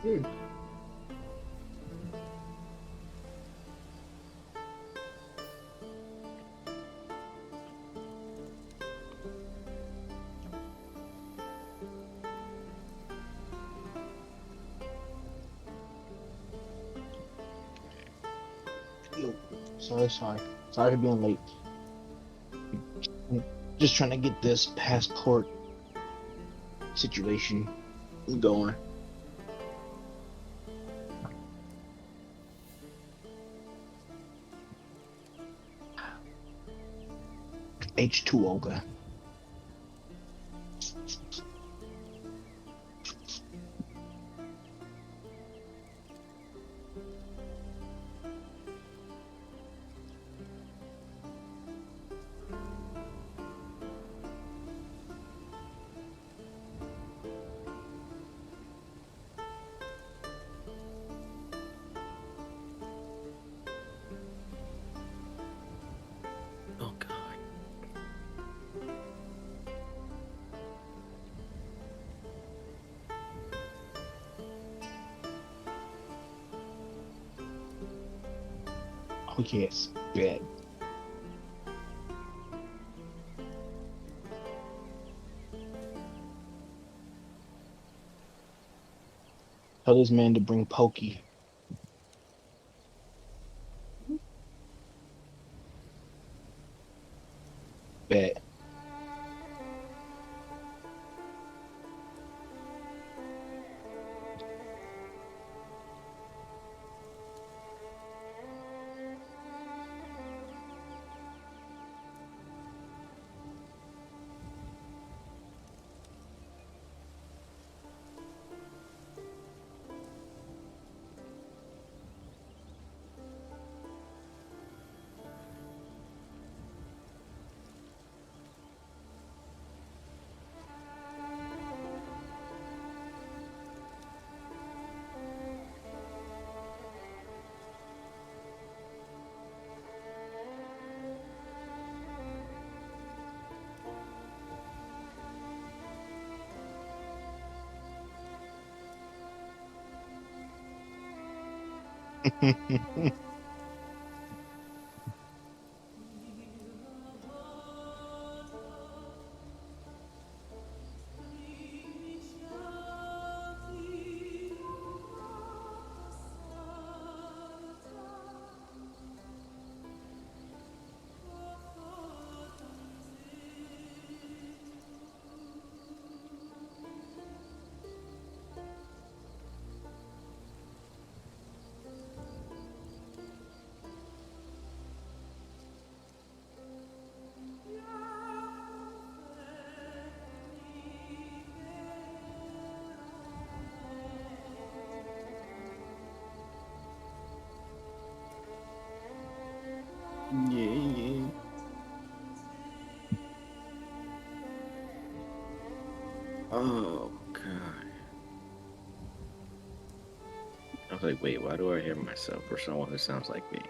Hmm. Yo, sorry for being late. I'm just trying to get this passport situation going. H2O. Okay. Oh God. Oh yes, bad. Tell this man to bring pokey. Bad. Yeah, yeah. Oh God. I was like, wait, why do I hear myself or someone who sounds like me?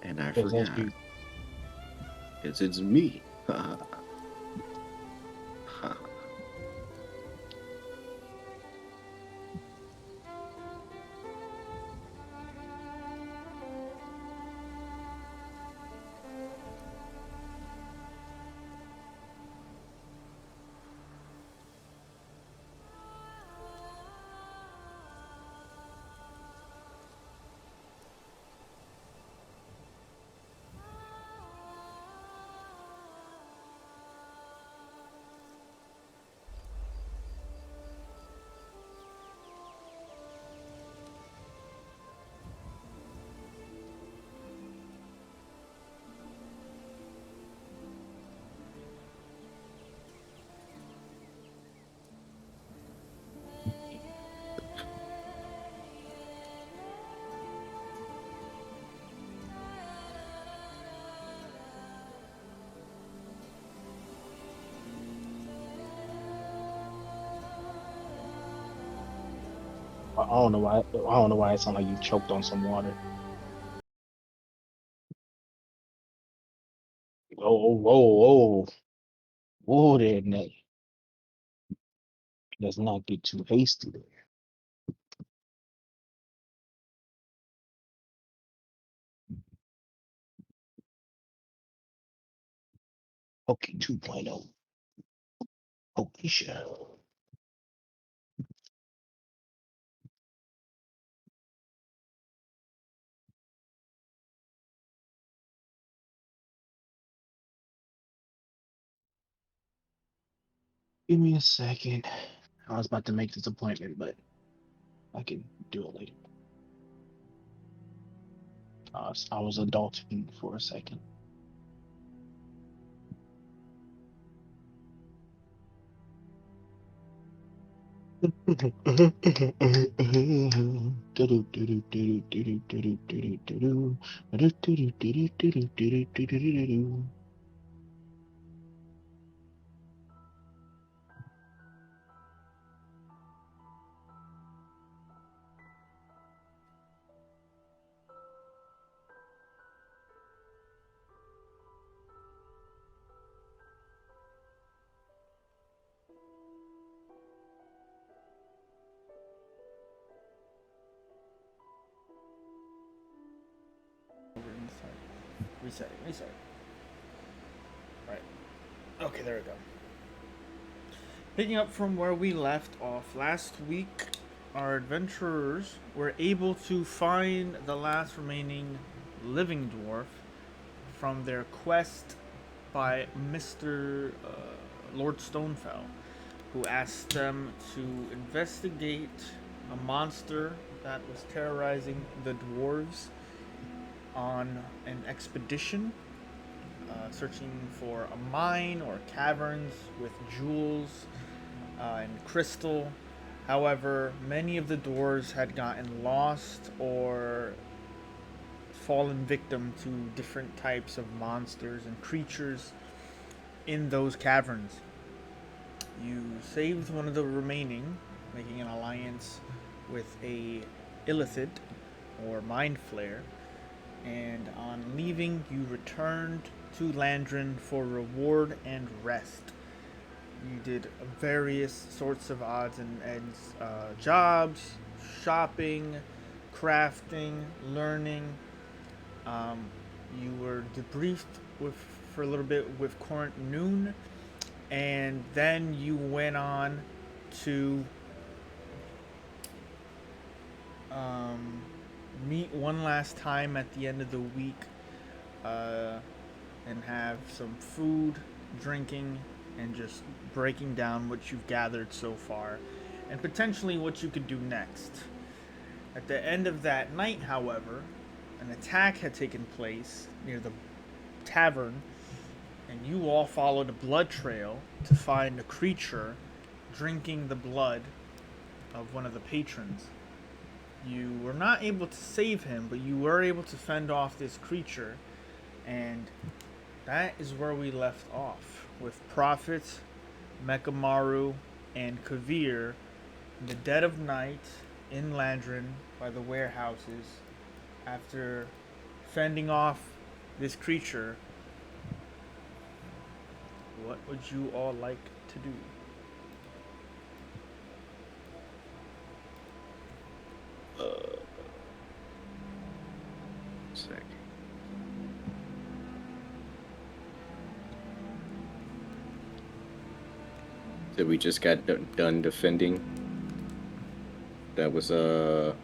And I Because that's forgot. you. It's me. I don't know why. I don't know why it sounds like you choked on some water. Whoa. Whoa there, Nick. Let's not get too hasty there. Okay, 2.0. Okay, sure. Give me a second. I was about to make this appointment, but I can do it later. I was adulting for a second. Reset. Right. Okay, there we go. Picking up from where we left off last week, our adventurers were able to find the last remaining living dwarf from their quest by Mr. Lord Stonefell, who asked them to investigate a monster that was terrorizing the dwarves on an expedition, searching for a mine or caverns with jewels and crystal. However, many of the dwarves had gotten lost or fallen victim to different types of monsters and creatures in those caverns. You saved one of the remaining, making an alliance with a illithid or mind flayer, and on leaving, you returned to Landrin for reward and rest. You did various sorts of odds and ends jobs, shopping, crafting, learning. You were debriefed with for a little bit with Corinth Noon, and then you went on to meet one last time at the end of the week and have some food, drinking, and just breaking down what you've gathered so far and potentially what you could do next. At the end of that night, however, an attack had taken place near the tavern, and you all followed a blood trail to find a creature drinking the blood of one of the patrons. You were not able to save him, but you were able to fend off this creature, and that is where we left off, with Prophet, Mekamaru, and Kavir in the dead of night in Landrin by the warehouses after fending off this creature. What would you all like to do? Sec. So we just got done defending. That was where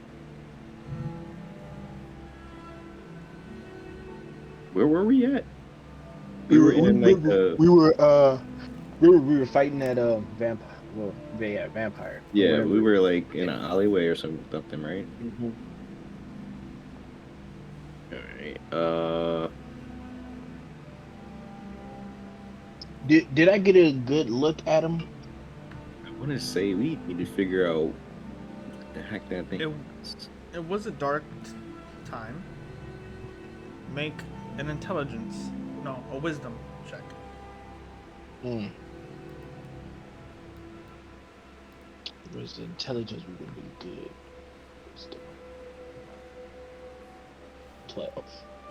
were we at? We were in like we were fighting that vampire. Well, yeah, vampire or yeah, we whatever. were like in an alleyway or something, right? Mm-hmm. All right. Did I get a good look at him? I want to say we need to figure out what the heck that thing is. It was a dark time. Make an a wisdom check. Mm. It was the intelligence we would be good. Wisdom. 12.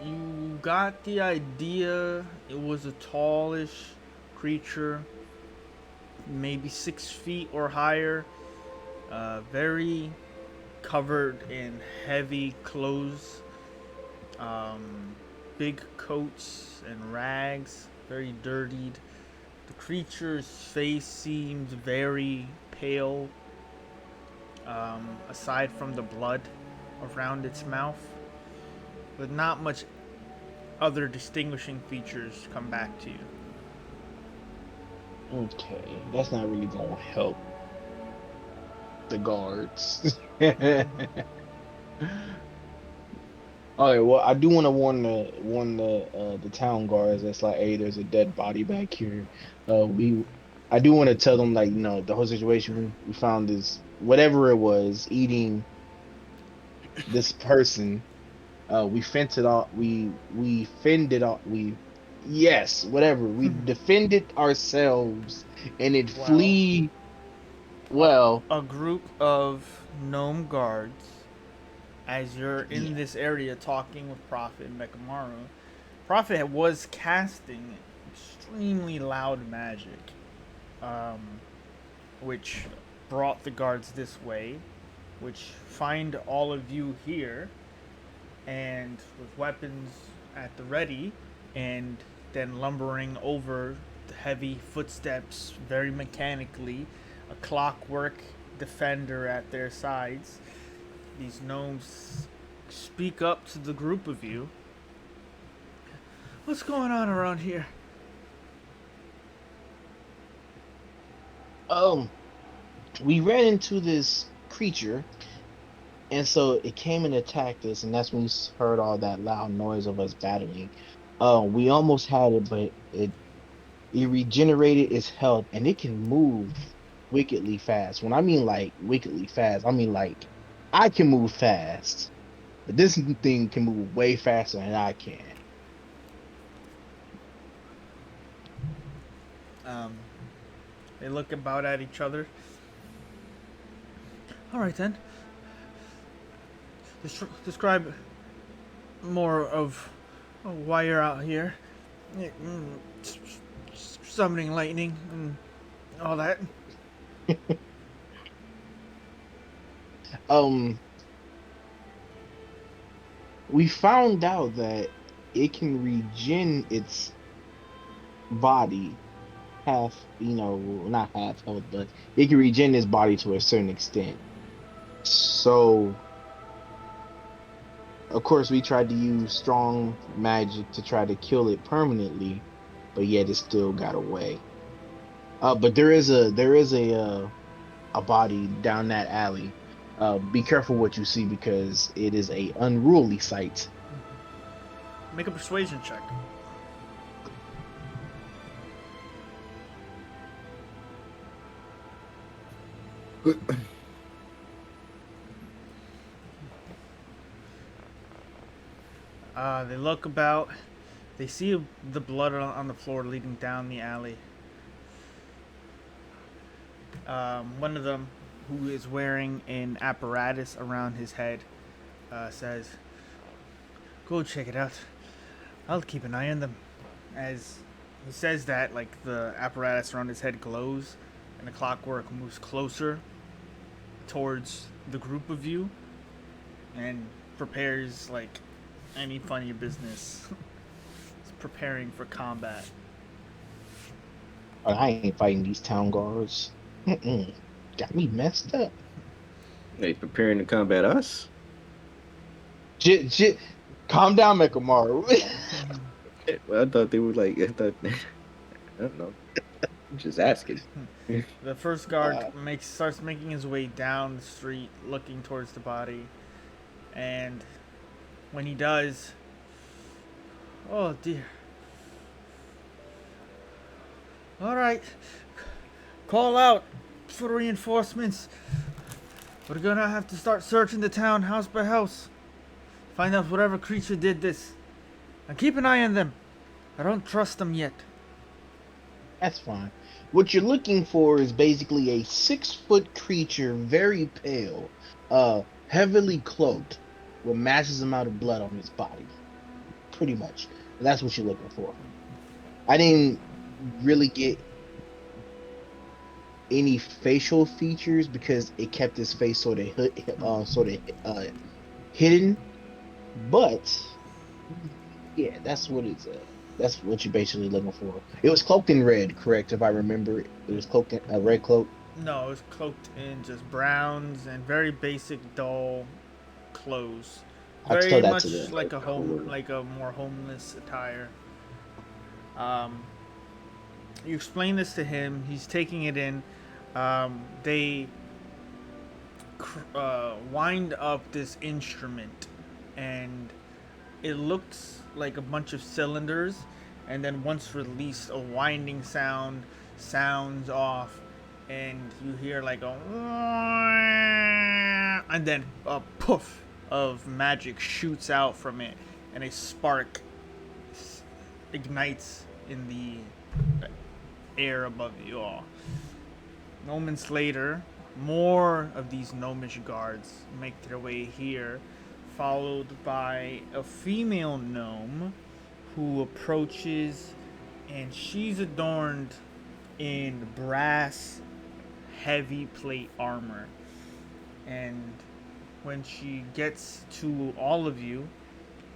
You got the idea. It was a tallish creature, maybe 6 feet or higher. Very covered in heavy clothes, big coats and rags, very dirtied. The creature's face seems very pale, aside from the blood around its mouth, but not much other distinguishing features come back to you. Okay, that's not really gonna help the guards. Okay, well, I do want to warn the town guards that's like, hey, there's a dead body back here. I do want to tell them like, the whole situation we found is whatever it was eating this person. We fenced it off. We fended off. Yes, whatever. We defended ourselves, and it Well, flee. Well, a group of gnome guards, as you're in yeah. this area talking with Prophet and Mekamaru, Prophet was casting extremely loud magic, um, which brought the guards this way, which find all of you here, and with weapons at the ready, and then lumbering over the heavy footsteps very mechanically, a clockwork defender at their sides. These gnomes speak up to the group of you. What's going on around here? Um, we ran into this creature, and so it came and attacked us, and that's when we heard all that loud noise of us battling. We almost had it, but it regenerated its health, and it can move wickedly fast. When I mean like wickedly fast, I mean like I can move fast, but this thing can move way faster than I can. Um, they look about at each other. All right then. Describe more of why you're out here. Summoning lightning and all that. Um, we found out that it can regen its body half, not half health, but it can regen its body to a certain extent. So, of course, we tried to use strong magic to try to kill it permanently, but yet it still got away. But there is a body down that alley. Be careful what you see because it is a unruly sight. Make a persuasion check. They look about. They see the blood on the floor leading down the alley. One of them, who is wearing an apparatus around his head, says, "Go check it out. I'll keep an eye on them." As he says that, like the apparatus around his head glows, and the clockwork moves closer towards the group of you, and prepares like any funny business. It's preparing for combat. I ain't fighting these town guards. Got me messed up. They preparing to combat us? Calm down, Mekamaru. Well, I thought they were like, I don't know. I'm just asking. The first guard starts making his way down the street, looking towards the body, and when he does, oh dear. All right, call out for reinforcements. We're gonna have to start searching the town house by house, find out whatever creature did this, and keep an eye on them. I don't trust them yet. That's fine. What you're looking for is basically a 6-foot creature, very pale, heavily cloaked, with massive amount of blood on his body. Pretty much. That's what you're looking for. I didn't really get any facial features because it kept his face sort of hidden. But yeah, that's what it's. That's what you're basically looking for. It was cloaked in red, correct? If I remember, it was cloaked in a red cloak. No, it was cloaked in just browns and very basic, dull clothes. I tell Very that to much them. like a Cool. like a more homeless attire. Um, you explain this to him. He's taking it in. They wind up this instrument, and it looks like a bunch of cylinders, and then once released, a winding sounds off, and you hear like a, and then a poof of magic shoots out from it, and a spark ignites in the air above you all. Moments later, more of these gnomish guards make their way here, followed by a female gnome who approaches, and she's adorned in brass heavy plate armor. And when she gets to all of you,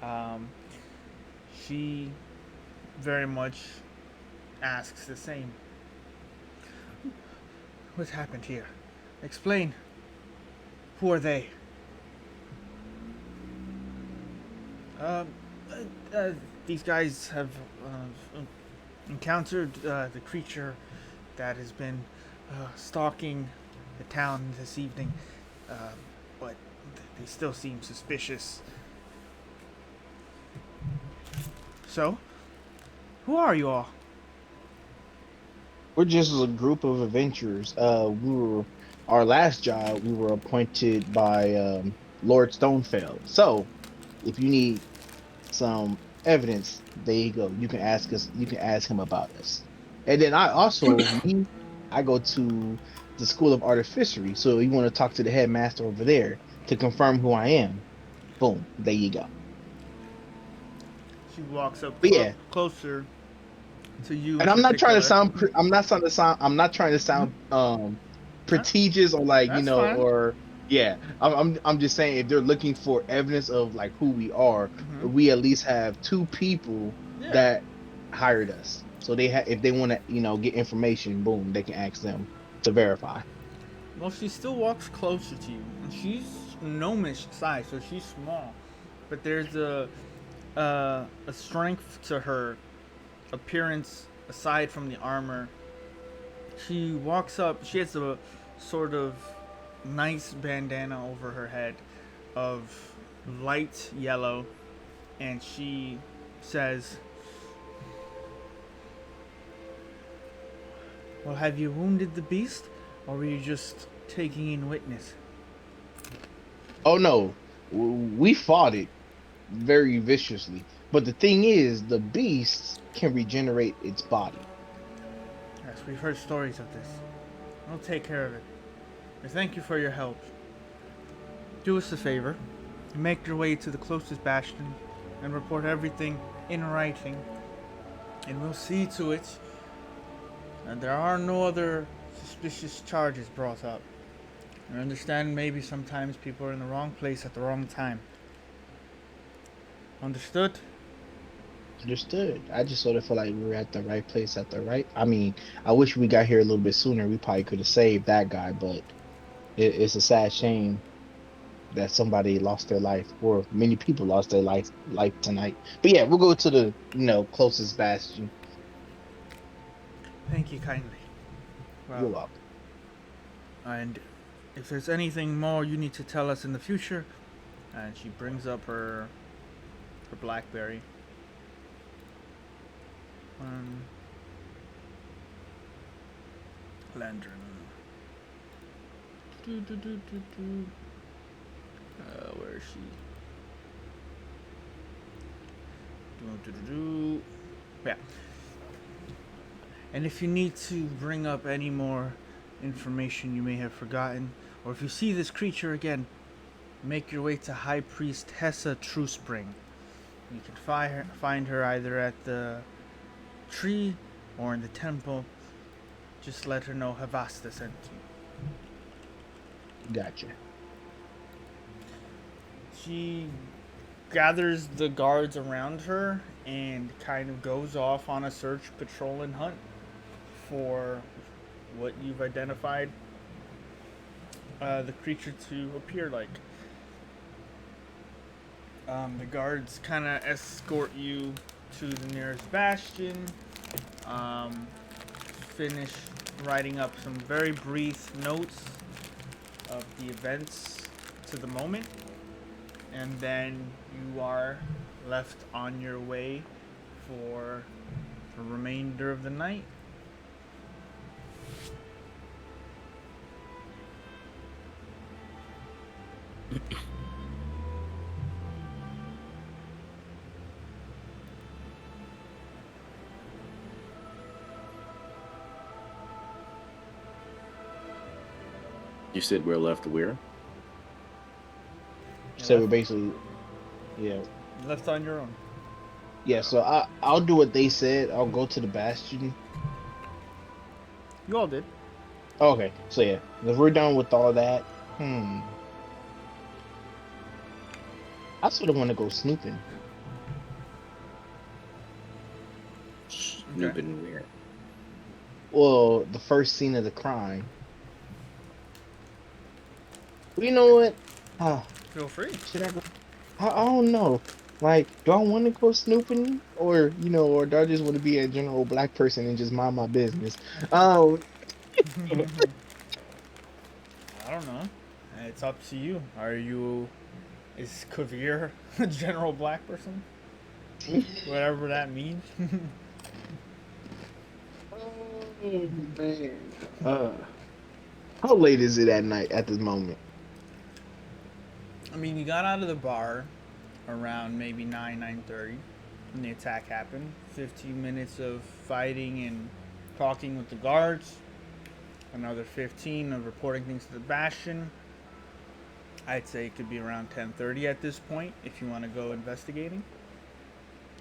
um, she very much asks the same. What happened here? Explain. Who are they? Uh, these guys have encountered the creature that has been stalking the town this evening, uh, but they still seem suspicious. So, who are you all? We're just a group of adventurers. We were our last job. We were appointed by Lord Stonefell. So, if you need some evidence, there you go. You can ask us. You can ask him about us. And then I go to the School of Artificery. So you want to talk to the headmaster over there to confirm who I am. Boom, there you go. She walks up But yeah, closer to you in and I'm not trying to particular. sound. I'm not trying to sound Huh? prestigious or like That's fine. or yeah. I'm just saying if they're looking for evidence of like who we are, Mm-hmm. we at least have two people Yeah. that hired us. So they have if they want to get information, boom, they can ask them to verify. Well, she still walks closer to you, and she's gnomish size, so she's small. But there's a strength to her appearance aside from the armor. She walks up. She has a sort of nice bandana over her head of light yellow, and she says, "Well, have you wounded the beast, or were you just taking in witness?" Oh no, we fought it very viciously. But the thing is, the beast can regenerate its body. Yes, we've heard stories of this. I'll take care of it. I thank you for your help. Do us a favor. Make your way to the closest bastion and report everything in writing. And we'll see to it that there are no other suspicious charges brought up. I understand maybe sometimes people are in the wrong place at the wrong time. Understood? Understood. I just sort of feel like we were at the right place at the right. I mean, I wish we got here a little bit sooner. We probably could have saved that guy, but it's a sad shame that somebody lost their life, or many people lost their life tonight. But yeah, we'll go to the closest bastion. Thank you kindly. You're Well, welcome. and if there's anything more you need to tell us in the future, and she brings up her BlackBerry. Lantern. Where is she? Yeah. And if you need to bring up any more information you may have forgotten, or if you see this creature again, make your way to High Priest Hessa Truespring. You can find her either at the tree or in the temple. Just let her know Havasta sent you. Gotcha. She gathers the guards around her and kind of goes off on a search, patrol, and hunt for what you've identified the creature to appear like. The guards kind of escort you to the nearest bastion, um, finish writing up some very brief notes of the events to the moment, and then you are left on your way for the remainder of the night. You said we're left where? So we're left, basically, yeah, left on your own. yeah. So I'll do what they said. I'll go to the bastion. You all did. Okay, so yeah, if we're done with all that, I sort of want to go snooping. Okay. Snooping where? Well, the first scene of the crime. Well, you know what? Ah, Feel free. should I go? I don't know. Like, do I want to go snooping, or or do I just want to be a general black person and just mind my business? Um, I don't know. It's up to you. Is Kavir a general black person? Whatever that means. oh man. How late is it at night at this moment? I mean, you got out of the bar around maybe 9:30 when the attack happened. 15 minutes of fighting and talking with the guards. Another 15 of reporting things to the bastion. I'd say it could be around 10:30 at this point if you want to go investigating.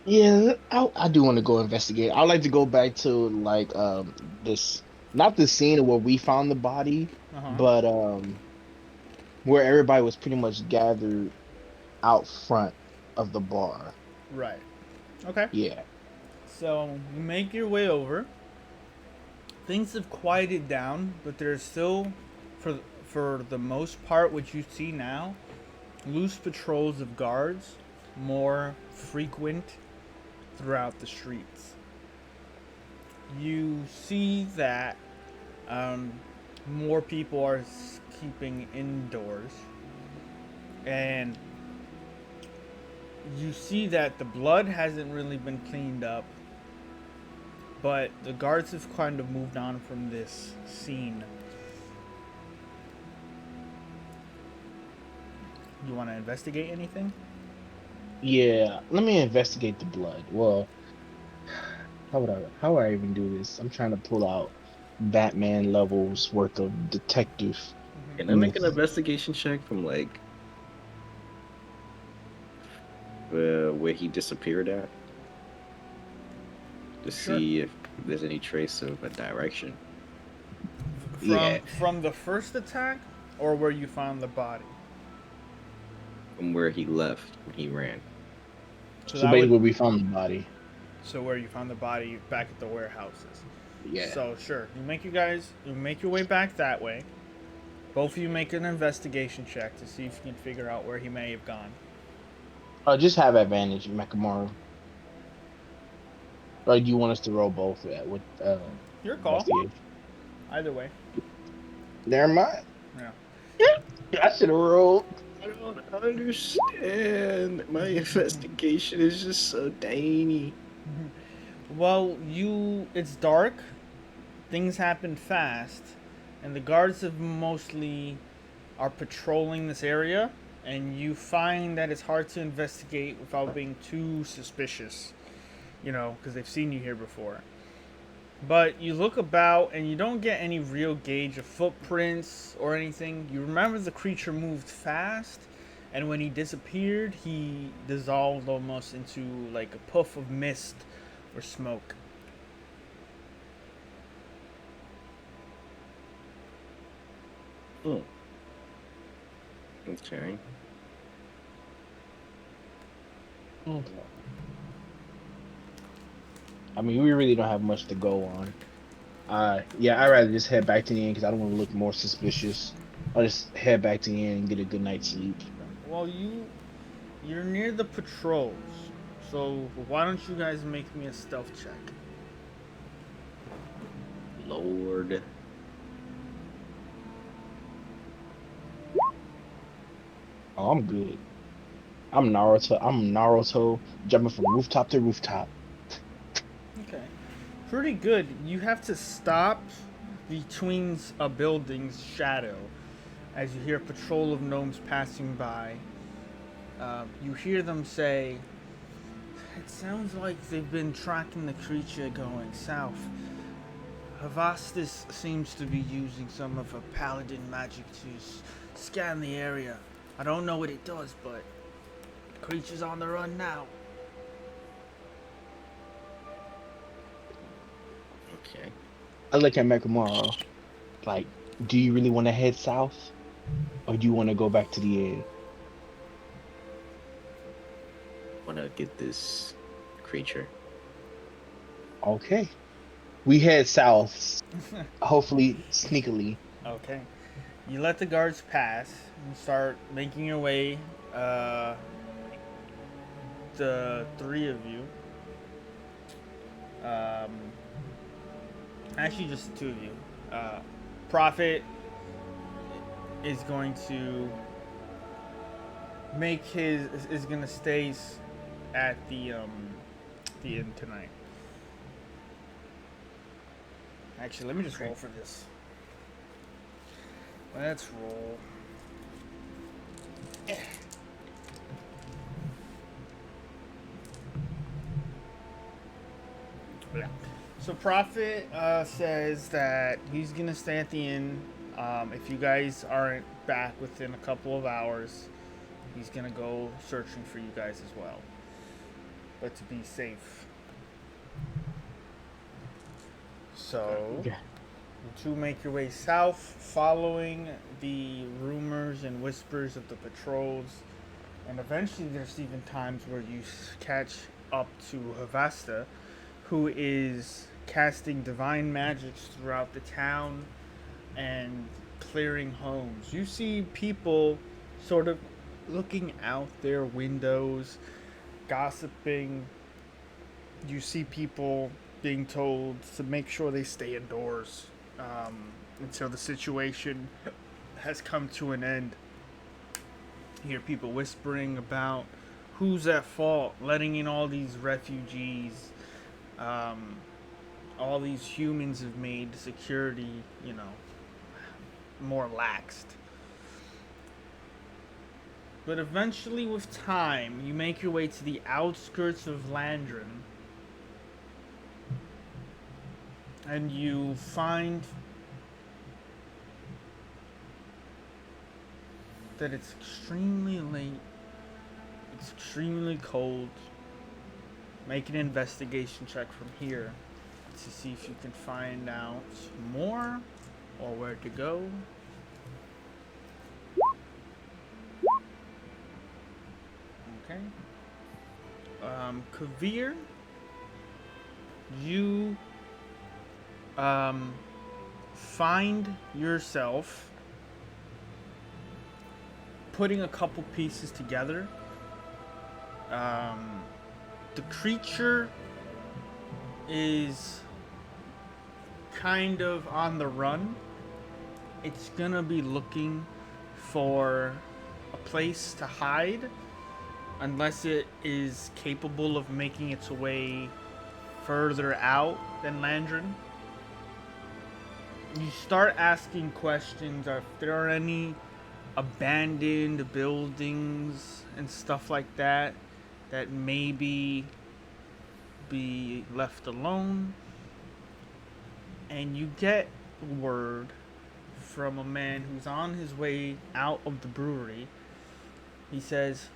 Yeah, I do want to go investigate. I'd like to go back to like this not the scene where we found the body, Uh huh. but where everybody was pretty much gathered out front of the bar. Right. Okay. Yeah. So you make your way over. Things have quieted down, but there's still, for for the most part, what you see now, loose patrols of guards, more frequent throughout the streets. You see that um, more people are keeping indoors, and you see that the blood hasn't really been cleaned up, but the guards have kind of moved on from this scene. You want to investigate anything? Yeah, let me investigate the blood. Well, how would I even do this? I'm trying to pull out Batman levels worth of detective. Can I make an Myth. investigation check from like where he disappeared at to Sure. see if there's any trace of a direction Yeah, From the first attack, or where you found the body. from where he left when he ran. So so that would basically we found the body. so where you found the body back at the warehouses. Yeah. So sure, you make your way back that way. Both of you make an investigation check to see if you can figure out where he may have gone. Just have advantage, Mekamaru. Or do you want us to roll both with Your call. investigation? Either way. Never mind. Yeah. I should have rolled. I don't understand. My investigation is just so tiny. Well, it's dark. Things happen fast, and the guards have mostly are patrolling this area, and you find that it's hard to investigate without being too suspicious, because they've seen you here before. But you look about and you don't get any real gauge of footprints or anything. You remember the creature moved fast, and when he disappeared, he dissolved almost into like a puff of mist or smoke. Hmm. Okay. Okay. I mean, we really don't have much to go on. Yeah, I'd rather just head back to the inn because I don't want to look more suspicious. I'll just head back to the inn and get a good night's sleep. Well, you're near the patrols, so why don't you guys make me a stealth check? Lord. Oh, I'm good. I'm Naruto. I'm Naruto jumping from rooftop to rooftop. Okay. Pretty good. You have to stop between a building's shadow as you hear a patrol of gnomes passing by. You hear them say, "It sounds like they've been tracking the creature going south. Havastus seems to be using some of her paladin magic to scan the area. I don't know what it does, but the creature's on the run now." Okay. I look at Mekamaru like, do you really want to head south, or do you want to go back to the inn? Wanna get this creature. Okay, we head south. Hopefully, sneakily. Okay. You let the guards pass and start making your way. The three of you. Um, Actually, just the two of you. Prophet is going to make his is going to stay at the inn tonight. Actually, let me just roll for this. Let's roll. Yeah. So Prophet says that he's gonna stay at the inn. If you guys aren't back within a couple of hours, he's gonna go searching for you guys as well. But to be safe. So Okay. you two make your way south, following the rumors and whispers of the patrols, and eventually there's even times where you catch up to Havasta, who is casting divine magics throughout the town and clearing homes. You see people sort of looking out their windows, gossiping. You see people being told to make sure they stay indoors until the situation has come to an end. You hear people whispering about who's at fault, letting in all these refugees. All these humans have made security, more laxed. But eventually, with time, you make your way to the outskirts of Landron, and you find that it's extremely late, it's extremely cold. Make an investigation check from here to see if you can find out more or where to go. Okay. Kavir, you find yourself putting a couple pieces together. The creature is kind of on the run. It's gonna be looking for a place to hide unless it is capable of making its way further out than Landron. You start asking questions if there are any abandoned buildings and stuff like that that maybe be left alone, and you get word from a man who's on his way out of the brewery. He says,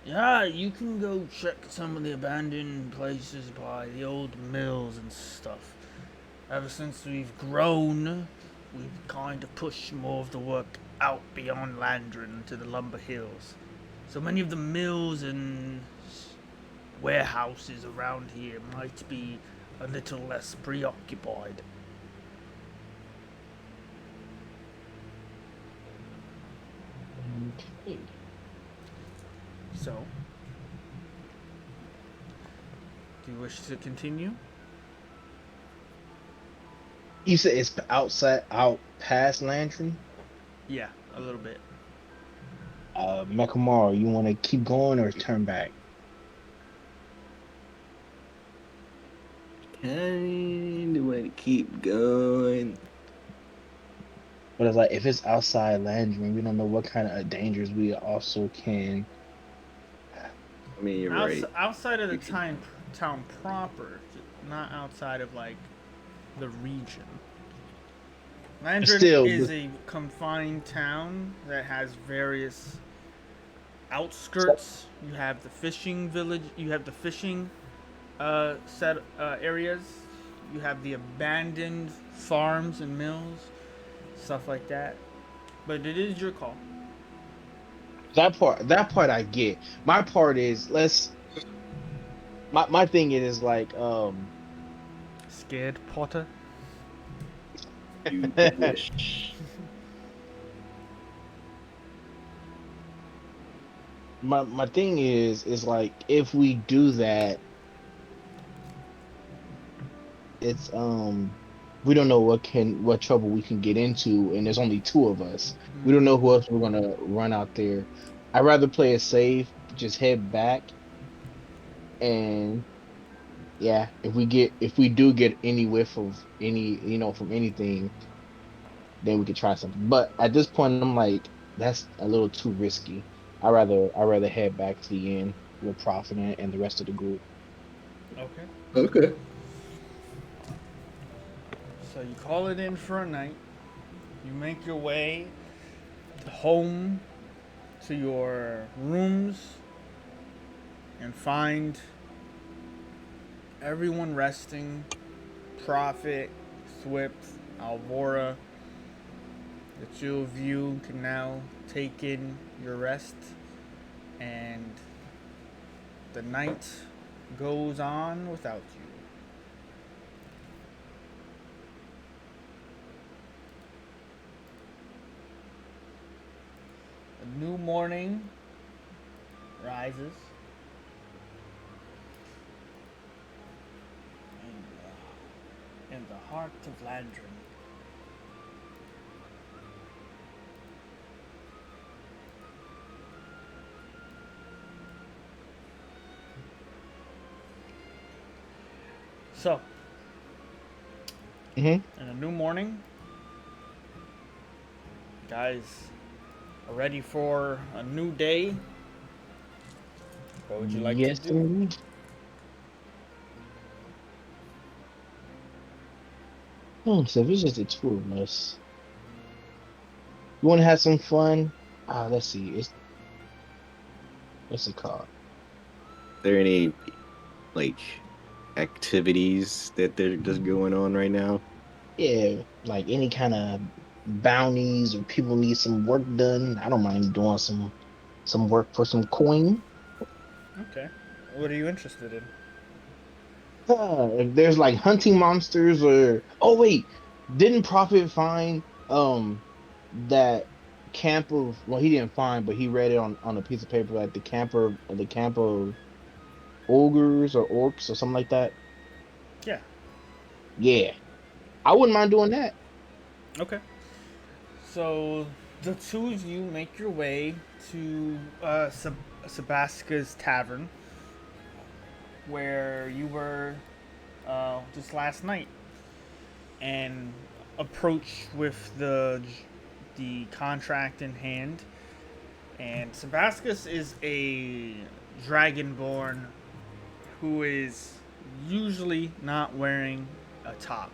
"Yeah, you can go check some of the abandoned places by the old mills and stuff. Ever since we've grown, we've kind of pushed more of the work out beyond Landron to the lumber hills. So many of the mills and warehouses around here might be a little less preoccupied. Okay. So, do you wish to continue? You said it's out past Lantern. Yeah, a little bit. Mechamar, you want to keep going or turn back? Kind of want to keep going. But it's like if it's outside Landry, we don't know what kind of dangers we also can. I mean, you're right. Outside of the We could. town proper, not outside of like the region. Landron Still, is a confined town that has various outskirts. You have the fishing village. You have the fishing set areas. You have the abandoned farms and mills, stuff like that. But it is your call. that part I get. My part is my thing is like Scared, Potter? You wish. my thing is like if we do that, it's we don't know what trouble we can get into, and there's only two of us. We don't know who else we're gonna run out there. I'd rather play it safe, just head back, and yeah, if we do get any whiff of any from anything, then we could try something. But at this point, I'm like, that's a little too risky. I rather head back to the inn with Prophet and the rest of the group. Okay. Okay. So you call it in for a night. You make your way home to your rooms and find everyone resting. Prophet, Thwip, Alvora. The two of you can now take in your rest, and the night goes on without you. A new morning rises. In the heart of Landron. So, Hmm. in a new morning, guys are ready for a new day. What would you like to Yes, do? indeed. So if it's just the two of us, you want to have some fun? Let's see. What's it called? There any like activities that they're just going on right now? Yeah, like any kind of bounties or people need some work done. I don't mind doing some work for some coin. Okay. What are you interested in? If there's like hunting monsters or oh wait, didn't Prophet find that camp of well he didn't find but he read it on a piece of paper like the camp of ogres or orcs or something like that. Yeah. Yeah, I wouldn't mind doing that. Okay. So the two of you make your way to Sebastia's tavern, where you were just last night, and approach with the contract in hand. And Sebascus is a dragonborn who is usually not wearing a top.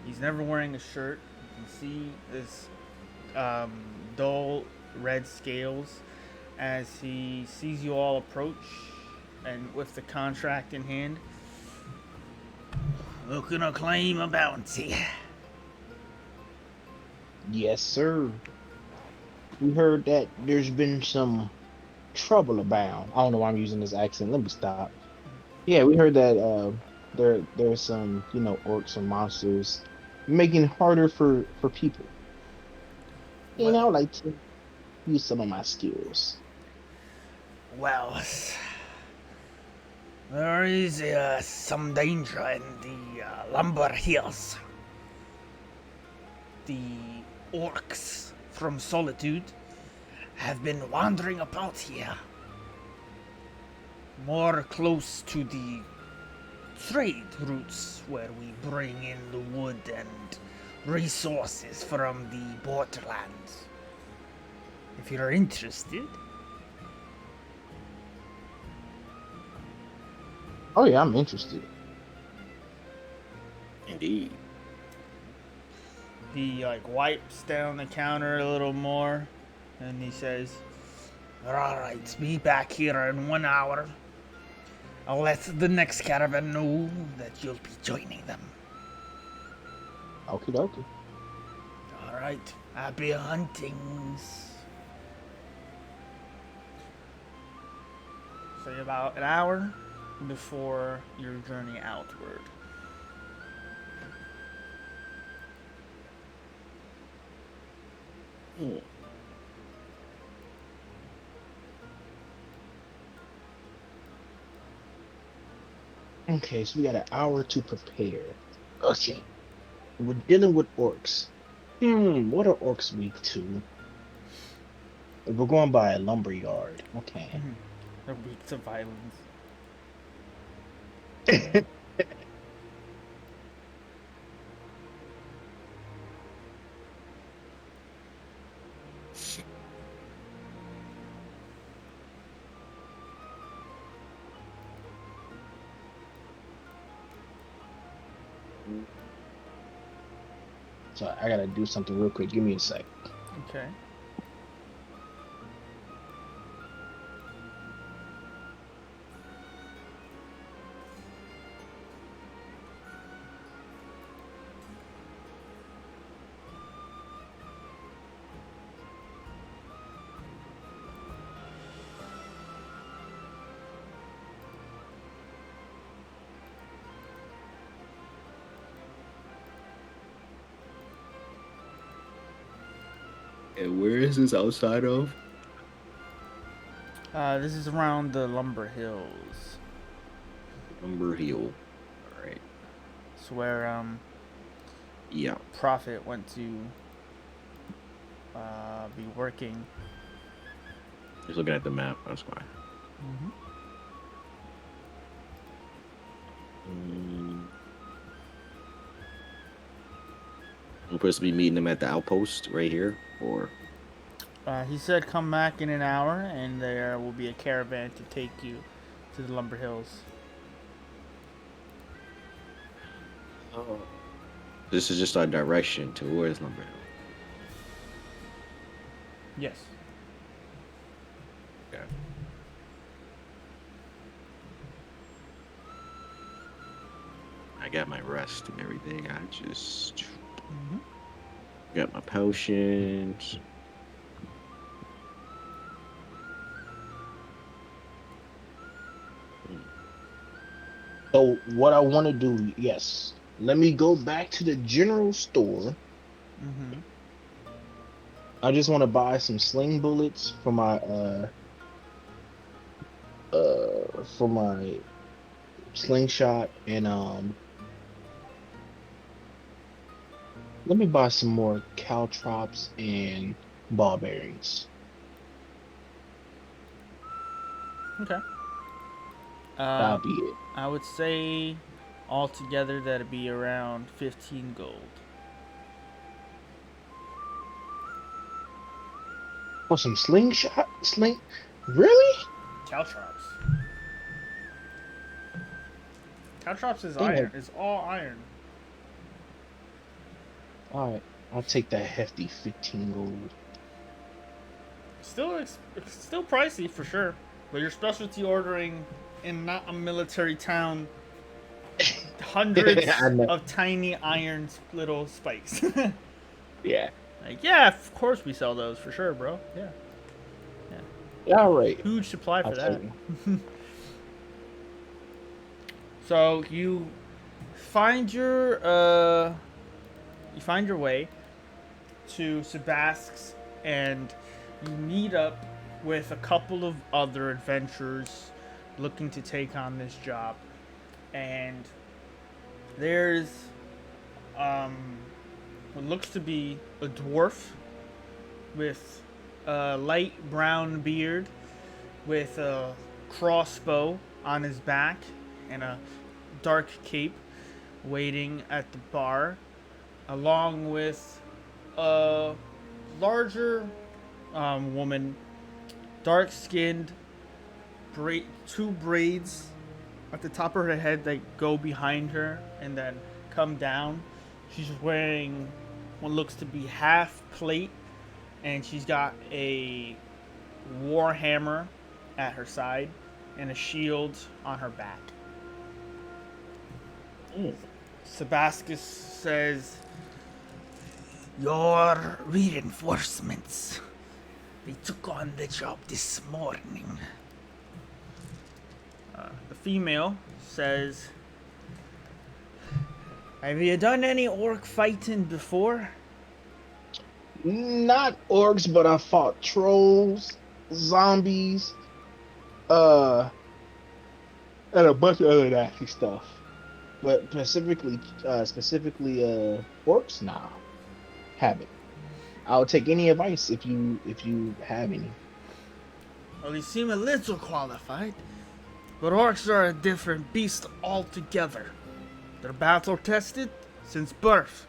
He's never wearing a shirt. You can see this um, dull red scales as he sees you all approach and with the contract in hand. Looking to claim a bounty. Yes, sir. We heard that there's been some trouble about. I don't know why I'm using this accent. Let me stop. Yeah, we heard that. there's some, orcs or monsters making it harder for people. And I Well, would like to use some of my skills. well, there is some danger in the lumber hills. The orcs from Solitude have been wandering about here, more close to the trade routes where we bring in the wood and resources from the borderlands. If you're interested, Oh yeah, I'm interested. Indeed. he wipes down the counter a little more, and he says, "All right, be back here in 1 hour. I'll let the next caravan know that you'll be joining them. Okie dokie. All right, happy huntings." Say about an hour before your journey outward. Hmm. Okay, so we got an hour to prepare. Okay. We're dealing with orcs. What are orcs weak to? We're going by a lumber yard. Okay. They're weak to violence. So I gotta do something real quick. Give me a sec. Okay. And where is this outside of? This is around the lumber hills. Lumber Hill. All right. It's where Yeah. Prophet went to be working. Just looking at the map. That's fine. I'm supposed to be meeting them at the outpost right here, or He said come back in an hour and there will be a caravan to take you to the lumber hills. oh, this is just our direction towards Lumber Hill. Yes. Okay. I got my rest and everything. I just got my potions. So what I want to do, yes, let me go back to the general store. I just want to buy some sling bullets for my slingshot, and let me buy some more caltrops and ball bearings. Okay. That'll be it. I would say altogether that'd be around 15 gold. For some slingshot, really? Caltrops. Caltrops is Damn. iron. It's all iron. All right, I'll take that hefty 15 gold. Still, it's still pricey for sure. But your specialty ordering in not a military town, hundreds I know. of tiny iron little spikes. Yeah. Yeah, of course we sell those for sure, bro. Yeah. Yeah. All right. Huge supply for I'll that. tell you. So you find your you find your way to Sebask's, and you meet up with a couple of other adventurers looking to take on this job. And there's um, what looks to be a dwarf with a light brown beard, with a crossbow on his back and a dark cape, waiting at the bar, along with a larger woman, dark skinned, two braids at the top of her head that go behind her and then come down. She's wearing what looks to be half plate, and she's got a war hammer at her side and a shield on her back. Sebascus says, "Your reinforcements. They took on the job this morning." The female says, "Have you done any orc fighting before?" Not orcs, but I fought trolls, zombies, uh, and a bunch of other nasty stuff. But specifically, orcs, nah, haven't. I'll take any advice if you have any. Well, you seem a little qualified, but orcs are a different beast altogether. They're battle tested since birth.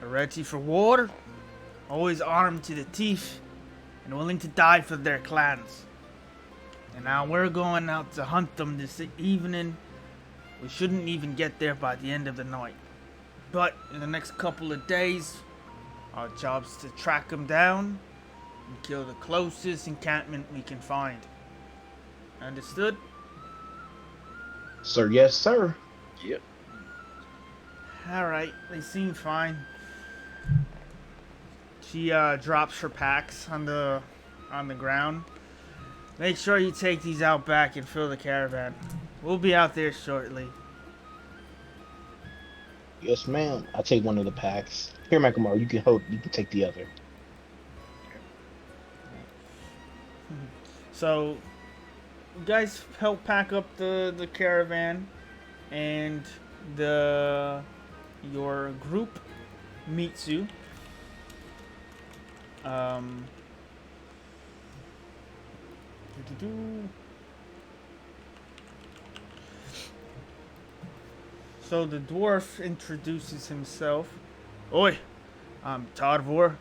They're ready for war, always armed to the teeth, and willing to die for their clans. And now we're going out to hunt them this evening. We shouldn't even get there by the end of the night. But in the next couple of days, our job's to track them down and kill the closest encampment we can find. Understood? Sir, yes, sir. Yep. Alright, they seem fine. She drops her packs on the ground. Make sure you take these out back and fill the caravan. We'll be out there shortly. Yes, ma'am. I'll take one of the packs. Here, Macklemore, you can take the other. So, you guys help pack up the caravan, and your group meets you. So the dwarf introduces himself. Oi, I'm Tarvor.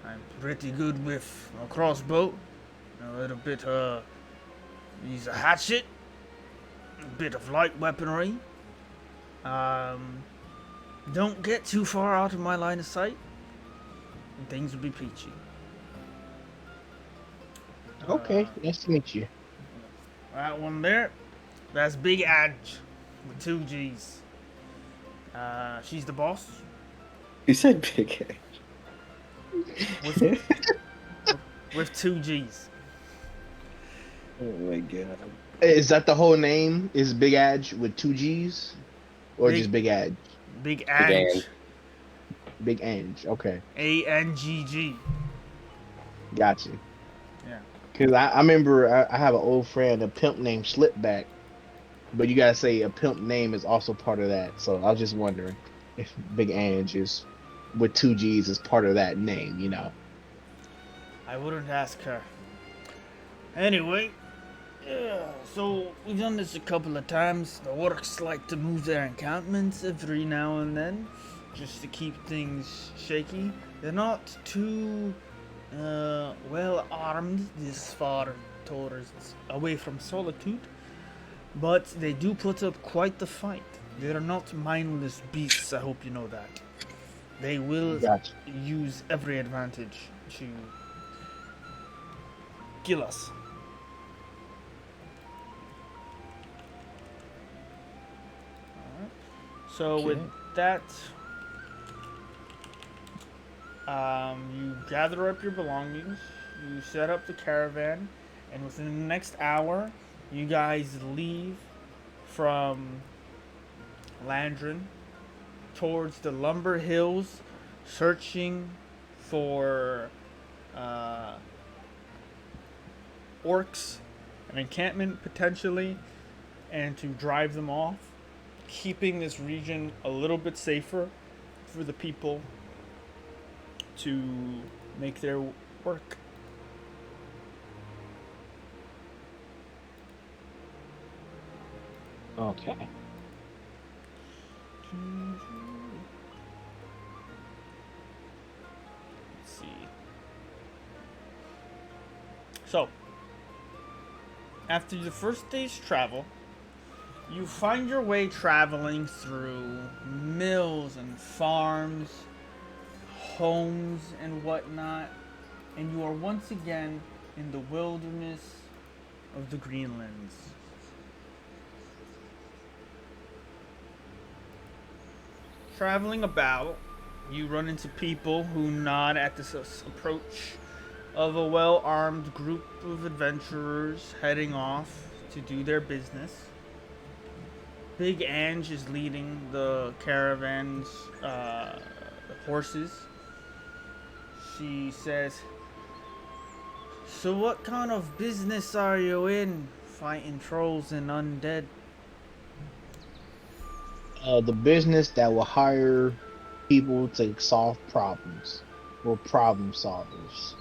I'm pretty good with a crossbow. A little bit, use a hatchet. A bit of light weaponry. Don't get too far out of my line of sight, and things will be peachy. Okay, nice to meet you. That one there, that's Big Adge with 2 G's. She's the boss. You said big With, with 2 G's. Oh my god. Is that the whole name? Is Big Adge with 2 G's? Or just Big Adge? Big Adge. Big Adge, okay. ANGG. Gotcha. Yeah. Because I remember I have an old friend, a pimp named Slipback. But you gotta say a pimp name is also part of that. So I was just wondering if Big Ange is with 2 G's is part of that name, you know. I wouldn't ask her. Anyway, so we've done this a couple of times. The orcs like to move their encampments every now and then, just to keep things shaky. They're not too well armed this far towards away from Solitude, but they do put up quite the fight. They are not mindless beasts. I hope you know that. They will use every advantage to kill us. Alright. So Okay. with that, you gather up your belongings, you set up the caravan, and within the next hour, you guys leave from Landrin towards the Lumber Hills, searching for uh, orcs, an encampment potentially, and to drive them off, keeping this region a little bit safer for the people to make their work. Okay. Let's see. So, after the first day's travel, you find your way traveling through mills and farms, homes and whatnot, and you are once again in the wilderness of the Greenlands. Traveling about, you run into people who nod at the approach of a well-armed group of adventurers heading off to do their business. Big Ange is leading the caravan's horses. She says, "So what kind of business are you in, fighting trolls and undead?" The business that will hire people to solve problems. We're problem solvers.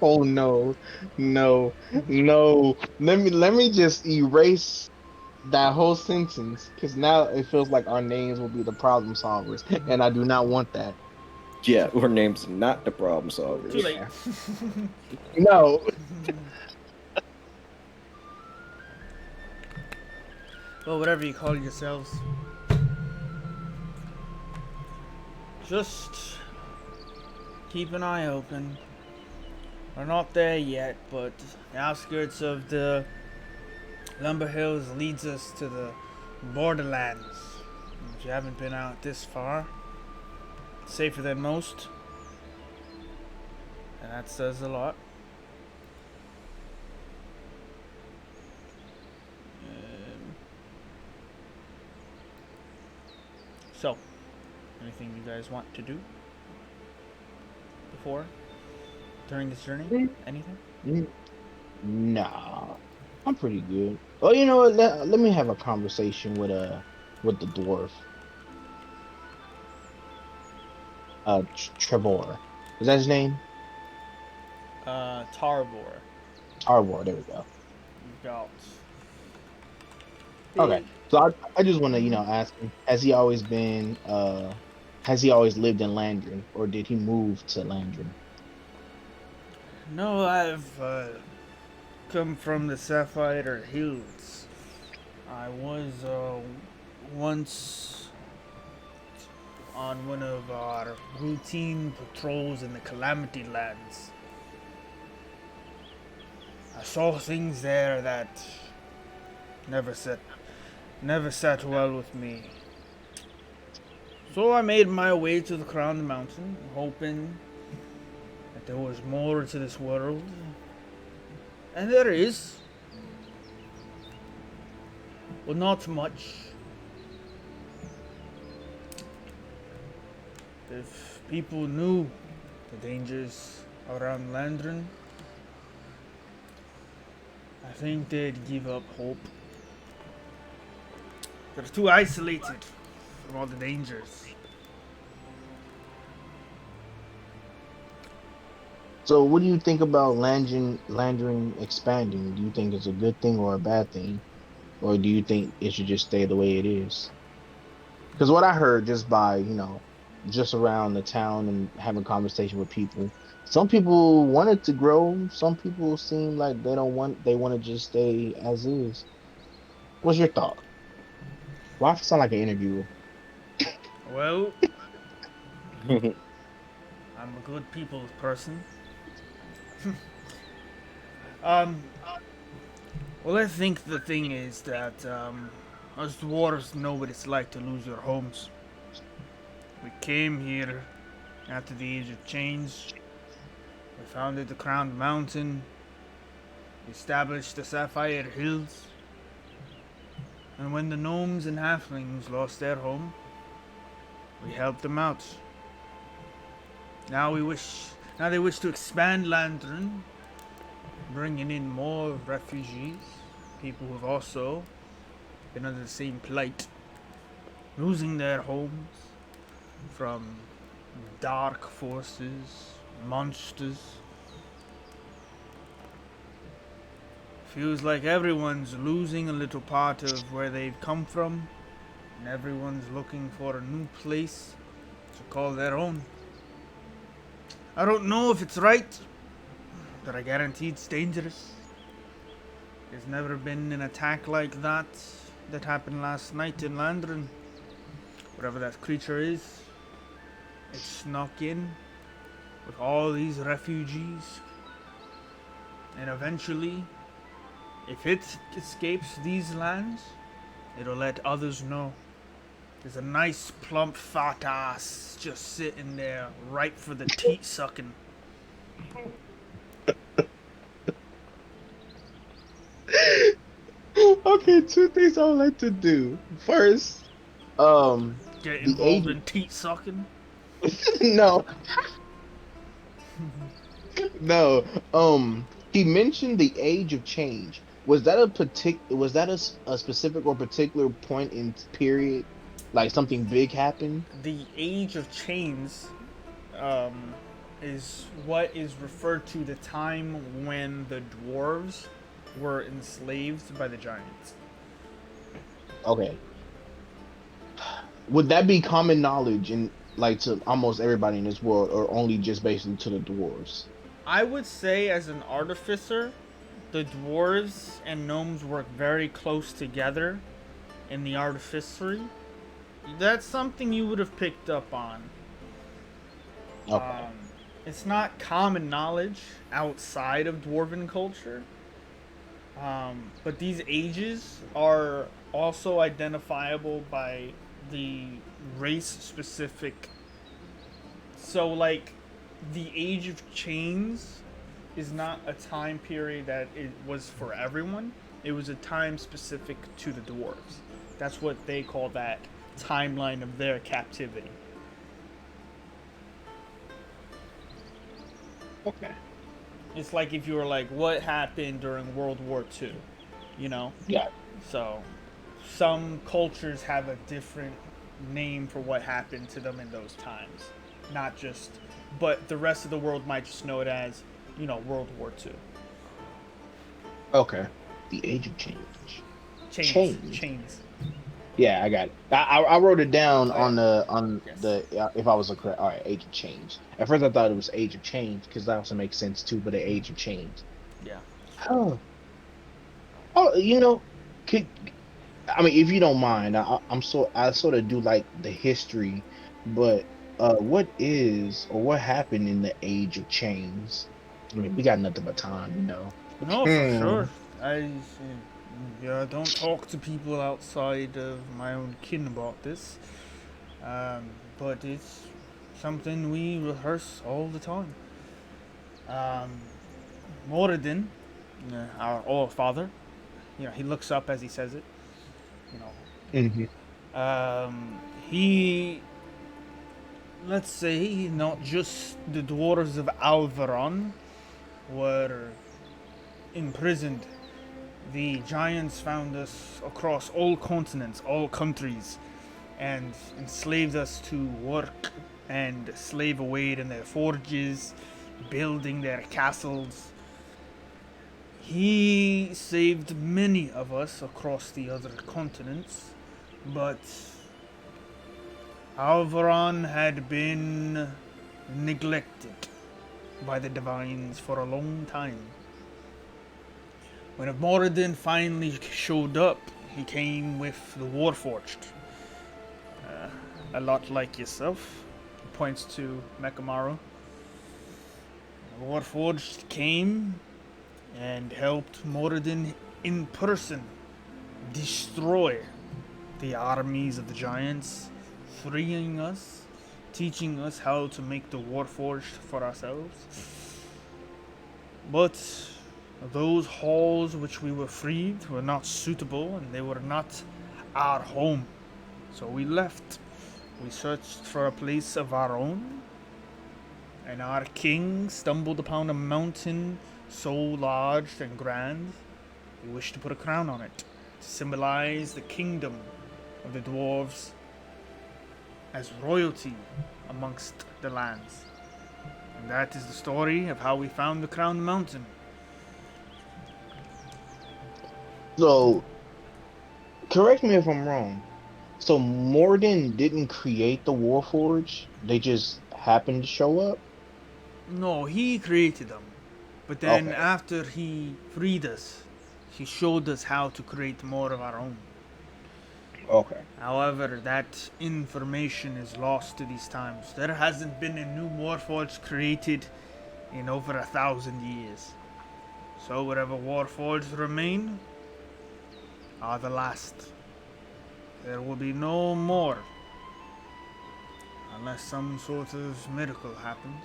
Oh no, no, no. Let me just erase that whole sentence because now it feels like our names will be the problem solvers, and I do not want that. Yeah, our name's not the problem Too solvers. late. Yeah. No. Well, whatever you call yourselves. Just keep an eye open. We're not there yet, but the outskirts of the Lumber Hills leads us to the borderlands. If you haven't been out this far, it's safer than most. And that says a lot. So, anything you guys want to do before, during this journey? Anything? Nah, I'm pretty good. Oh, you know what? Let me have a conversation with the dwarf. Trevor. Is that his name? Tarbor. Tarvor. There we go. You've got Okay. big. So I just want to ask him, has he always lived in Landrin, or did he move to Landrin? No, I've come from the Sapphire Hills. I was once on one of our routine patrols in the Calamity Lands. I saw things there that never sat well with me. So I made my way to the Crown Mountain, hoping that there was more to this world. And there is. Well, not much. If people knew the dangers around Landrin, I think they'd give up hope. They're too isolated from all the dangers. So what do you think about Landrin expanding? Do you think it's a good thing or a bad thing? Or do you think it should just stay the way it is? Because what I heard just by, just around the town and having conversation with people, some people want it to grow. Some people seem like they want to just stay as is. What's your thought? Why I sound like an interviewer? Well, I'm a good people's person. um, well, I think the thing is that us dwarves know what it's like to lose your homes. We came here after the Age of Change. We founded the Crowned Mountain, established the Sapphire Hills. And when the gnomes and halflings lost their home, we helped them out. Now they wish to expand Landron, bringing in more refugees, people who have also been under the same plight, losing their homes from dark forces, monsters. Feels like everyone's losing a little part of where they've come from, and everyone's looking for a new place to call their own. I don't know if it's right, but I guarantee it's dangerous. There's never been an attack like that happened last night in Landron. Whatever that creature is, it snuck in with all these refugees. And eventually, if it escapes these lands, it'll let others know. There's a nice plump fat ass just sitting there, ripe for the teat sucking. Okay, two things I would like to do. First, Get the involved age. in teat sucking. No, no. He mentioned the age of change. Was that a specific or particular point in period, like something big happened? The Age of Chains is what is referred to the time when the dwarves were enslaved by the giants. Okay. Would that be common knowledge in like to almost everybody in this world, or only just basically to the dwarves? I would say, as an artificer, the dwarves and gnomes work very close together in the artificery. That's something you would have picked up on. Okay. It's not common knowledge outside of dwarven culture, but these ages are also identifiable by the race specific. So, like, the Age of Chains is not a time period that it was for everyone. It was a time specific to the dwarves. That's what they call that timeline of their captivity. Okay. It's like if you were like, what happened during World War II? You know? Yeah. So, some cultures have a different name for what happened to them in those times. Not just, but the rest of the world might just know it as, World War II. Okay. The age of change. Chains. Yeah, I got it. I wrote it down Oh, yeah. on Yes. the if I was correct. All right, age of change. At first, I thought it was age of change because that also makes sense too. But the age of change. Yeah. Oh, could I mean, if you don't mind, I sort of do like the history, but what is or what happened in the age of change? I mean, we got nothing but time. No, for Hmm. sure. Don't talk to people outside of my own kin about this. But it's something we rehearse all the time. Um, Moradin, our old father, he looks up as he says it. You Hmm. know, he, let's say, not just the dwarves of Alvaron were imprisoned. The giants found us across all continents, all countries, and enslaved us to work and slave away in their forges, building their castles. He saved many of us across the other continents, but Alvaron had been neglected by the divines for a long time. When Moradin finally showed up, he came with the Warforged. A lot like yourself. He points to Mekamaru. The Warforged came and helped Moradin in person destroy the armies of the giants, freeing us, teaching us how to make the Warforged for ourselves. But those halls which we were freed were not suitable, and they were not our home. So we left. We searched for a place of our own, and our king stumbled upon a mountain so large and grand, we wished to put a crown on it to symbolize the kingdom of the dwarves as royalty amongst the lands. And that is the story of how we found the crown mountain. So, correct me if I'm wrong. So Morden didn't create the Warforge; they just happened to show up. No, he created them. But then Okay. after he freed us, he showed us how to create more of our own. Okay. However, that information is lost to these times. There hasn't been a new Warforged created in over 1,000 years. So whatever Warforged remain are the last. There will be no more. Unless some sort of miracle happens.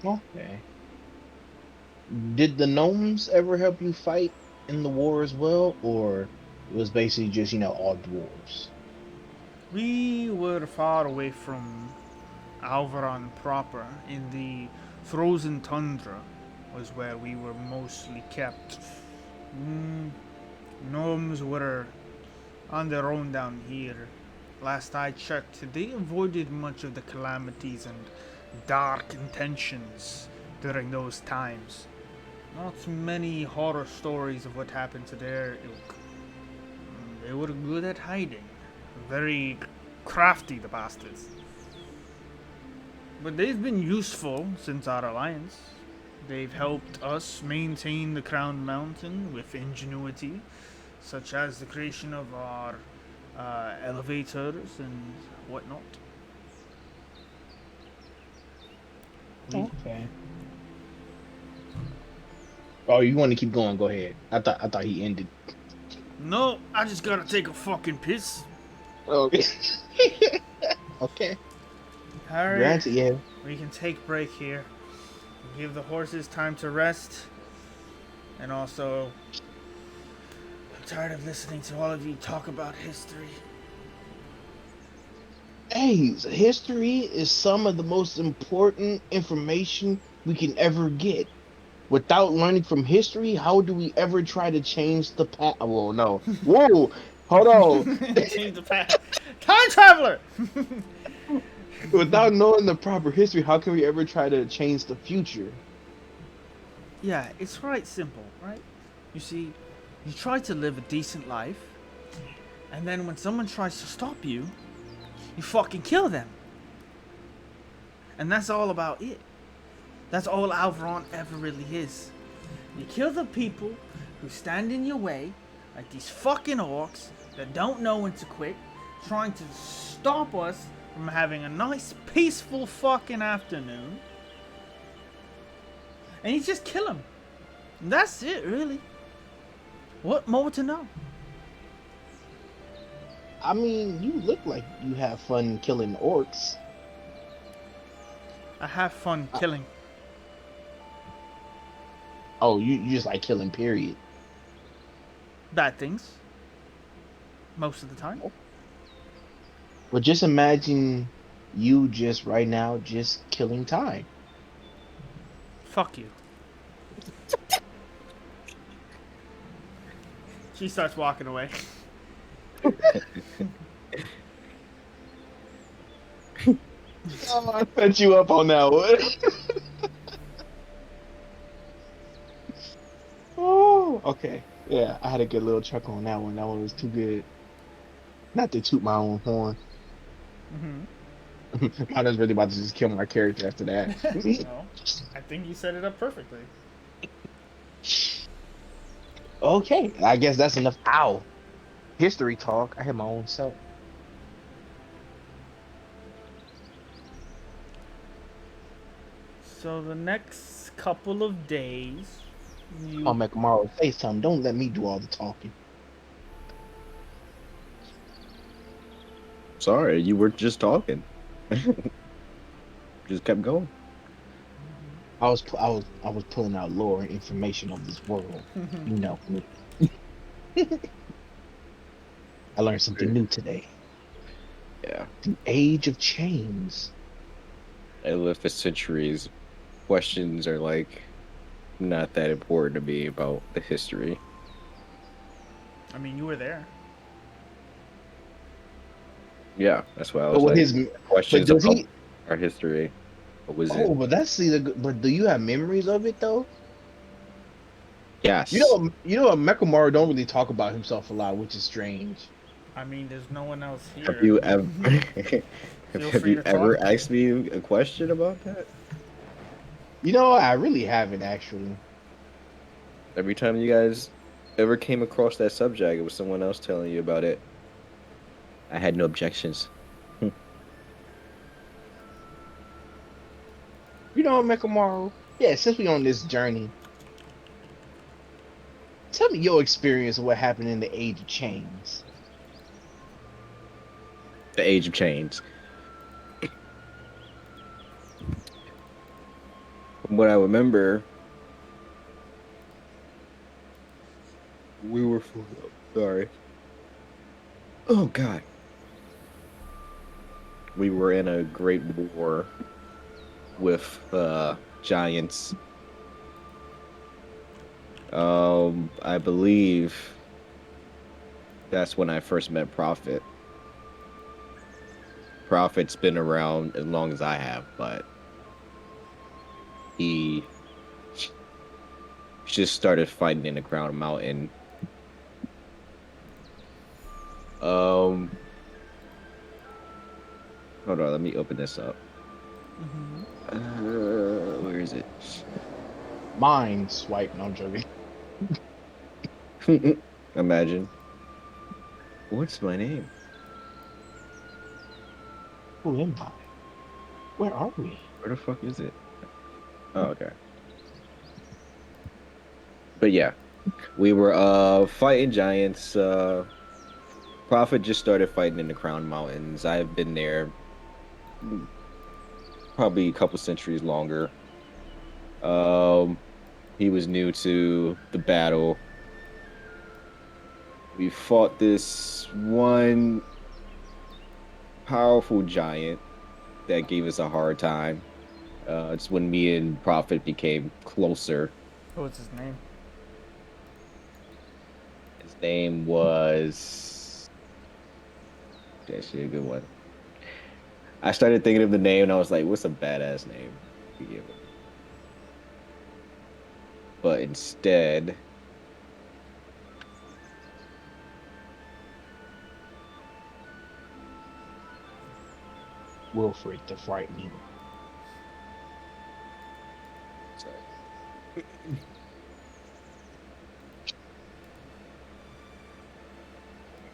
Okay. Did the gnomes ever help you fight in the war as well, or it was basically just all dwarves? We were far away from Alvaron proper. In the frozen tundra was where we were mostly kept. Gnomes were on their own down here. Last I checked, they avoided much of the calamities and dark intentions during those times. Not many horror stories of what happened to their ilk. They were good at hiding. Very crafty, the bastards. But they've been useful since our alliance. They've helped us maintain the Crown Mountain with ingenuity, such as the creation of our elevators and whatnot. Okay. Oh, you want to keep going? Go ahead. I thought he ended. No, I just gotta take a fucking piss. Okay. Okay. Harry, Granted, yeah. we can take break here. Give the horses time to rest. And also, I'm tired of listening to all of you talk about history. Hey, history is some of the most important information we can ever get. Without learning from history, how do we ever try to change the past? Well, no. Whoa, hold on. Change the past. Time traveler! Without knowing the proper history, how can we ever try to change the future? Yeah, it's right simple, right? You see, you try to live a decent life, and then when someone tries to stop you, you fucking kill them. And that's all about it. That's all Alvaron ever really is. You kill the people who stand in your way, like these fucking orcs that don't know when to quit, trying to stop us from having a nice, peaceful fucking afternoon. And you just kill them. And that's it, really. What more to know? I mean, you look like you have fun killing orcs. I have fun killing. Oh, you just like killing, period. Bad things. Most of the time. But just imagine you just right now just killing time. Fuck you. She starts walking away. Oh, I set you up on that one. Oh, okay. Yeah, I had a good little chuckle on that one. That one was too good. Not to toot my own horn. I was really about to just kill my character after that. No, I think you set it up perfectly. Okay, I guess that's enough. Ow. History talk. I hit my own self. So the next couple of days, I'll make tomorrow FaceTime. Don't let me do all the talking. Sorry, you were just talking. Just kept going. I was pulling out lore and information of this world. You know me. I learned something new today. Yeah, The age of chains. I lived for centuries. Questions are like not that important to me about the history. I mean, you were there. Yeah, that's why I But was what like, his but questions does about he our history. What was it? oh but that's see the but do you have memories of it though? Yes. You know Mekamaru don't really talk about himself a lot, which is strange. I mean, there's no one else Have here. you ever Feel have free you to talk. ever asked me a question about that? You know, I really haven't actually. Every time you guys ever came across that subject, it was someone else telling you about it. I had no objections. You know, Mekamaru. Yeah, since we on this journey, tell me your experience of what happened in the Age of Chains. The age of chains. From what I remember, we were sorry. Oh God, we were in a great war with giants. I believe that's when I first met Prophet. Prophet's been around as long as I have, but he just started fighting in the Crown Mountain. Um, Hold on, let me open this up. Where is it? Mine swipe. No, I'm joking. Imagine. What's my name? Who am I? Where are we? Where the fuck is it? Oh, okay. But yeah, we were fighting giants. Prophet just started fighting in the Crown Mountains. I've been there probably a couple centuries longer. Um, he was new to the battle. We fought this one powerful giant that gave us a hard time. It's when me and Prophet became closer. What's his name? His name was that's actually a good one. I started thinking of the name and I was like, what's a badass name to give him? But instead, Wilfred the Frightening. sorry.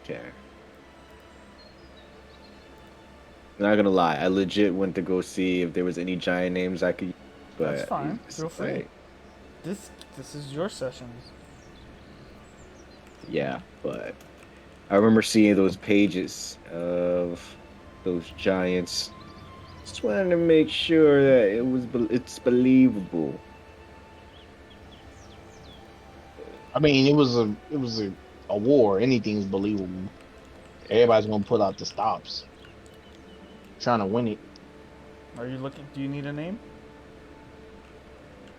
Okay. Not gonna lie, I legit went to go see if there was any giant names I could use, That's but fine. it's Feel free. like, This is your sessions. yeah, but I remember seeing those pages of those giants. Just wanted to make sure that it's believable. I mean, it was a war. Anything's believable. Everybody's gonna pull out the stops, trying to win it. Are you looking? Do you need a name?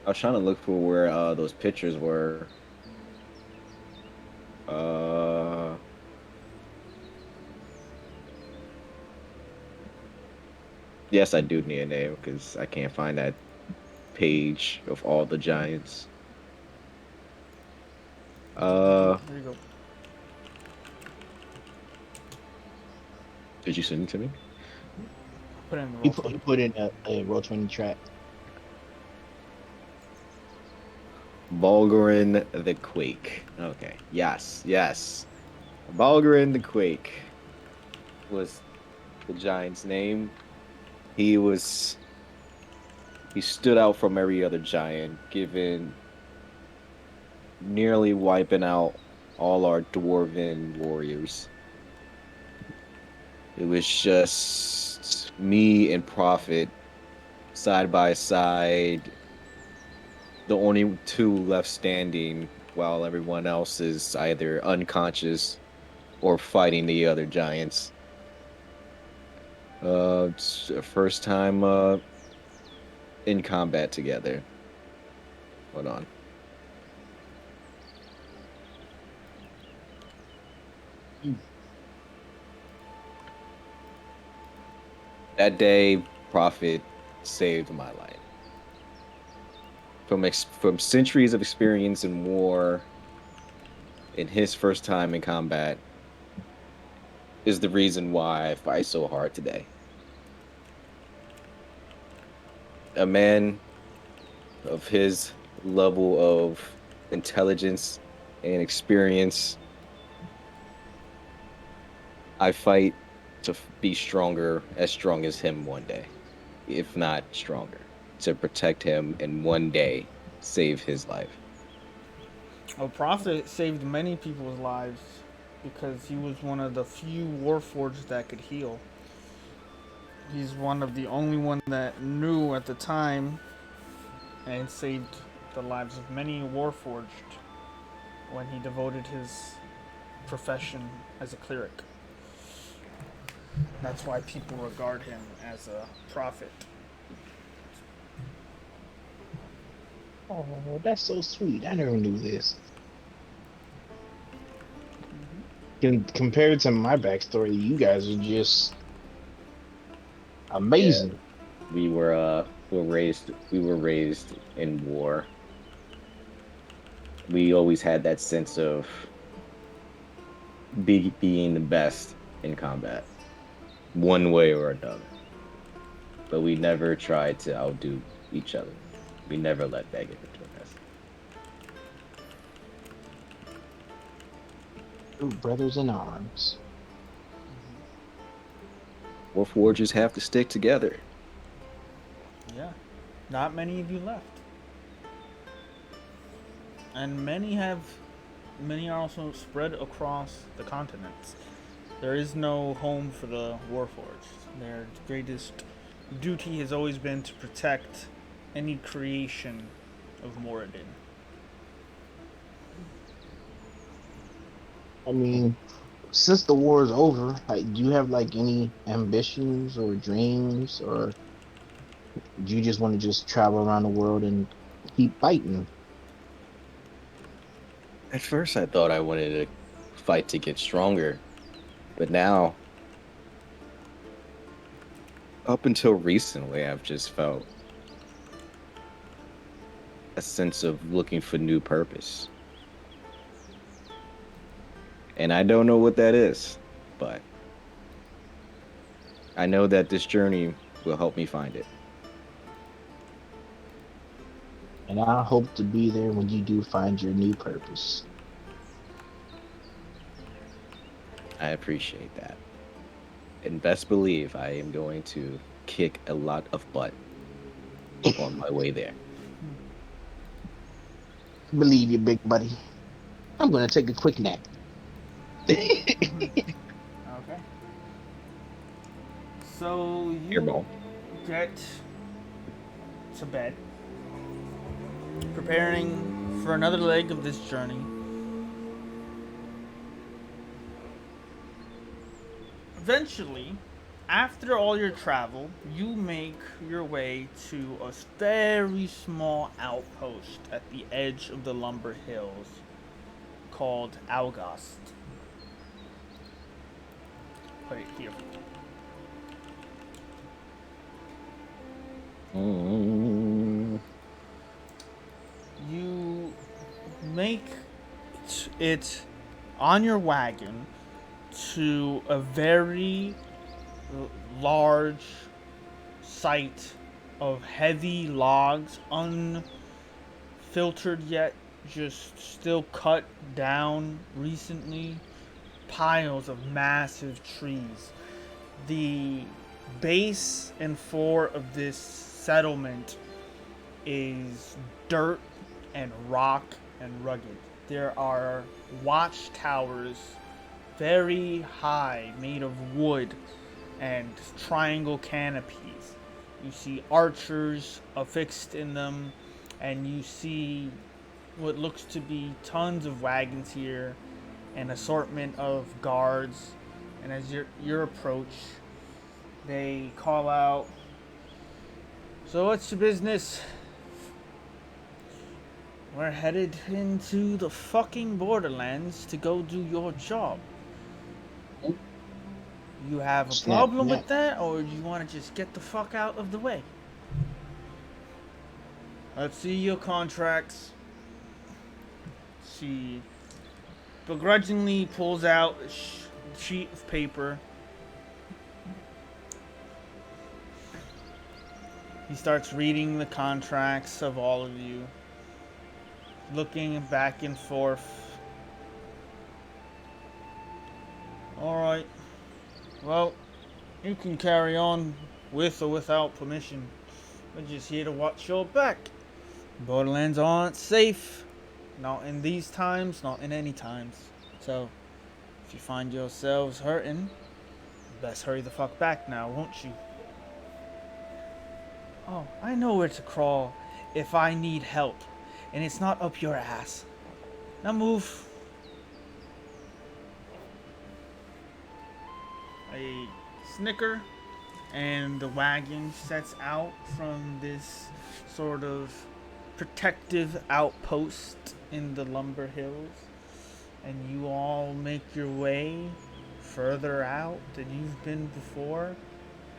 I was trying to look for where those pictures were. Uh, yes, I do need a name because I can't find that page of all the giants. Uh, There you go. did you send it to me? Put it in the roll 20. He put in a roll 20 track. Bulgarin the Quake. Okay. Yes, yes. Bulgarin the Quake was the giant's name. He was he stood out from every other giant, given nearly wiping out all our dwarven warriors. It was just me and Prophet side by side, the only two left standing while everyone else is either unconscious or fighting the other giants. It's the first time in combat together. Hold on. That day, Prophet saved my life. From centuries of experience in war, in his first time in combat, is the reason why I fight so hard today. A man of his level of intelligence and experience, I fight to be stronger, as strong as him one day, if not stronger, to protect him and one day save his life. A prophet saved many people's lives because he was one of the few warforged that could heal. He's one of the only one that knew at the time and saved the lives of many warforged when he devoted his profession as a cleric. That's why people regard him as a prophet. Oh, that's so sweet. I never knew this. Compared to my backstory, you guys are just Yeah, amazing. we were raised in war. We always had that sense of being the best in combat, one way or another. But we never tried to outdo each other. We never let that get between us. True brothers in arms. Warforgers have to stick together. Yeah. Not many of you left. And many are also spread across the continents. There is no home for the Warforged. Their greatest duty has always been to protect any creation of Moradin. I mean, since the war is over, like, do you have like any ambitions or dreams, or do you just want to just travel around the world and keep fighting? At first, I thought I wanted to fight to get stronger, but now, up until recently, I've just felt a sense of looking for new purpose. And I don't know what that is, but I know that this journey will help me find it. And I hope to be there when you do find your new purpose. I appreciate that. And best believe I am going to kick a lot of butt on my way there. Believe you, big buddy. I'm gonna take a quick nap. Okay. So Here, you get to bed, preparing for another leg of this journey. Eventually, after all your travel, you make your way to a very small outpost at the edge of the Lumber Hills called Algast. Put it here. Mm. You make it on your wagon to a very large site of heavy logs, unfiltered yet, just still cut down recently, piles of massive trees. The base and floor of this settlement is dirt and rock and rugged. There are watchtowers very high, made of wood and triangle canopies. You see archers affixed in them, and you see what looks to be tons of wagons here, an assortment of guards. And as your approach, they call out, "So what's your business?" "We're headed into the fucking borderlands to go do your job. You have a Snap, problem snap. with that, or you want to just get the fuck out of the way?" "Let's see your contracts." She begrudgingly pulls out a sheet of paper. He starts reading the contracts of all of you, looking back and forth. "Alright, well, you can carry on with or without permission. We're just here to watch your back. Borderlands aren't safe. Not in these times, not in any times. So, if you find yourselves hurting, best hurry the fuck back now, won't you?" "Oh, I know where to crawl if I need help, and it's not up your ass. Now move." A snicker, and the wagon sets out from this sort of protective outpost in the lumber hills, and you all make your way further out than you've been before,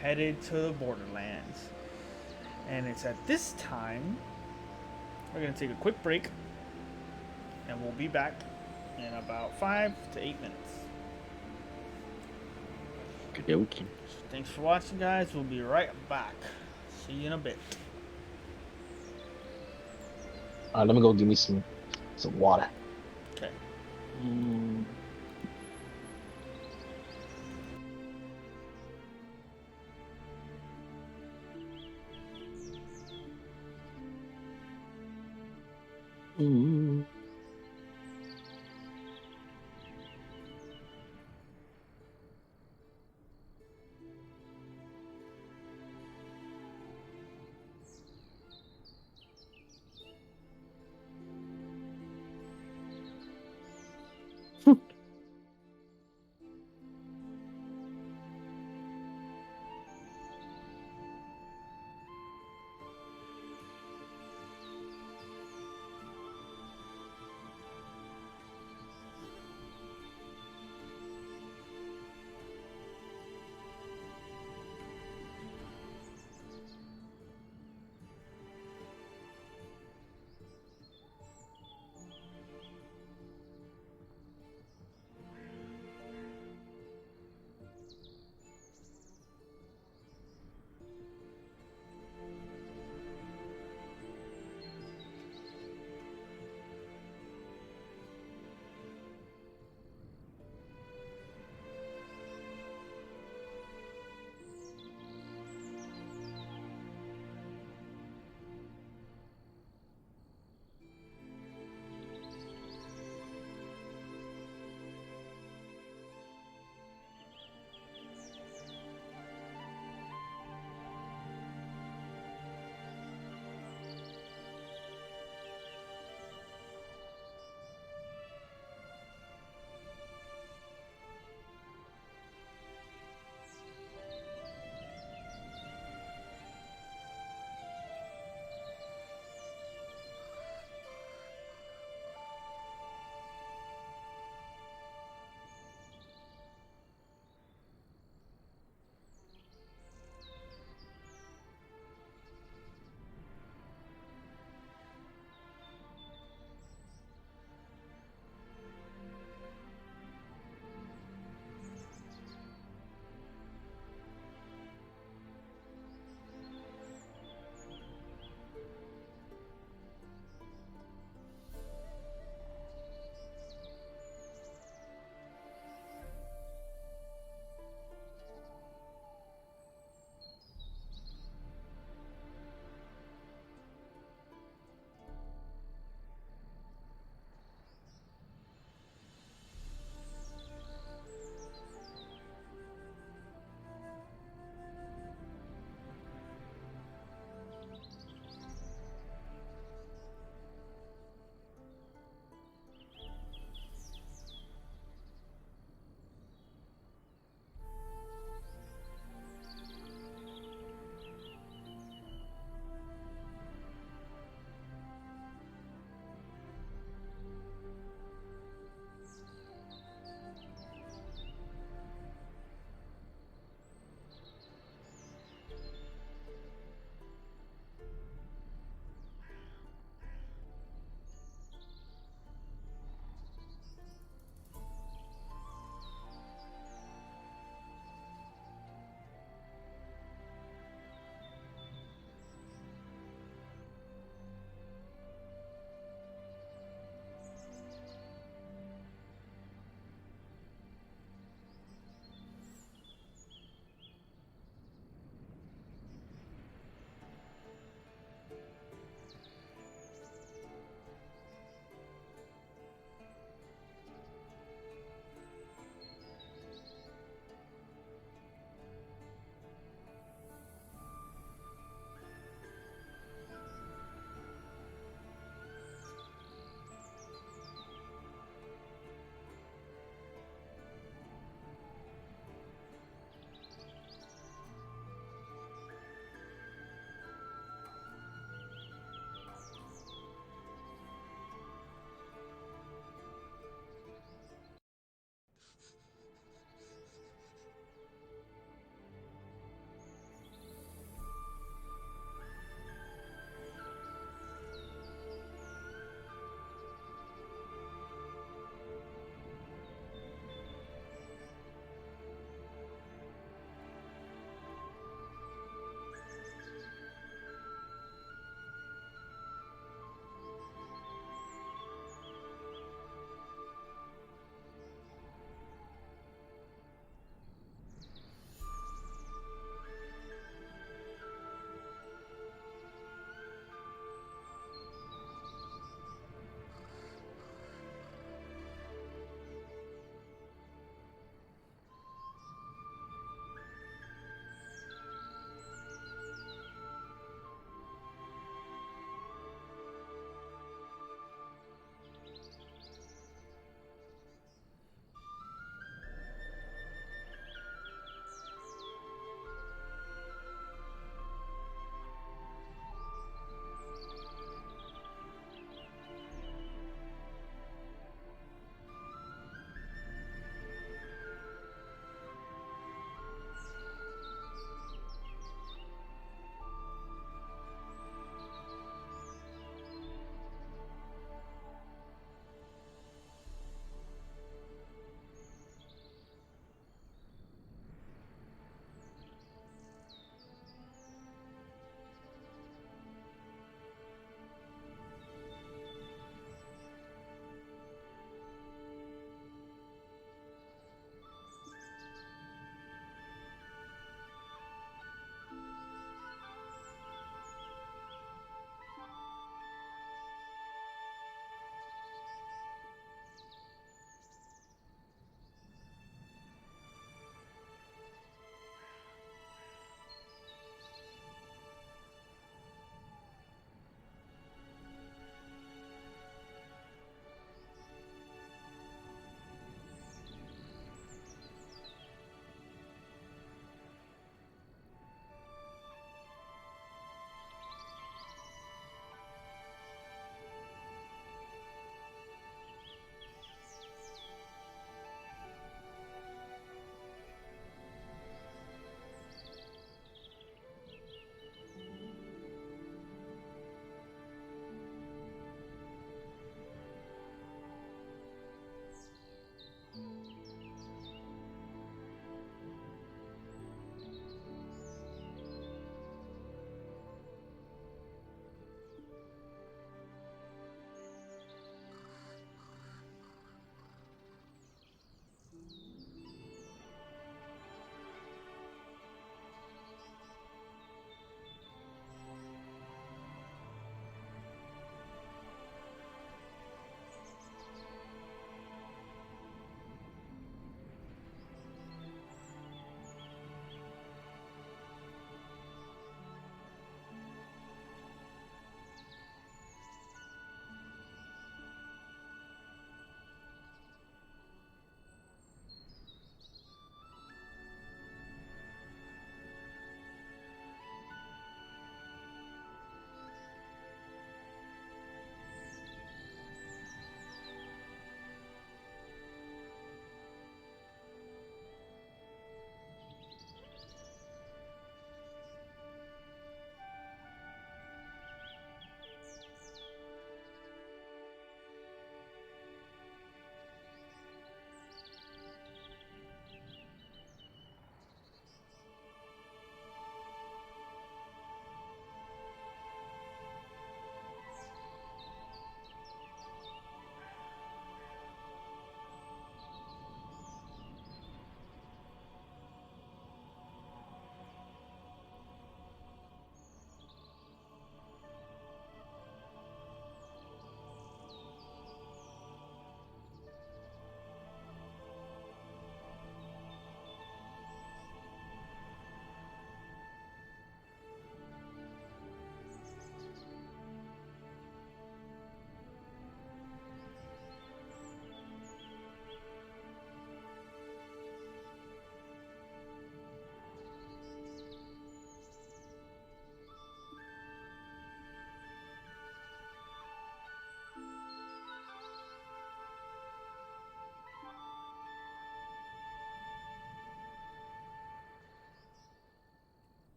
headed to the borderlands. And it's at this time we're going to take a quick break, and we'll be back in about 5 to 8 minutes. Okay. Thanks for watching, guys. We'll be right back. See you in a bit. All right, let me go give me some water. Okay.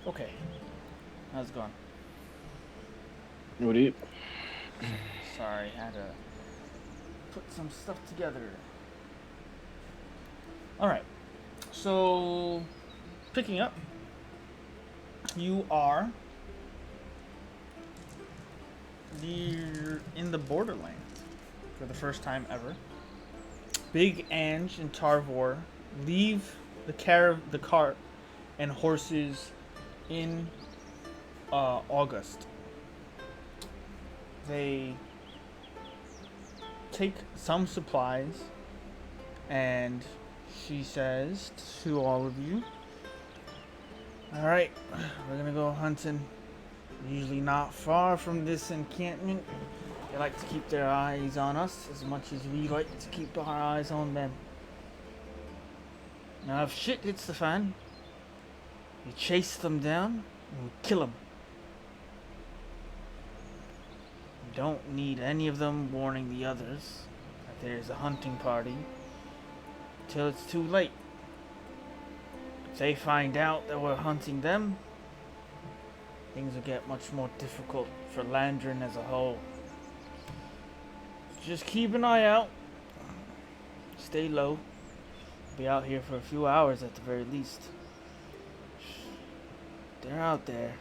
Okay. How's it going? What do you? Sorry, had to put some stuff together. Alright. So, picking up, you are in the borderland for the first time ever. Big Ange and Tarvor leave the cart and horses in August. They take some supplies, and she says to all of you, all right, we're gonna go hunting. Usually not far from this encampment. They like to keep their eyes on us as much as we like to keep our eyes on them. Now if shit hits the fan, we chase them down and we kill them. We don't need any of them warning the others that there's a hunting party until it's too late. If they find out that we're hunting them, things will get much more difficult for Landrin as a whole. Just keep an eye out. Stay low. Be out here for a few hours at the very least. They're out there.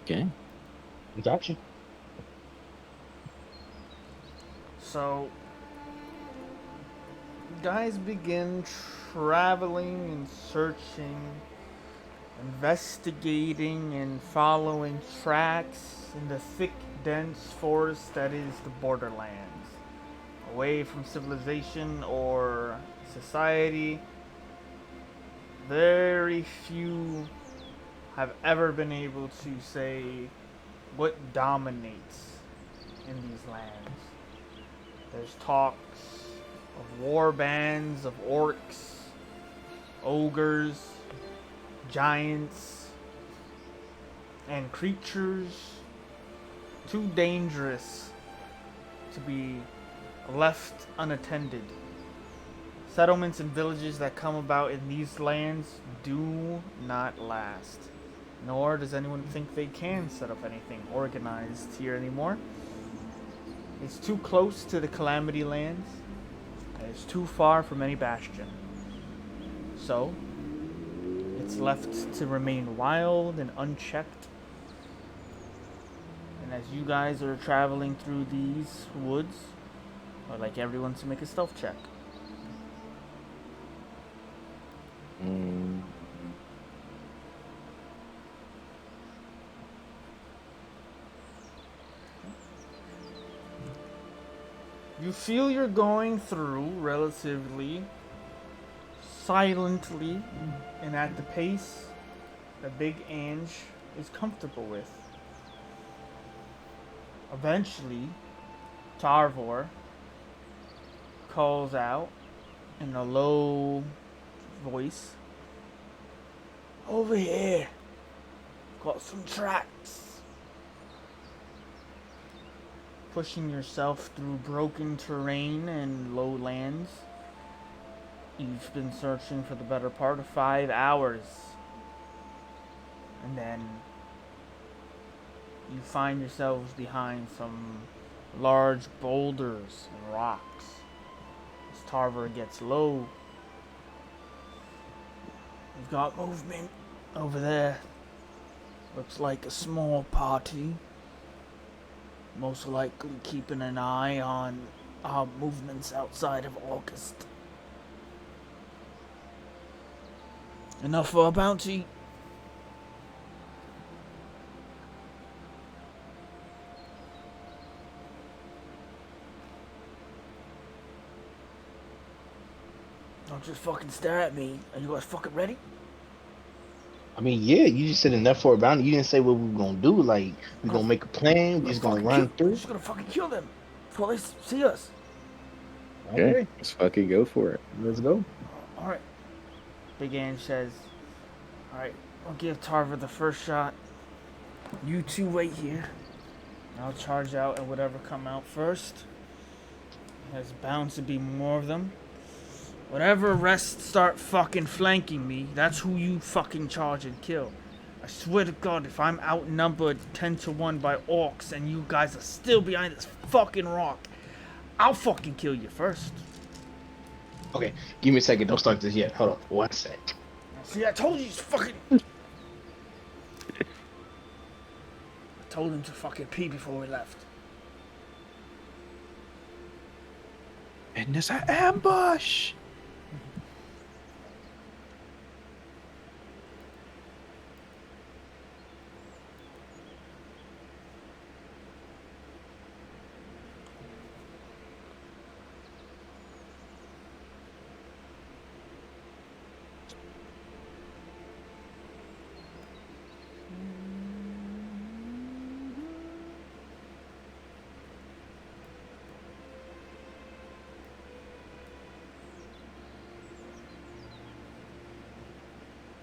Okay. Gotcha. So, you guys begin traveling and searching, investigating and following tracks in the thick, dense forest that is the borderlands. Away from civilization or society, very few have ever been able to say what dominates in these lands. There's talks of war bands of orcs, ogres, giants, and creatures too dangerous to be left unattended. Settlements and villages that come about in these lands do not last. Nor does anyone think they can set up anything organized here anymore. It's too close to the Calamity Lands, and it's too far from any bastion. So, it's left to remain wild and unchecked. And as you guys are traveling through these woods, I'd like everyone to make a stealth check. You feel you're going through relatively silently and at the pace that Big Ange is comfortable with. Eventually, Tarvor calls out in a low voice, "Over here, got some tracks." Pushing yourself through broken terrain and lowlands, you've been searching for the better part of 5 hours. And then you find yourselves behind some large boulders and rocks. As Tarver gets low, you've got movement over there. Looks like a small party. Most likely keeping an eye on our movements outside of August. Enough for a bounty. Don't just fucking stare at me. Are you guys fucking ready? I mean, yeah, you just said enough for a bounty. You didn't say what we were gonna do. Like, we gonna make a plan. We just gonna run We're through. just gonna fucking kill them before they see us. Okay. Let's fucking go for it. Let's go. Alright. Big Ange says, alright, I'll give Tarver the first shot. You two wait here. I'll charge out and whatever come out first. There's bound to be more of them. Whatever rest start fucking flanking me, that's who you fucking charge and kill. I swear to God, if I'm outnumbered 10 to 1 by orcs and you guys are still behind this fucking rock, I'll fucking kill you first. Okay, give me a second. Don't start this yet. Hold on. 1 sec. See, I told you he's fucking... I told him to fucking pee before we left. And there's an ambush.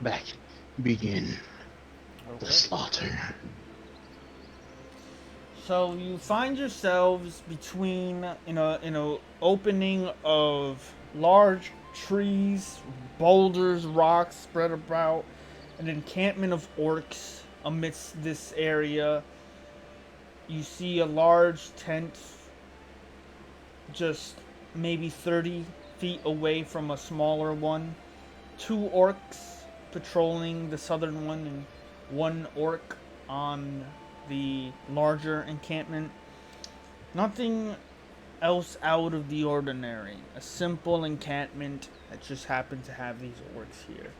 Back. Begin the slaughter. So you find yourselves between in a opening of large trees, boulders, rocks spread about, an encampment of orcs amidst this area. You see a large tent just maybe 30 feet away from a smaller one. 2 orcs patrolling the southern one and 1 orc on the larger encampment. Nothing else out of the ordinary. A simple encampment that just happened to have these orcs here.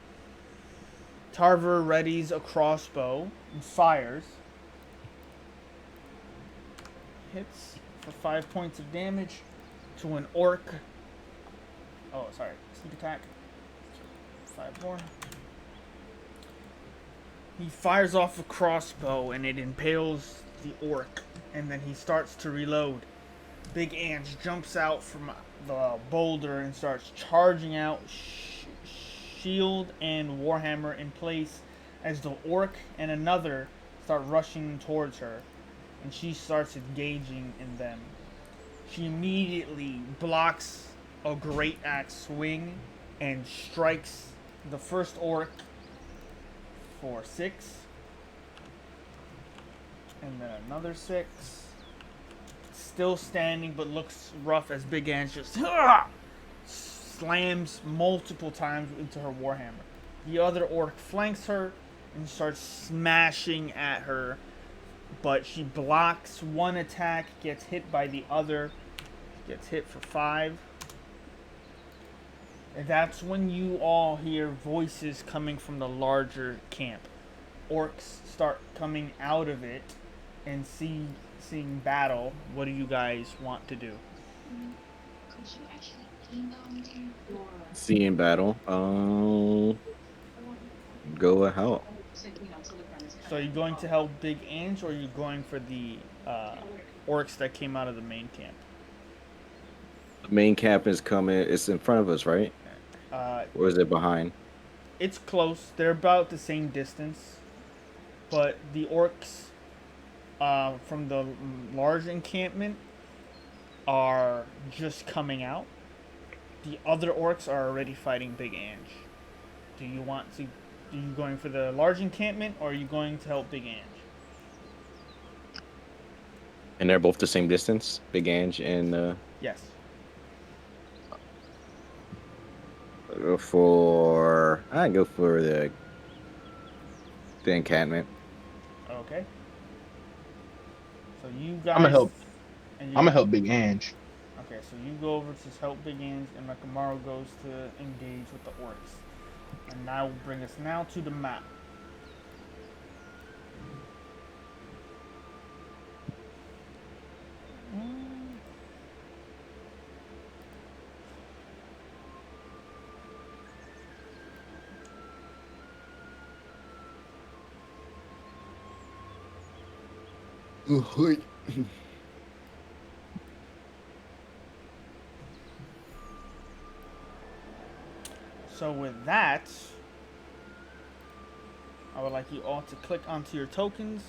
Tarver readies a crossbow and fires. Hits for 5 points of damage to an orc. Oh, sorry. Sneak attack. 5 more. He fires off a crossbow and it impales the orc, and then he starts to reload. Big Ange jumps out from the boulder and starts charging out, shield and warhammer in place, as the orc and another start rushing towards her, and she starts engaging in them. She immediately blocks a great axe swing and strikes the first orc for 6, and then another 6. Still standing, but looks rough as Big Ange just slams multiple times into her warhammer. The other orc flanks her and starts smashing at her, but she blocks 1 attack, gets hit by the other, gets hit for 5. And that's when you all hear voices coming from the larger camp. Orcs start coming out of it and seeing battle. What do you guys want to do? Seeing battle. Go a help. So are you going to help Big Ange, or are you going for the orcs that came out of the main camp? The main camp is coming. It's in front of us, right? Or is it behind? It's close. They're about the same distance. But the orcs from the large encampment are just coming out. The other orcs are already fighting Big Ange. Are you going for the large encampment, or are you going to help Big Ange? And they're both the same distance, Big Ange and Yes. I go for the encampment. Okay. So you guys. I'm gonna help. And I'm gonna help Big Ange. Okay, so you go over to help Big Ange, and Nakamaru goes to engage with the orcs. And that will bring us now to the map. So with that, I would like you all to click onto your tokens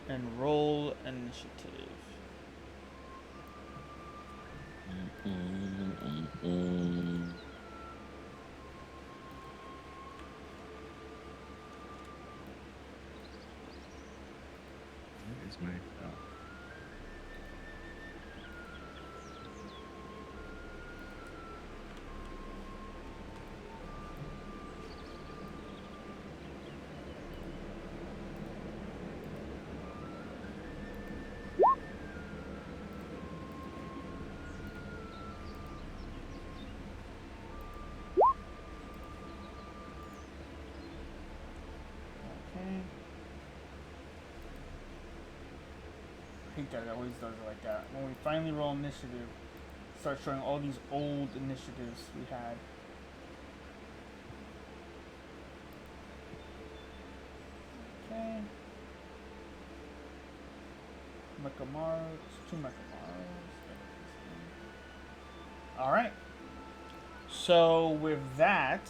and roll initiative. this way. Oh. Okay. I hate that it always does it like that. When we finally roll initiative, start showing all these old initiatives we had. Okay. Mechamaros, 2 Mechamaros. Alright. So with that,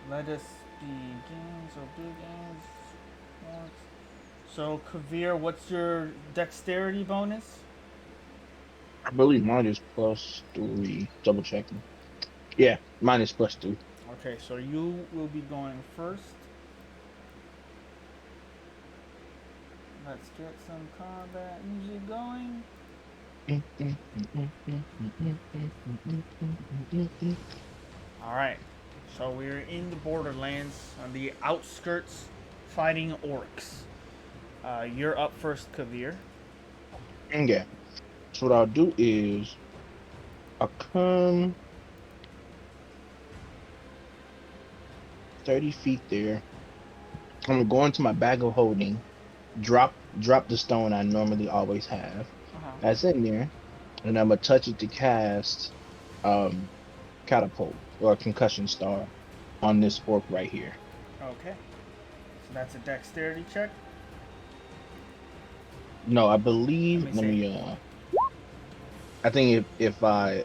let us begin. So big ants. So Kavir, what's your dexterity bonus? I believe mine is +3. Double checking. Yeah, mine is +3. Okay, so you will be going first. Let's get some combat music going. Alright, so we're in the borderlands on the outskirts fighting orcs. You're up first, Kavir. Yeah. So what I'll do is I'll come 30 feet there. I'm gonna go into my bag of holding, drop the stone I normally always have. Uh-huh. That's in there, and I'm gonna touch it to cast catapult or concussion star on this orc right here. Okay, so that's a dexterity check. No, I Let believe. me Let see. me. I think if I.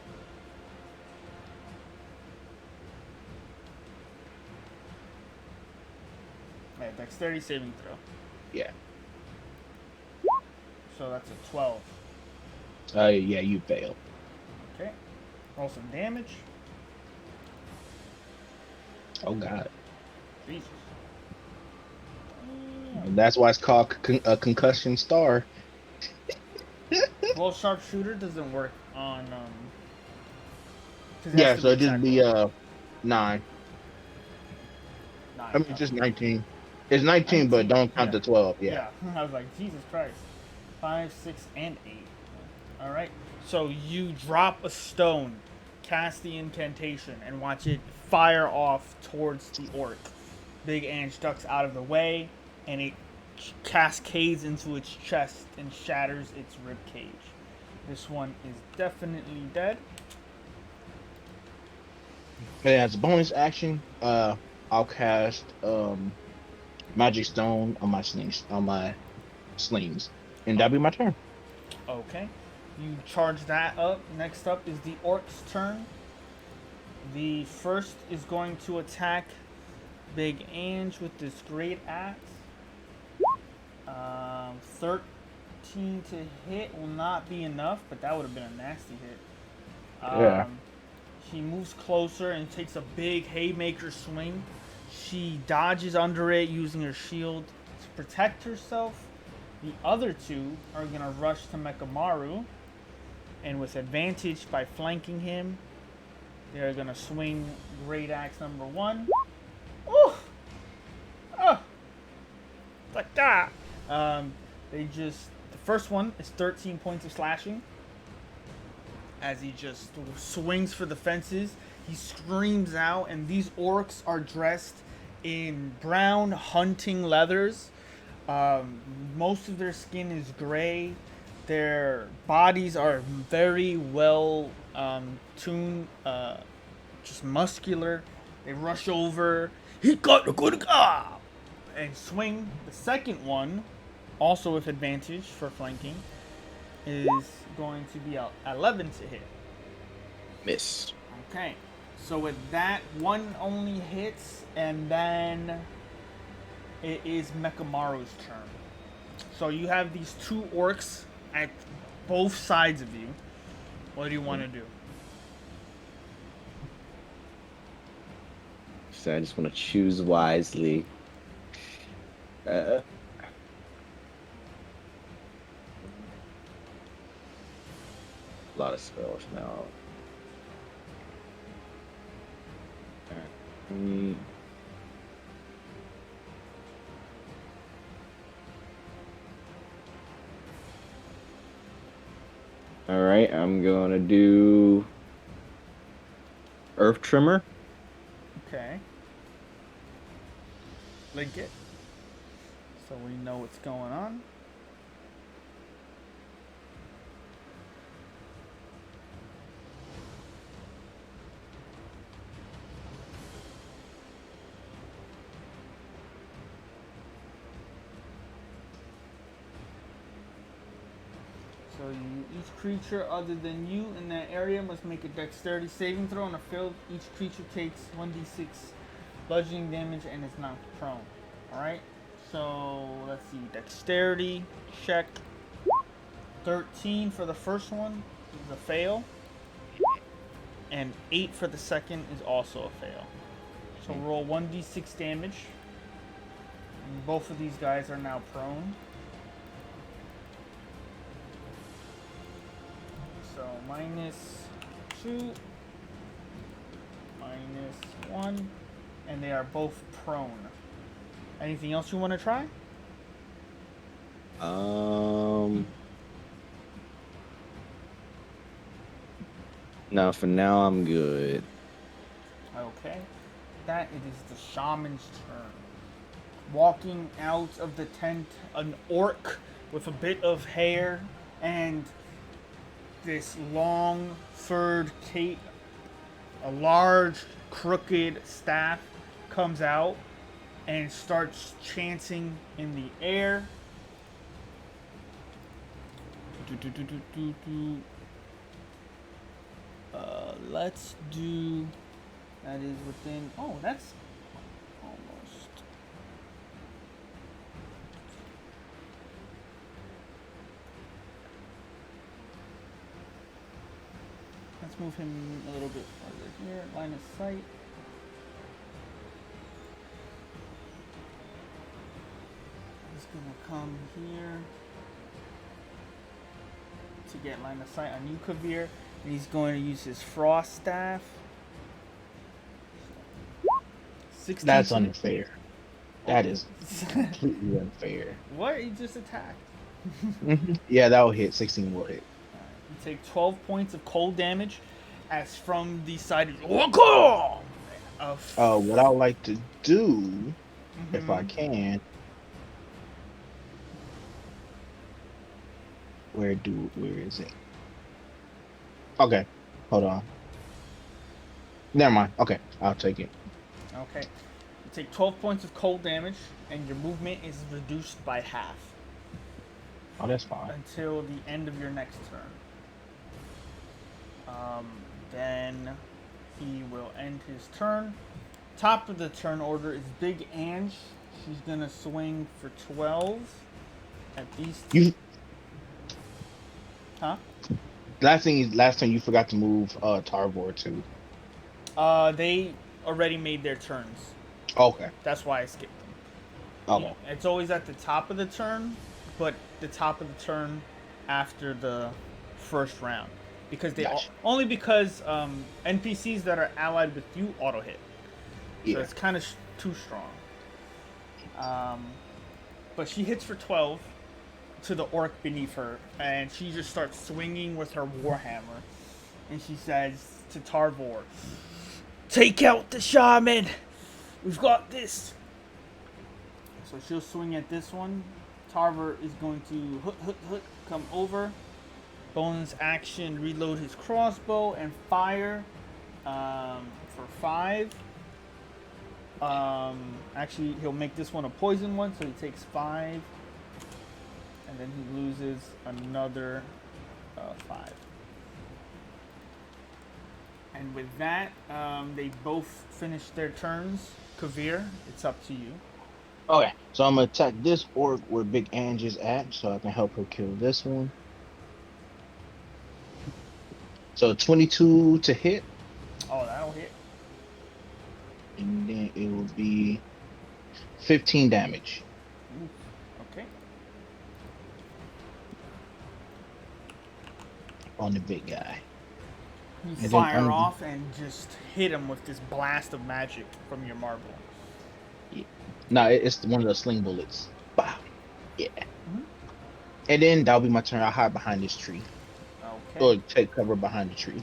Yeah, dexterity saving throw. Yeah. So that's a 12. Yeah, you fail. Okay, roll some damage. Oh God. Jesus. And that's why it's called a concussion star. Well, sharpshooter doesn't work on because it has Yeah, to so be it just attack be roll. 9. 9. I mean, just Okay. 19. It's 19, but 19. don't count Yeah. the 12. Yeah. Yeah. I was like, Jesus Christ. 5, 6, and 8. All right. So you drop a stone, cast the incantation, and watch it fire off towards the orc. Big Ange ducks out of the way, and it cascades into its chest and shatters its rib cage. This one is definitely dead. And as a bonus action, I'll cast magic stone on my slings, and Oh, that'll be my turn. okay. You charge that up. Next up is the orc's turn. The first is going to attack Big Ange with this great axe. 13 to hit will not be enough, but that would have been a nasty hit. Yeah. He moves closer and takes a big haymaker swing. She dodges under it using her shield to protect herself. The other two are going to rush to Mekamaru, and with advantage by flanking him, they're going to swing Great Axe number 1. Ooh! Oh! Like that! The first one is 13 points of slashing. As he just swings for the fences, he screams out, and these orcs are dressed in brown hunting leathers. Most of their skin is gray. Their bodies are very well tuned, just muscular. They rush over. He got the good guy! And swing. The second one, also with advantage for flanking, is going to be 11 to hit. Miss. Okay. So with that, one only hits, and then it is Mekamaru's turn. So you have these two orcs at both sides of you. What do you want to do? So I just want to choose wisely. Uh, A lot of spells now. Mm. All right, I'm gonna do Earth Trimmer. Okay. Link it. So we know what's going on. So each creature other than you in that area must make a dexterity saving throw on a field. Each creature takes 1d6 bludgeoning damage and is knocked prone. Alright? So let's see. Dexterity check. 13 for the first one is a fail. And 8 for the second is also a fail. So roll 1d6 damage. And both of these guys are now prone. So -2, -1, and they are both prone. Anything else you want to try? No, for now I'm good. Okay. That it is the shaman's turn. Walking out of the tent, an orc with a bit of hair and this long furred cape, a large crooked staff comes out and starts chanting in the air. Let's do. That is within. Oh, that's almost. Let's move him a little bit further here. Line of sight. He's gonna come here to get line of sight on you, Kavir, and he's going to use his frost staff. 16 That's unfair. That is completely unfair. What? He just attacked. Yeah, that will hit. 16 will hit. You take 12 points of cold damage as from the side of What I would like to do, if I can, where is it? Okay, hold on. Never mind. Okay, I'll take it. Okay. You take 12 points of cold damage, and your movement is reduced by half. Oh, that's fine. Until the end of your next turn. Then he will end his turn. Top of the turn order is Big Ange. She's gonna swing for 12 at these. Huh? Last time you forgot to move Tarvor too. They already made their turns. Okay. That's why I skipped them. Okay. It's always at the top of the turn, but the top of the turn after the first round. Because they only because NPCs that are allied with you auto hit. So it's kind of too strong. But she hits for 12 to the orc beneath her, and she just starts swinging with her warhammer. And she says to Tarvor, "Take out the shaman! We've got this!" So she'll swing at this one. Tarvor is going to come over. Bonus action, reload his crossbow and fire for 5. Actually, he'll make this one a poison one, so he takes 5. And then he loses another 5. And with that, they both finish their turns. Kavir, it's up to you. Okay, so I'm going to attack this orc where Big Ange is at, so I can help her kill this one. So 22 to hit. Oh, that'll hit. And then it will be 15 damage. Ooh, okay. on the big guy. You And then fire on off and just hit him with this blast of magic from your marble. no, it's one of the sling bullets. Wow. Yeah. Mhm. And then that'll be my turn. I'll hide behind this tree. Okay. Or take cover behind the tree.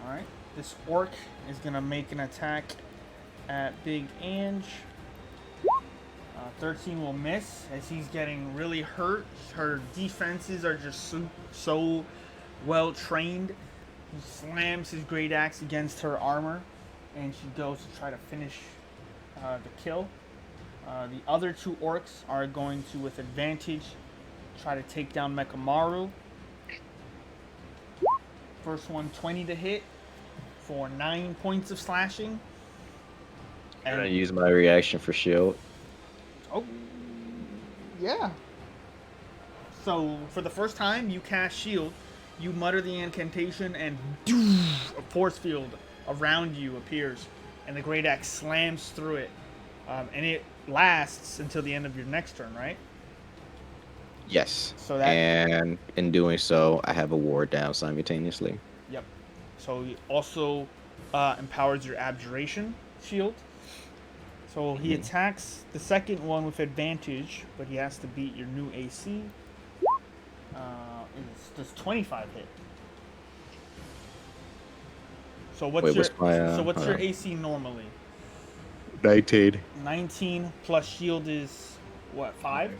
All right. This orc is gonna make an attack at Big Ange. 13 will miss as he's getting really hurt. Her defenses are just so well trained. He slams his great axe against her armor, and she goes to try to finish the kill. The other two orcs are going to, with advantage, try to take down Mekamaru. First one, 20 to hit for 9 points of slashing. I'm gonna use my reaction for shield. Oh, yeah. So, for the first time, you cast shield, you mutter the incantation, and a force field around you appears, and the great axe slams through it. And it lasts until the end of your next turn, right? Yes. So that- and in doing so, I have a ward down simultaneously. Yep. So it also empowers your abjuration shield. So he attacks the second one with advantage, but he has to beat your new AC. Does 25 hit? So what's Wait, your what's my, your AC normally? 19. 19 plus shield is what, 5?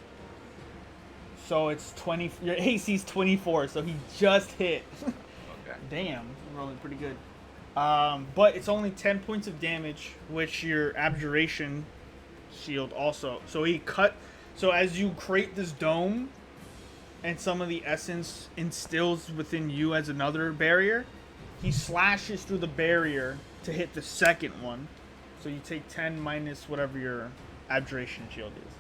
So it's 20. Your AC's 24, so he just hit. Okay. Damn, rolling pretty good. But it's only 10 points of damage, which your abjuration shield also. So he cut. So as you create this dome, and some of the essence instills within you as another barrier, he slashes through the barrier to hit the second one. So you take 10 minus whatever your abjuration shield is.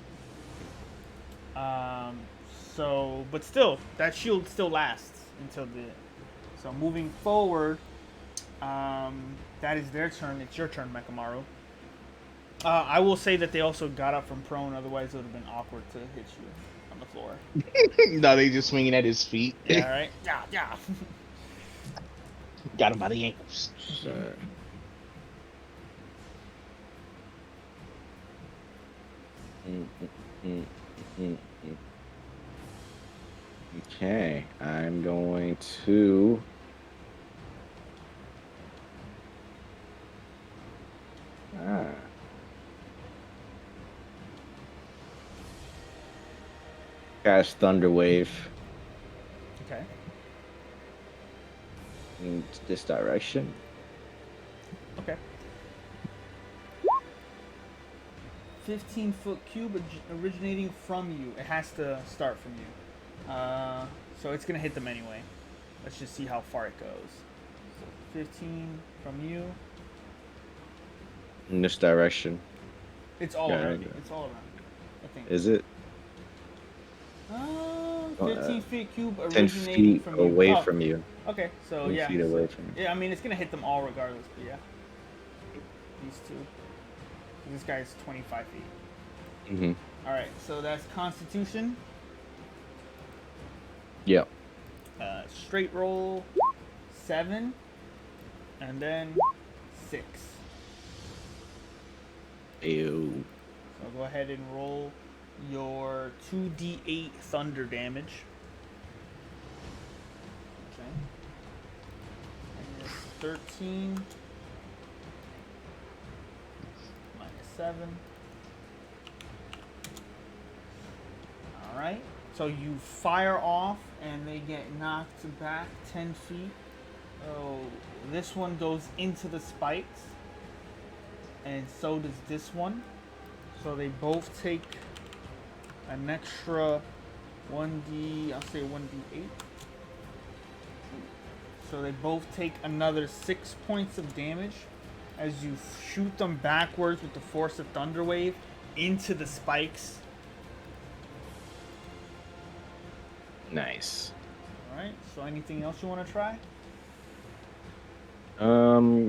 So, but still, that shield still lasts until the. So moving forward, that is their turn. It's your turn, Mekamaru. I will say that they also got up from prone, otherwise it would have been awkward to hit you on the floor. No, they just swinging at his feet. Yeah, right? Yeah, yeah. Got him by the ankles. Okay, I'm going to cast Thunder Wave Okay. in this direction. Okay. 15-foot cube originating from you. It has to start from you. So it's going to hit them anyway. Let's just see how far it goes. So 15 from you. In this direction. It's all Yeah, around you. right. It's all around you, I think. Is it? 15 feet cube 10 originating feet from you. away Oh, from you. okay, so 10 yeah. feet away from you. Yeah, I mean, it's going to hit them all regardless, but yeah. These two. This guy's 25 feet. Mm-hmm. Alright, so that's Constitution. Yep. Straight roll 7, and then 6. Ew. So go ahead and roll your 2d8 thunder damage. Okay. And it's 13 minus 7. Alright. So you fire off and they get knocked back 10 feet. Oh, this one goes into the spikes. And so does this one. So they both take an extra 1d, I'll say 1d8. So they both take another 6 points of damage as you shoot them backwards with the force of Thunder Wave into the spikes. Nice. Alright, so anything else you want to try?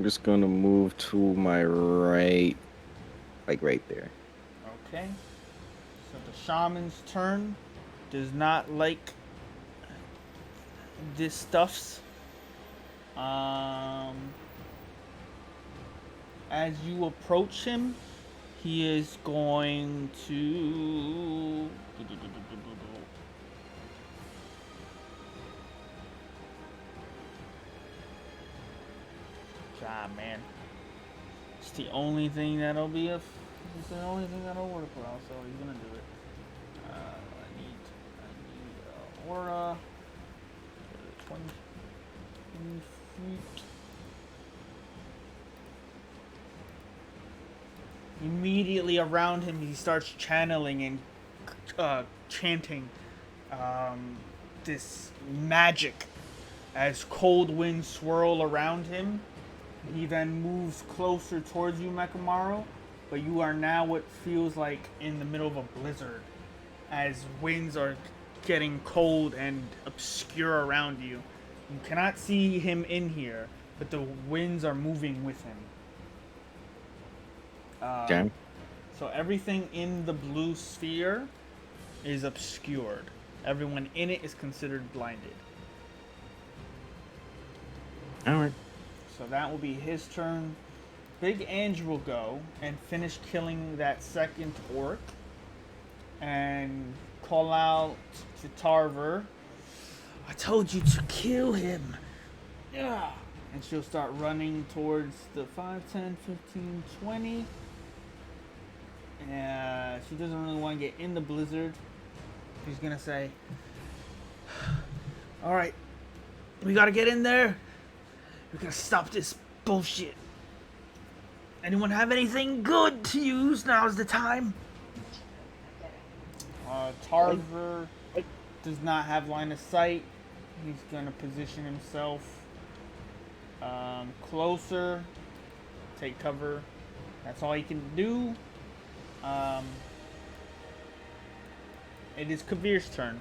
Just gonna move to my right, like right there. Okay. So the shaman's turn does not like this stuffs. As you approach him, he is going to. God, man. It's the only thing that'll be a. It's the only thing that'll work well, so he's gonna do it. I need aura. 20 feet. Immediately around him, he starts channeling and chanting this magic as cold winds swirl around him. He then moves closer towards you, Mekamaru, but you are now what feels like in the middle of a blizzard as winds are getting cold and obscure around you. You cannot see him in here, but the winds are moving with him. Okay. So everything in the blue sphere is obscured. Everyone in it is considered blinded. All right. So that will be his turn. Big Ange will go and finish killing that second orc and call out to Tarver, I told you to kill him. Yeah. And she'll start running towards the 5, 10, 15, 20. She doesn't really want to get in the blizzard. She's going to say, alright, we got to get in there. We got to stop this bullshit. Anyone have anything good to use? Now's the time. Tarver does not have line of sight. He's going to position himself closer, take cover. That's all he can do. It is Kavir's turn.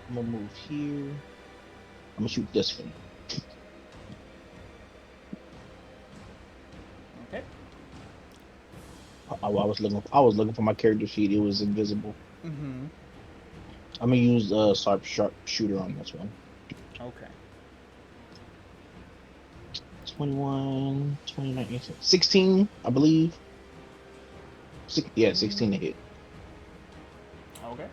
I'm gonna move here. I'm gonna shoot this one. Okay. I was looking for my character sheet. It was invisible. Mm-hmm. I'm gonna use sharp shooter on this one. Okay. 21, 29, 16, I believe. 16 to hit. Okay.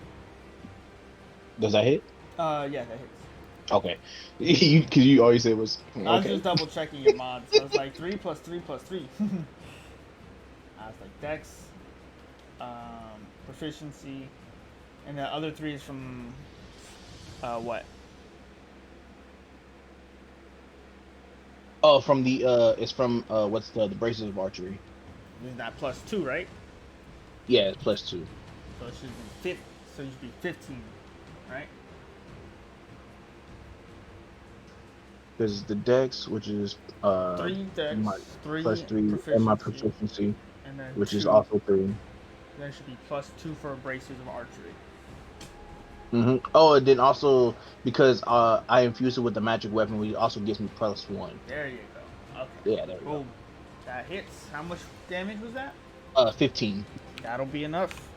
Does that hit? Yeah, that hits. Okay. Because you always said it was. Okay. I was just double checking your mods. So it's like 3 plus 3 plus 3. I was like Dex, proficiency, and the other 3 is from what? Oh, from the it's from what's the braces of archery? Isn't that plus 2, right? Yeah, it's plus 2. So it should be So you should be 15, right? There's the dex, which is 3 Dex, 3 plus 3, and my proficiency, and then which 2, is also 3. That should be plus 2 for braces of archery. Mm-hmm. Oh, and then also because I infused it with the magic weapon, which also gives me plus 1. There you go. Okay. Yeah, there we go. That hits. How much damage was that? 15. That'll be enough.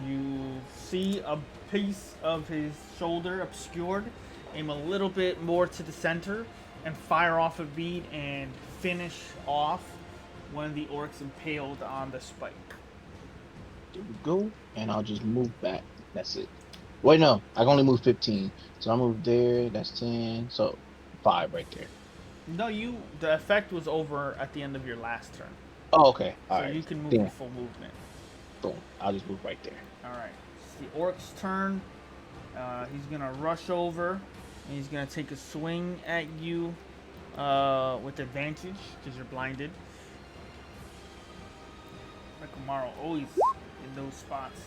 You see a piece of his shoulder obscured. Aim a little bit more to the center and fire off a bead and finish off one of the orcs impaled on the spike. There we go. And I'll just move back. That's it. Wait, no. I can only move 15. So I move there. That's 10. So 5 right there. No, the effect was over at the end of your last turn. Oh, okay. All so right. You can move your full movement. Boom. I'll just move right there. Alright. It's the orc's turn. He's going to rush over. And he's going to take a swing at you with advantage because you're blinded. Mekamaru always in those spots.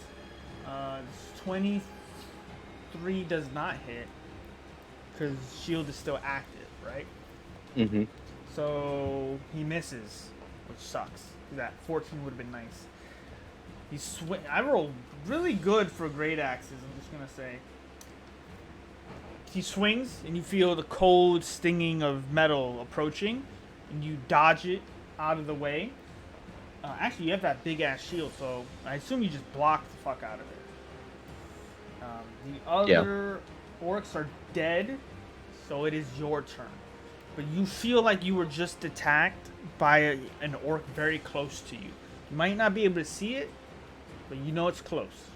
23 does not hit because shield is still active, right? Mm-hmm. So he misses, which sucks. That 14 would have been nice. I rolled really good for great axes, I'm just going to say. He swings, and you feel the cold stinging of metal approaching, and you dodge it out of the way. Actually, you have that big-ass shield, so I assume you just block the fuck out of it. The other orcs are dead, so it is your turn. But you feel like you were just attacked by an orc very close to you. You might not be able to see it, but you know it's close.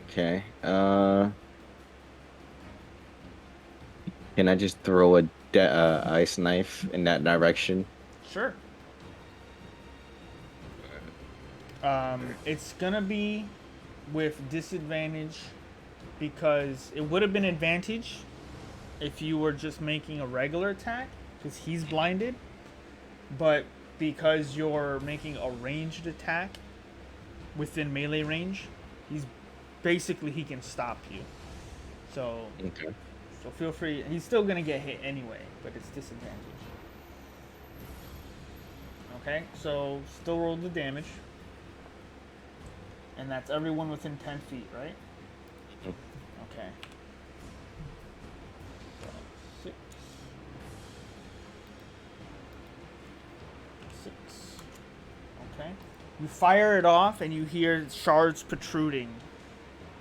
Okay. Can I just throw a ice knife in that direction? Sure. It's gonna be with disadvantage because it would have been advantage if you were just making a regular attack because he's blinded, but because you're making a ranged attack within melee range, he's basically he can stop you. So Okay. so feel free. He's still gonna get hit anyway, but it's disadvantage. Okay, so still roll the damage. And that's everyone within 10 feet, right? Mhm. Okay. So, 6. 6. Okay. You fire it off and you hear shards protruding.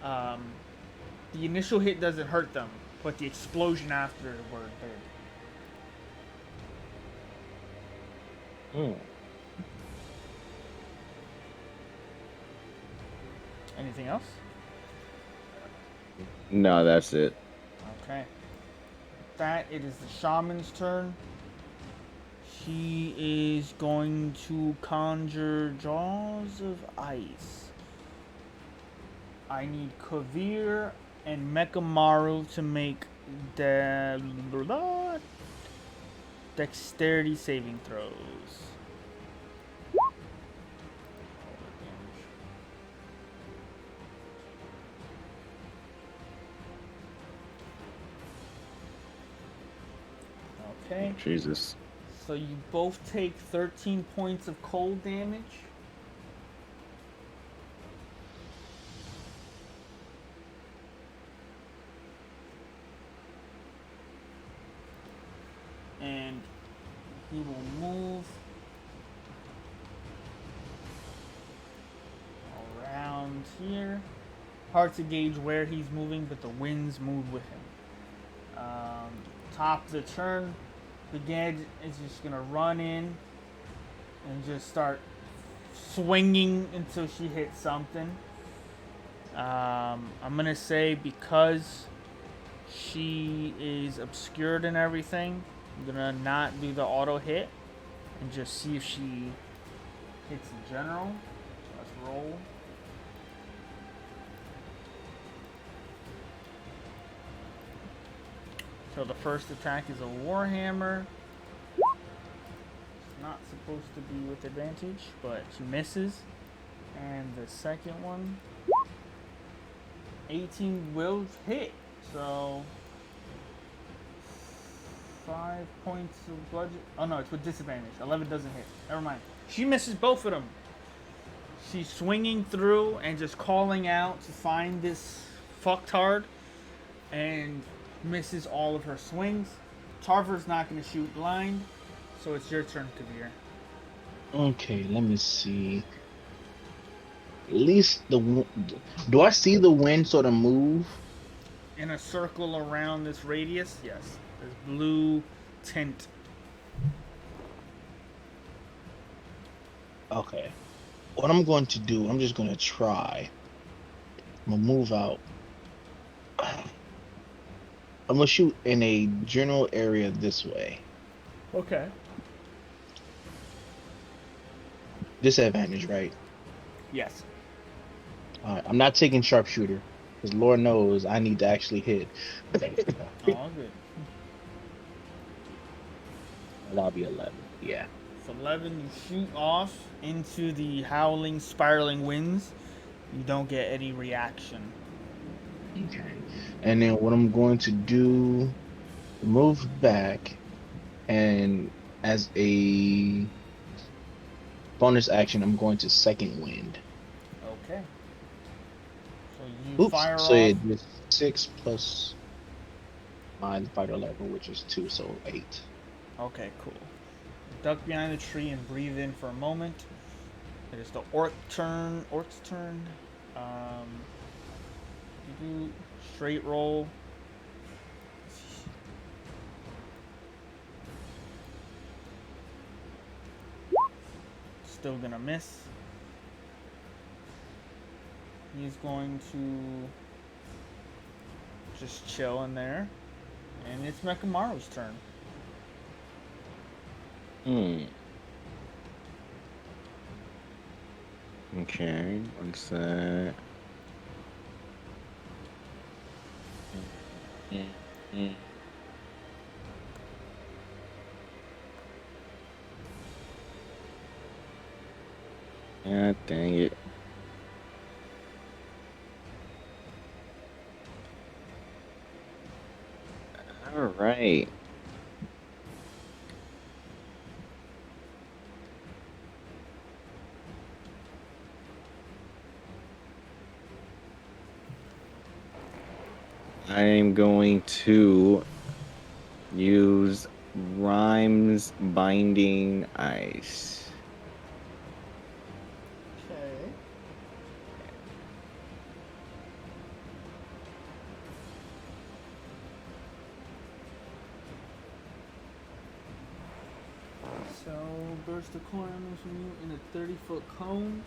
The initial hit doesn't hurt them, but the explosion afterward did. Hmm. Anything else? No, that's it. Okay. That it is the shaman's turn. He is going to conjure jaws of ice. I need Kavir and Mekamaru to make dexterity saving throws. Okay. Jesus. So you both take 13 points of cold damage. And he will move around here. Hard to gauge where he's moving, but the winds move with him. Top of the turn, the Ged is just gonna run in and just start swinging until she hits something. I'm gonna say because she is obscured and everything, I'm gonna not do the auto hit and just see if she hits in general. Let's roll. So the first attack is a Warhammer. It's not supposed to be with advantage, but she misses. And the second one, 18 will hit. So 5 points of bludgeon. Oh no, it's with disadvantage. 11 doesn't hit. Never mind. She misses both of them. She's swinging through and just calling out to find this fucktard, and misses all of her swings. Tarver's not going to shoot blind, so it's your turn, Kavir. Okay, let me see. At least do I see the wind sort of move? In a circle around this radius, yes. There's blue tint. Okay. What I'm going to do, I'm just going to try. I'm going to move out. I'm going to shoot in a general area this way. Okay. Disadvantage, right? Yes. Alright, I'm not taking sharpshooter. Because Lord knows I need to actually hit. All good. That'll be 11. Yeah. So 11, you shoot off into the howling, spiraling winds. You don't get any reaction. Okay. And then what I'm going to do, move back, and as a bonus action, I'm going to second wind. Okay. So you fire So off. it's 6 plus my fighter level, which is 2, so 8. Okay, cool. Duck behind the tree and breathe in for a moment. It is the orc's turn. Um, do straight roll. Still gonna miss. He's going to just chill in there. And it's Mekamaru's turn. Okay, what's that? Yeah, dang it. All right. I'm going to use Rhymes Binding Ice. Okay. So, burst the core enemies from you in a 30-foot cone.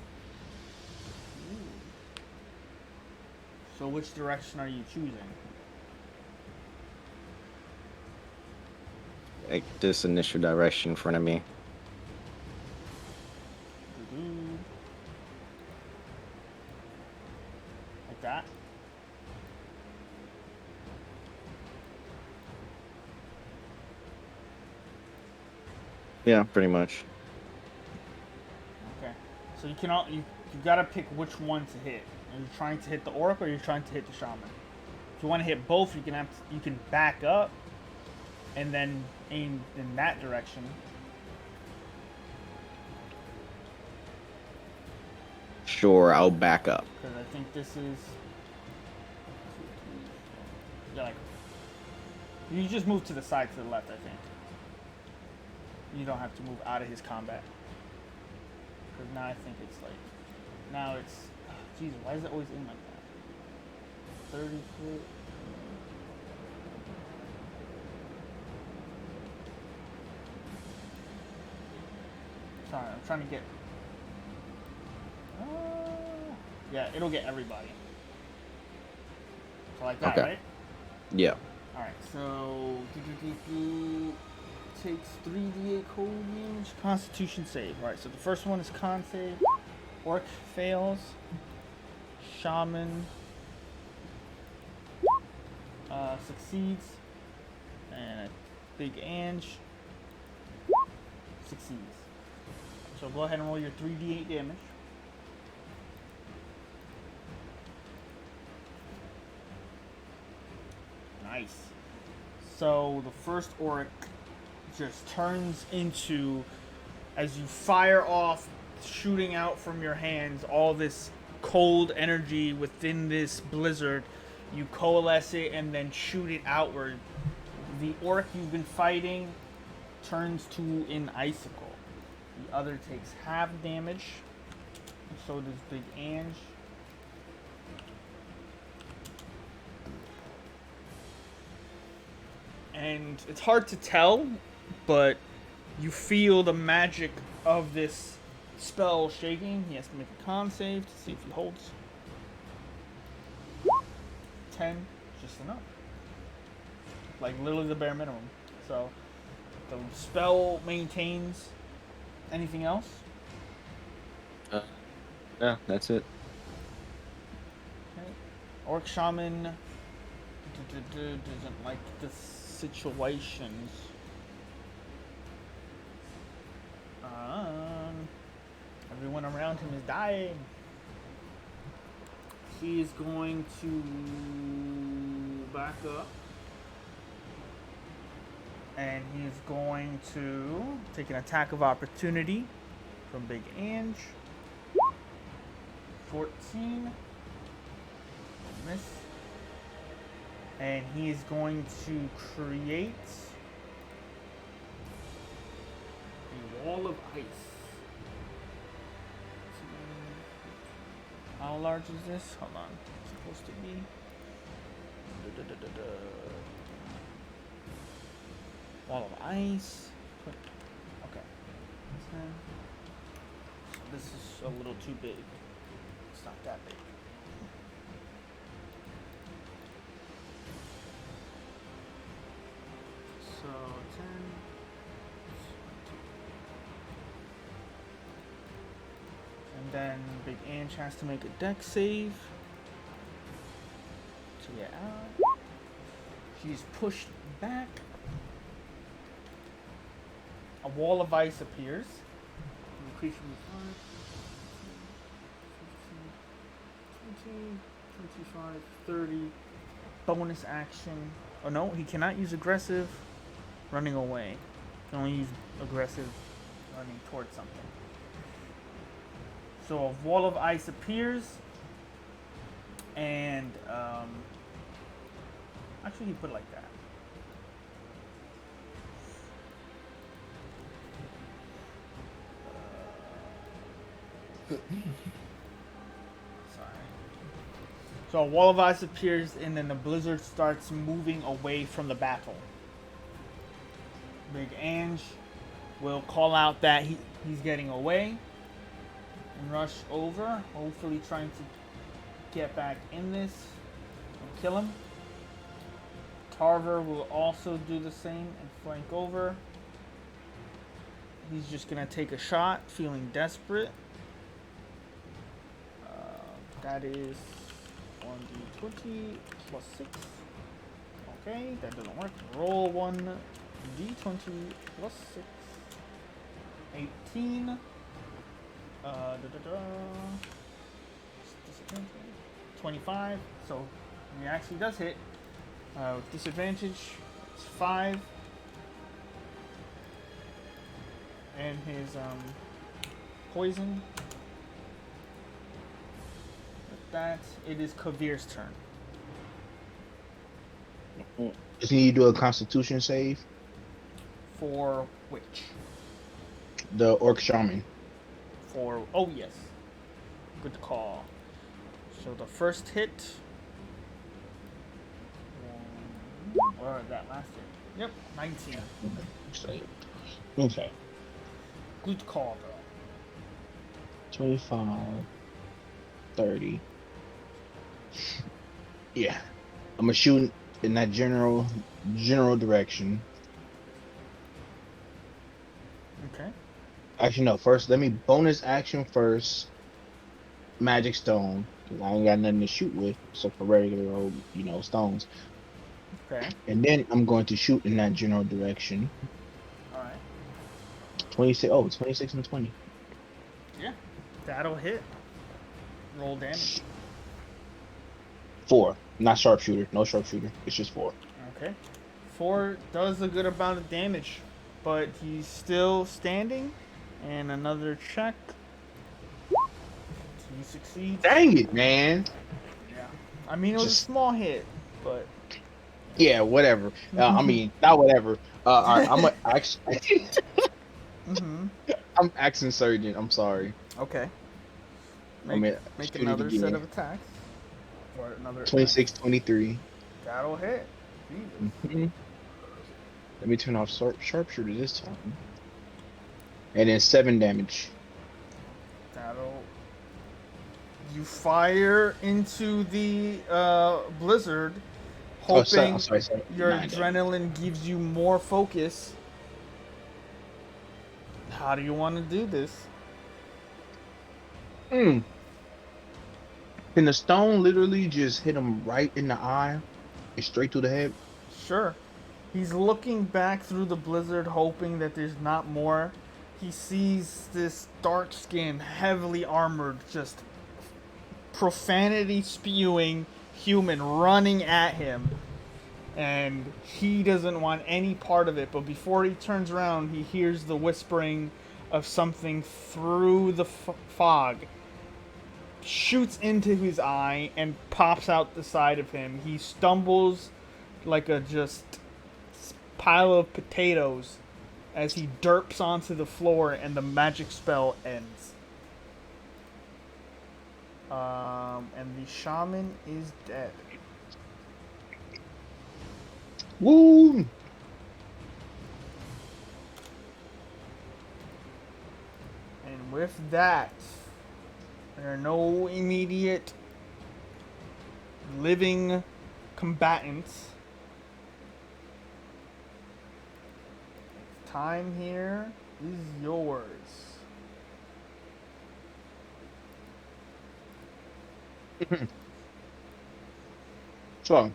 Ooh. So, which direction are you choosing? Like this initial direction in front of me. Like that? Yeah, pretty much. Okay. So you gotta pick which one to hit. Are you trying to hit the orc or are you trying to hit the shaman? If you want to hit both, you can back up and then aim in that direction. Sure, I'll back up. Because I think this is. Yeah, like. You just move to the side to the left, I think. You don't have to move out of his combat. Because now I think it's like. Now it's. Jesus, why is it always in like that? 30 foot. Sorry, I'm trying to get. Yeah, it'll get everybody. So like that, Okay. right? Yeah. Alright, so takes 3d8 cold damage, Constitution save. Alright, so the first one is con save. Orc fails. Shaman succeeds. And Big Ange succeeds. So go ahead and roll your 3d8 damage. Nice. So the first orc just turns into, as you fire off, shooting out from your hands, all this cold energy within this blizzard. You coalesce it and then shoot it outward. The orc you've been fighting turns to an icicle. The other takes half damage. So does Big Ange. And it's hard to tell, but you feel the magic of this spell shaking. He has to make a con save to see if he holds. 10, just enough. Like literally the bare minimum. So the spell maintains. Anything else? Yeah, that's it. Okay. Orc Shaman doesn't like the situations. Everyone around him is dying. He is going to back up. And he's going to take an attack of opportunity from Big Ange. 14. Miss. And he is going to create a wall of ice. How large is this? Hold on. It's supposed to be. Wall of ice. Okay. So this is a little too big. It's not that big. So 10. And then Big Ange has to make a deck save to get out. She's pushed back. A wall of ice appears. Increase from 5, 20, 25, 30. Bonus action. Oh no, he cannot use aggressive running away. He can only use aggressive running towards something. So a wall of ice appears, and actually he put it like that. Sorry. So a wall of ice appears, and then the blizzard starts moving away from the battle. Big Ange will call out that he's getting away and rush over, hopefully trying to get back in this and kill him. Tarver will also do the same and flank over. He's just gonna take a shot, feeling desperate. That is 1d20 plus 6. Okay, that doesn't work. Roll 1d20 plus 6. 18. 25. So he actually does hit. With disadvantage, it's 5. And his poison. With that, it is Kavir's turn. Just need to do a Constitution save. For which? The Orc Shaman. Oh yes, good call. So the first hit, or that last hit. Yep, 19. Okay. Good call, bro. 25, 30. Yeah, I'm gonna shoot in that general direction. Okay. Actually, no. First, let me bonus action first. Magic stone, because I ain't got nothing to shoot with except for regular old, stones. Okay. And then I'm going to shoot in that general direction. All right. 26. Oh, 26 and 20. Yeah, that'll hit. Roll damage. 4. Not sharpshooter. No sharpshooter. It's just 4. Okay. 4 does a good amount of damage, but he's still standing. And another check. He succeeds. Dang it, man. Yeah. I mean, it was a small hit, but. Yeah, whatever. I mean, not whatever. I'm I'm accent surgeon. I'm sorry. Okay. Make another set of attacks. Or another 26, 23. That'll hit. Jesus. Mm-hmm. Let me turn off sharpshooter this time. And then 7 damage. You fire into the blizzard, hoping your adrenaline gives you more focus. How do you want to do this? Can the stone literally just hit him right in the eye and straight to the head? Sure. He's looking back through the blizzard, hoping that there's not more. He sees this dark-skinned, heavily armored, just profanity spewing human running at him, and he doesn't want any part of it. But before he turns around, he hears the whispering of something through the fog, shoots into his eye and pops out the side of him. He stumbles like a just pile of potatoes as he derps onto the floor, and the magic spell ends. And the shaman is dead. Woo! And with that, there are no immediate living combatants. Time here is yours. So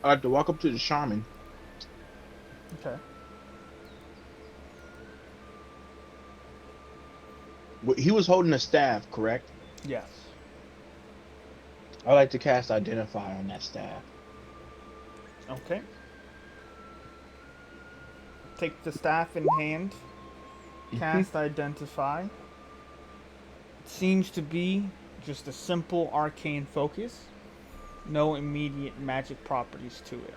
I have to walk up to the shaman. Okay. He was holding a staff, correct? Yes. I like to cast Identify on that staff. Okay. Take the staff in hand. Cast Identify. It seems to be just a simple arcane focus. No immediate magic properties to it.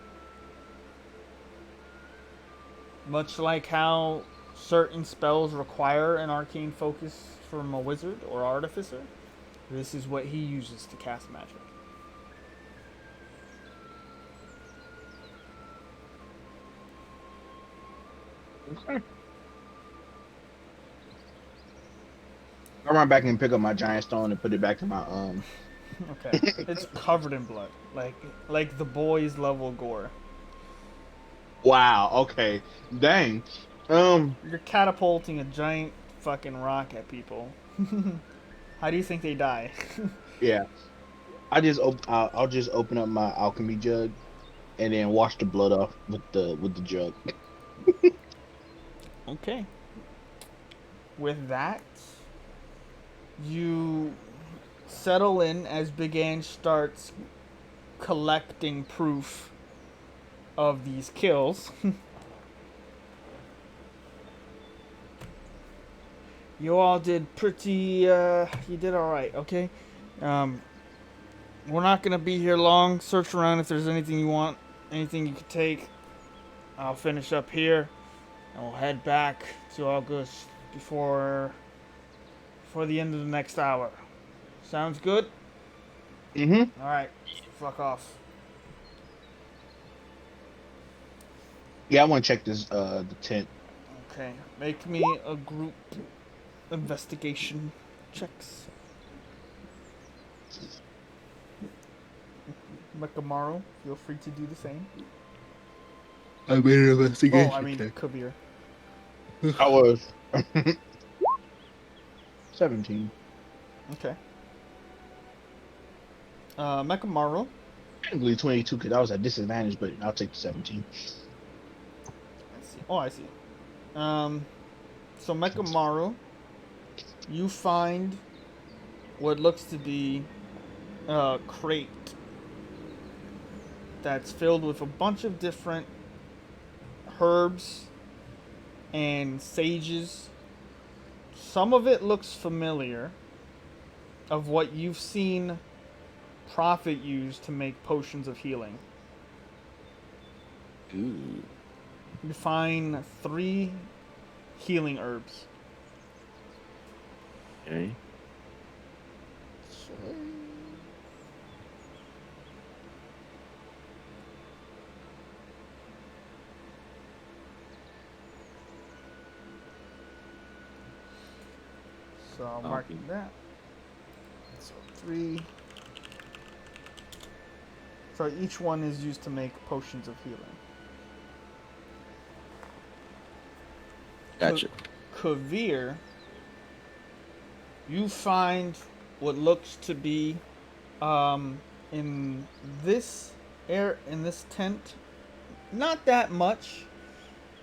Much like how certain spells require an arcane focus from a wizard or artificer, this is what he uses to cast magic. Okay. I run back and pick up my giant stone and put it back in my Okay. It's covered in blood. Like the boys level gore. Wow, okay. Dang. You're catapulting a giant fucking rock at people. How do you think they die? Yeah. I'll just open up my alchemy jug and then wash the blood off with the jug. Okay. With that, you settle in as Big Ange starts collecting proof of these kills. You all did pretty, you did alright, okay? We're not gonna be here long. Search around if there's anything you want, anything you could take. I'll finish up here, and we'll head back to August before the end of the next hour. Sounds good? Mm-hmm. Alright, fuck off. Yeah, I want to check this the tent. Okay, make me a group investigation checks. Makamaru, feel free to do the same. I made an investigation. Oh, I mean, Kabir. I was 17. Okay. Makamaru. Technically 22 because I was at disadvantage, but I'll take the 17. I see. Oh, I see. So Makamaru, you find what looks to be a crate that's filled with a bunch of different herbs and sages. Some of it looks familiar of what you've seen Prophet use to make potions of healing. Ooh. You find 3 healing herbs. Okay. So I'll mark that. So 3. So each one is used to make potions of healing. Gotcha. Kavir, you find what looks to be in this tent, not that much,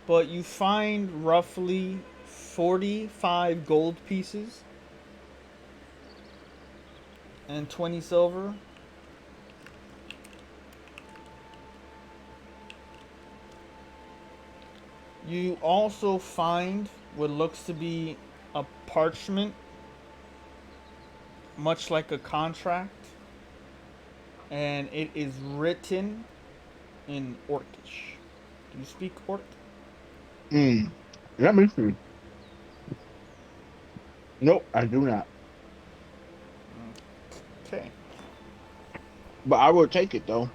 but you find roughly 45 gold pieces and 20 silver. You also find what looks to be a parchment, much like a contract, and it is written in Orcish. Do you speak Orc? Let me see. Nope, I do not. Okay. But I will take it though.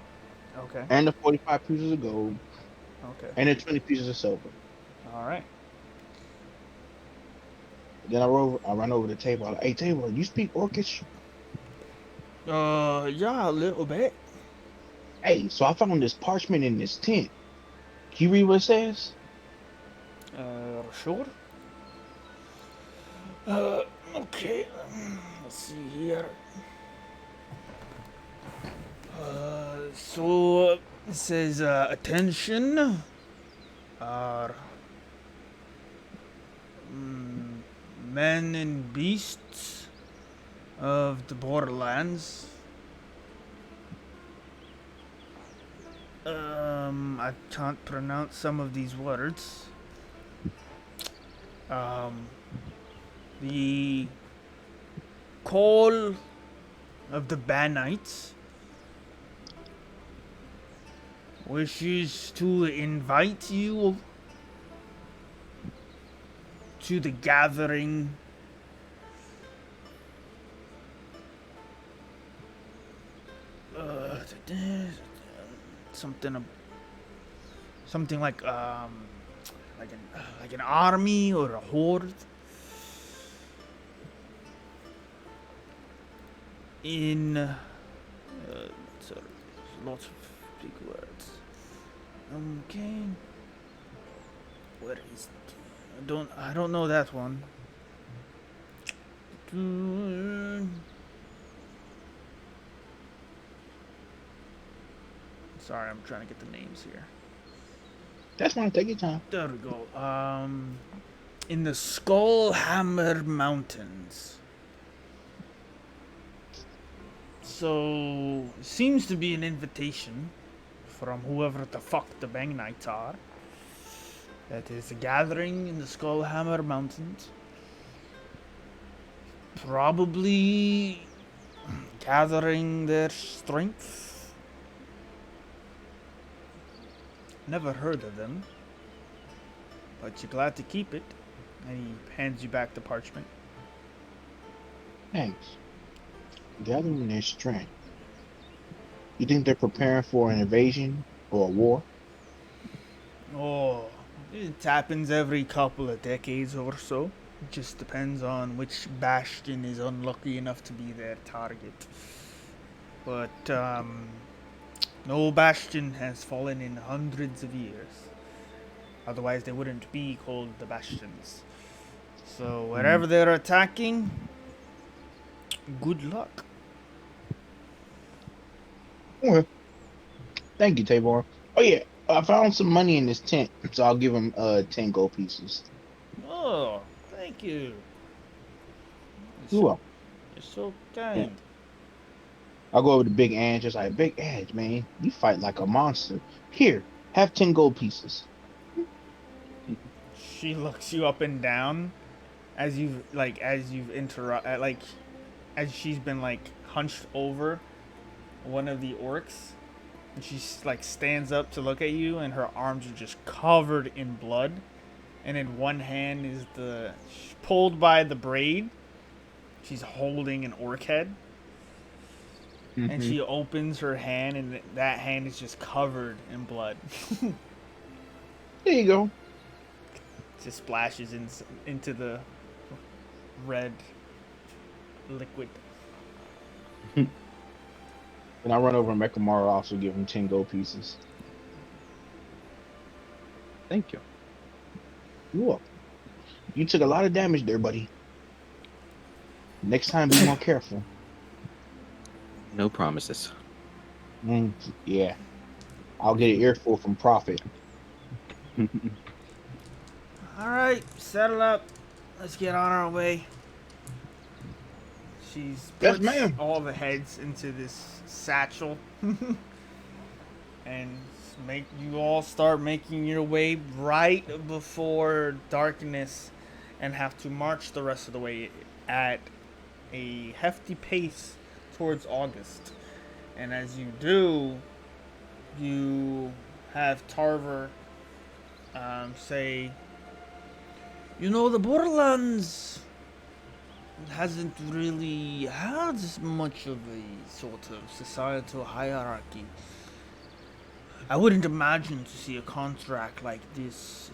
Okay. And the 45 pieces of gold. Okay. And the 20 pieces of silver. All right. Then I run over the table. I'm like, hey, table, you speak Orcish? Yeah, a little bit. Hey, so I found this parchment in this tent. Can you read what it says? Sure. Okay. Let's see here. So it says, attention. Are men and beasts of the borderlands. I can't pronounce some of these words. Um, the call of the Banites wishes to invite you to the gathering uh, something something like an army or a horde in sorry, lots of big words. Okay, where is it? I don't know that one. Sorry, I'm trying to get the names here. That's fine. Take your time. There we go. In the Skullhammer Mountains. So, seems to be an invitation from whoever the fuck the Bang Knights are. That is a gathering in the Skullhammer Mountains. Probably gathering their strength. Never heard of them. But you're glad to keep it. And he hands you back the parchment. Thanks. Gathering their strength. You think they're preparing for an invasion or a war? Oh, it happens every couple of decades or so. It just depends on which bastion is unlucky enough to be their target. But no bastion has fallen in hundreds of years. Otherwise, they wouldn't be called the bastions. So wherever they're attacking, good luck. Okay. Thank you, Tabor. Oh yeah, I found some money in this tent, so I'll give him 10 gold pieces. Oh, thank you. You're welcome. You're so Yeah. kind. I'll go over to Big Ange, just like, Big Ange, man, you fight like a monster. Here, have 10 gold pieces. She looks you up and down as as she's been like hunched over one of the orcs, and she like stands up to look at you, and her arms are just covered in blood, and in one hand is pulled by the braid. She's holding an orc head, and she opens her hand, and that hand is just covered in blood. There you go. Just splashes into the red liquid. And I run over and Mekamaru also give him 10 gold pieces. Thank you. You're welcome. You took a lot of damage there, buddy. Next time, be more careful. No promises. Yeah. I'll get an earful from Prophet. All right, settle up. Let's get on our way. She's Yes, puts ma'am. all the heads into this satchel, and you all start making your way right before darkness, and have to march the rest of the way at a hefty pace towards August. And as you do, you have Tarver say, "You know, the Borderlands hasn't really had much of a sort of societal hierarchy. I wouldn't imagine to see a contract like this.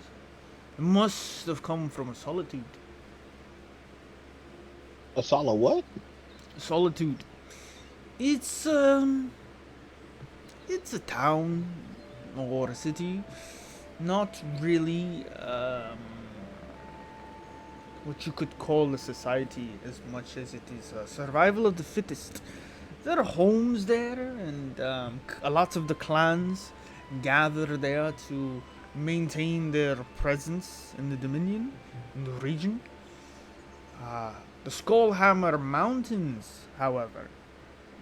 It must have come from solitude. A solid what? Solitude. It's it's a town or a city, not really what you could call a society as much as it is a survival of the fittest. There are homes there, and a lot of the clans gather there to maintain their presence in the Dominion, in the region. The Skullhammer Mountains, however,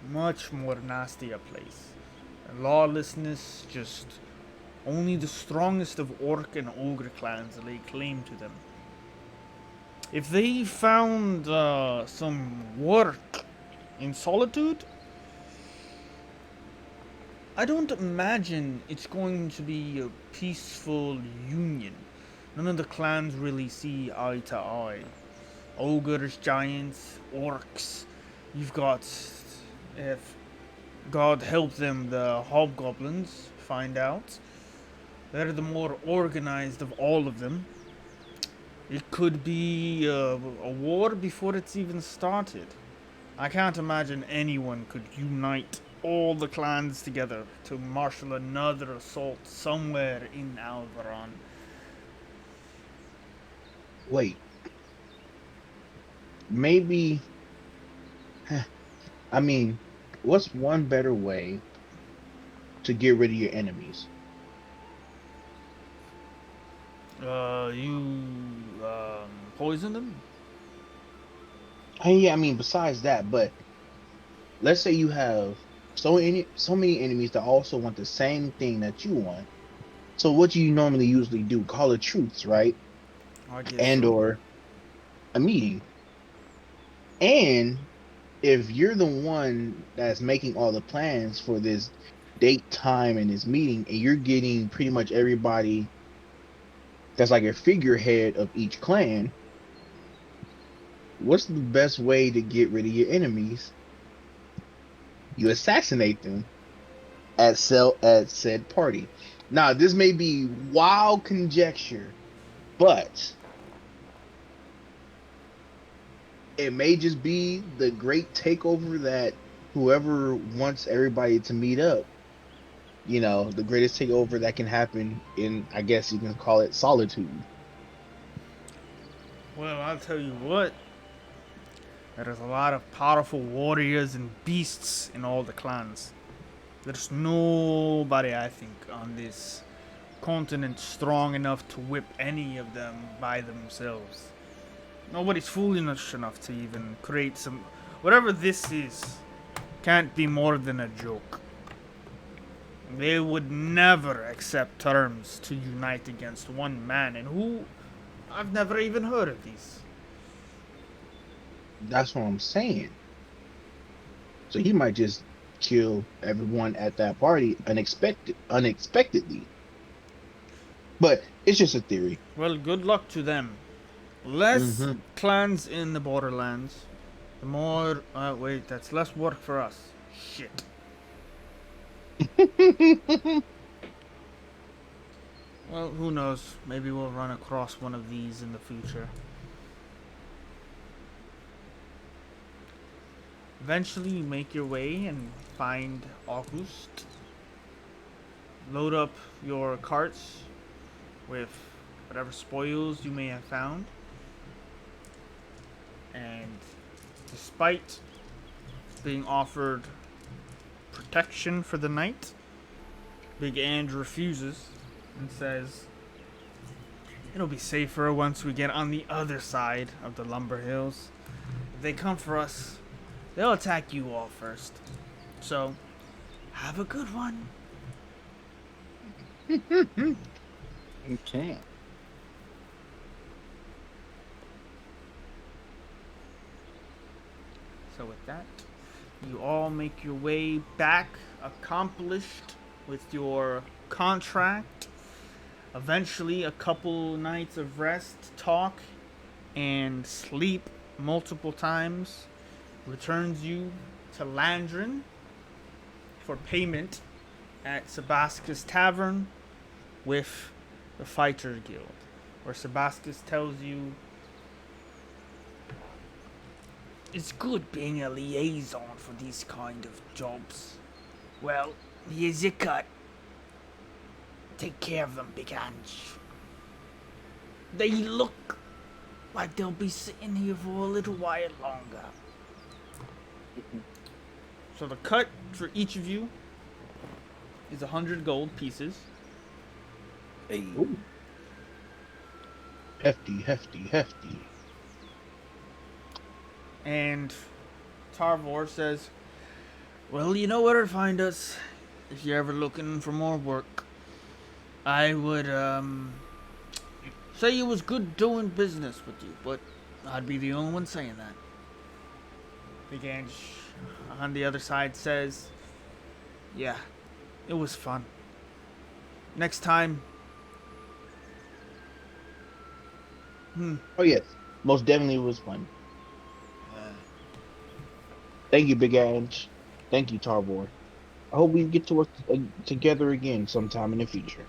much more nasty a place. Lawlessness, just only the strongest of orc and ogre clans lay claim to them. If they found some work in Solitude, I don't imagine it's going to be a peaceful union. None of the clans really see eye to eye. Ogres, giants, orcs. You've got, if God help them, the hobgoblins find out. They're the more organized of all of them. It could be a war before it's even started. I can't imagine anyone could unite all the clans together to marshal another assault somewhere in Alvaron. Wait, maybe. I mean, what's one better way to get rid of your enemies? You poison them? And yeah, I mean, besides that, but let's say you have so many enemies that also want the same thing that you want. So what do you normally usually do? Call a truce, right? I guess And so. or a meeting. And if you're the one that's making all the plans for this date, time, and this meeting, and you're getting pretty much everybody that's like a figurehead of each clan, what's the best way to get rid of your enemies? You assassinate them at said party. Now, this may be wild conjecture, but it may just be the great takeover that whoever wants everybody to meet up, the greatest takeover that can happen in, I guess you can call it, solitude. Well, I'll tell you what. There's a lot of powerful warriors and beasts in all the clans. There's nobody, I think, on this continent strong enough to whip any of them by themselves. Nobody's foolish enough to even create some. Whatever this is, can't be more than a joke. They would never accept terms to unite against one man, and who. I've never even heard of these. That's what I'm saying. So he might just kill everyone at that party unexpectedly. But it's just a theory. Well, good luck to them. Less Hmm. clans in the borderlands. The more. Wait, that's less work for us. Shit. Well, who knows? Maybe we'll run across one of these in the future. Eventually, you make your way and find August. Load up your carts with whatever spoils you may have found. And despite being offered protection for the night, Big Ange refuses and says, "It'll be safer once we get on the other side of the lumber hills. If they come for us, they'll attack you all first. So, have a good one." Okay. So with that, you all make your way back, accomplished with your contract. Eventually, a couple nights of rest, talk, and sleep multiple times, returns you to Landrin for payment at Sebastia's Tavern with the Fighter Guild, where Sebastius tells you it's good being a liaison for these kind of jobs. Well, here's your cut. Take care of them, Big Ange. They look like they'll be sitting here for a little while longer. So the cut for each of you is 100 gold pieces. Hey. Ooh. Hefty, hefty, hefty. And Tarvor says, well, you know where to find us if you're ever looking for more work. I would, say it was good doing business with you, but I'd be the only one saying that. Big Ange on the other side says, yeah, it was fun. Next time. Oh yes, most definitely was fun. Thank you, Big Ange. Thank you, Tarbor. I hope we get to work together again sometime in the future.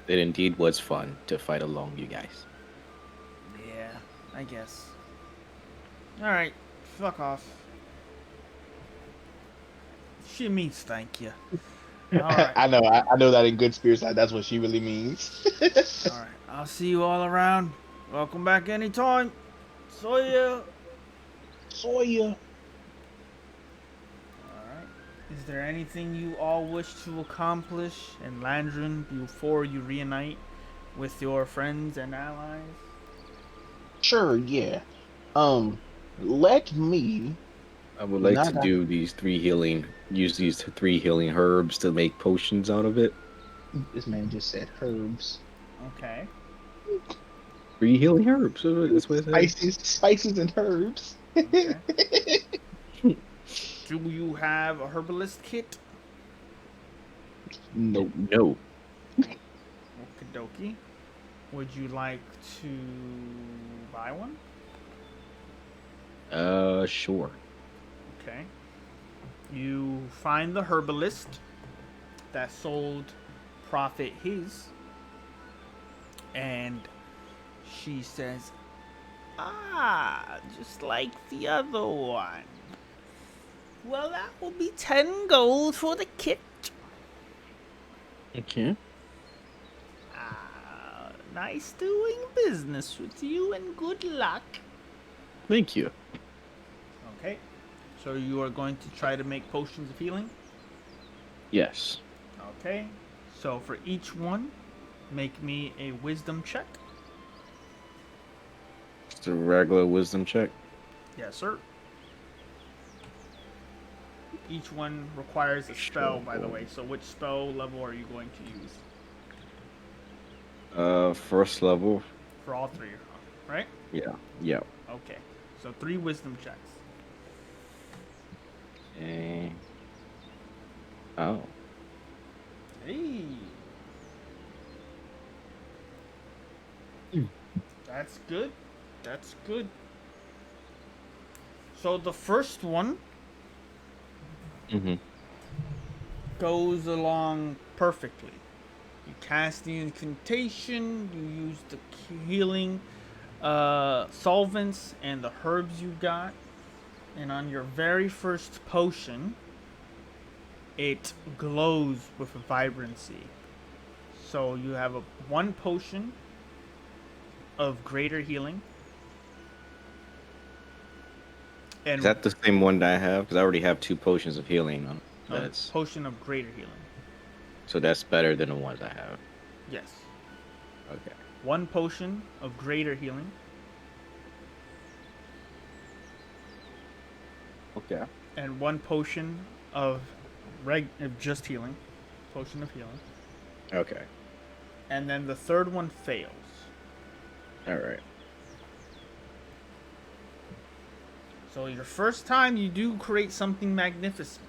It indeed was fun to fight along you guys. Yeah, I guess. Alright, fuck off. She means thank you. Alright. I know that in good spirits. That's what she really means. Alright, I'll see you all around. Welcome back anytime. See ya. Sawyer. Alright. Is there anything you all wish to accomplish in Landrin before you reunite with your friends and allies? Sure, yeah. Let me. I would like Not to do use these 3 healing herbs to make potions out of it. This man just said herbs. Okay. 3 healing herbs. That's what it says. Spices and herbs. Okay. Do you have a herbalist kit? Nope. No. Okie dokie. Would you like to buy one? Sure. Okay. You find the herbalist that sold Prophet his, and she says, ah, just like the other one. Well, that will be 10 gold for the kit. Okay. Nice doing business with you, and good luck. Thank you. Okay. So you are going to try to make potions of healing? Yes. Okay. So for each one, make me a wisdom check. Just a regular wisdom check. Yes, sir. Each one requires a spell, by the way. So which spell level are you going to use? First level. For all three, right? Yeah. Yeah. Okay. So 3 wisdom checks. Okay. Oh. Hey. That's good. That's good. So the first one goes along perfectly. You cast the incantation, you use the healing solvents and the herbs you got, and on your very first potion, it glows with vibrancy. So you have 1 potion of greater healing. And Is that the same one that I have? Because I already have 2 potions of healing on. a potion of greater healing. So that's better than the ones I have. Yes. Okay. 1 potion of greater healing. Okay. And 1 potion of just healing. Potion of healing. Okay. And then the third one fails. All right. So your first time you do create something magnificent.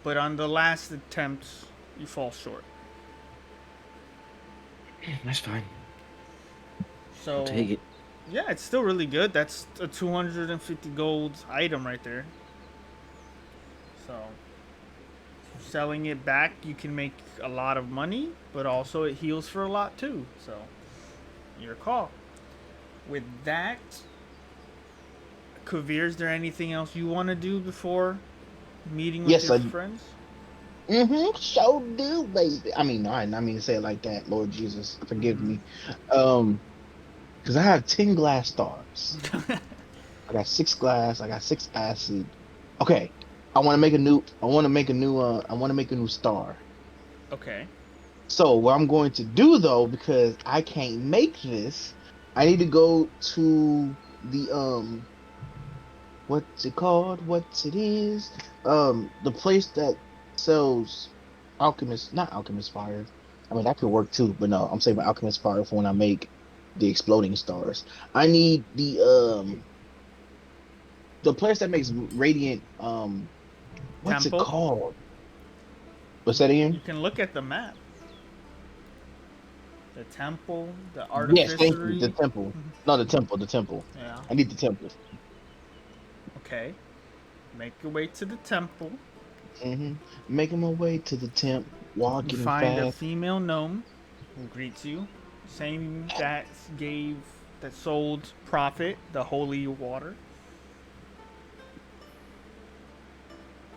But on the last attempt, you fall short. That's fine. So I'll take it. Yeah, it's still really good. That's a 250 gold item right there. So selling it back, you can make a lot of money, but also it heals for a lot too. So your call. With that, Kavir, is there anything else you want to do before meeting with Yes, your I. friends? So do, baby. I mean, no, I mean to say it like that. Lord Jesus, forgive Mm-hmm. me. Because I have 10 glass stars. I got 6 glass. I got 6 acid. Okay, I want to make a new. I want to make a new. I want to make a new star. Okay. So what I'm going to do though, because I can't make this, I need to go to the what's it called? What's it is? The place that sells alchemist, not alchemist fire. I mean that could work too, but no, I'm saving alchemist fire for when I make the exploding stars. I need the place that makes radiant what's it Temple. called? What's that You again? can look at the map. The temple, the Yes, thank you. The artificery. temple. No, the temple. The temple. Yeah. I need the temple. Okay. Make your way to the temple. hmm Making my way to the temp, You walking find a fast. female gnome who greets you, same that sold Prophet the holy water.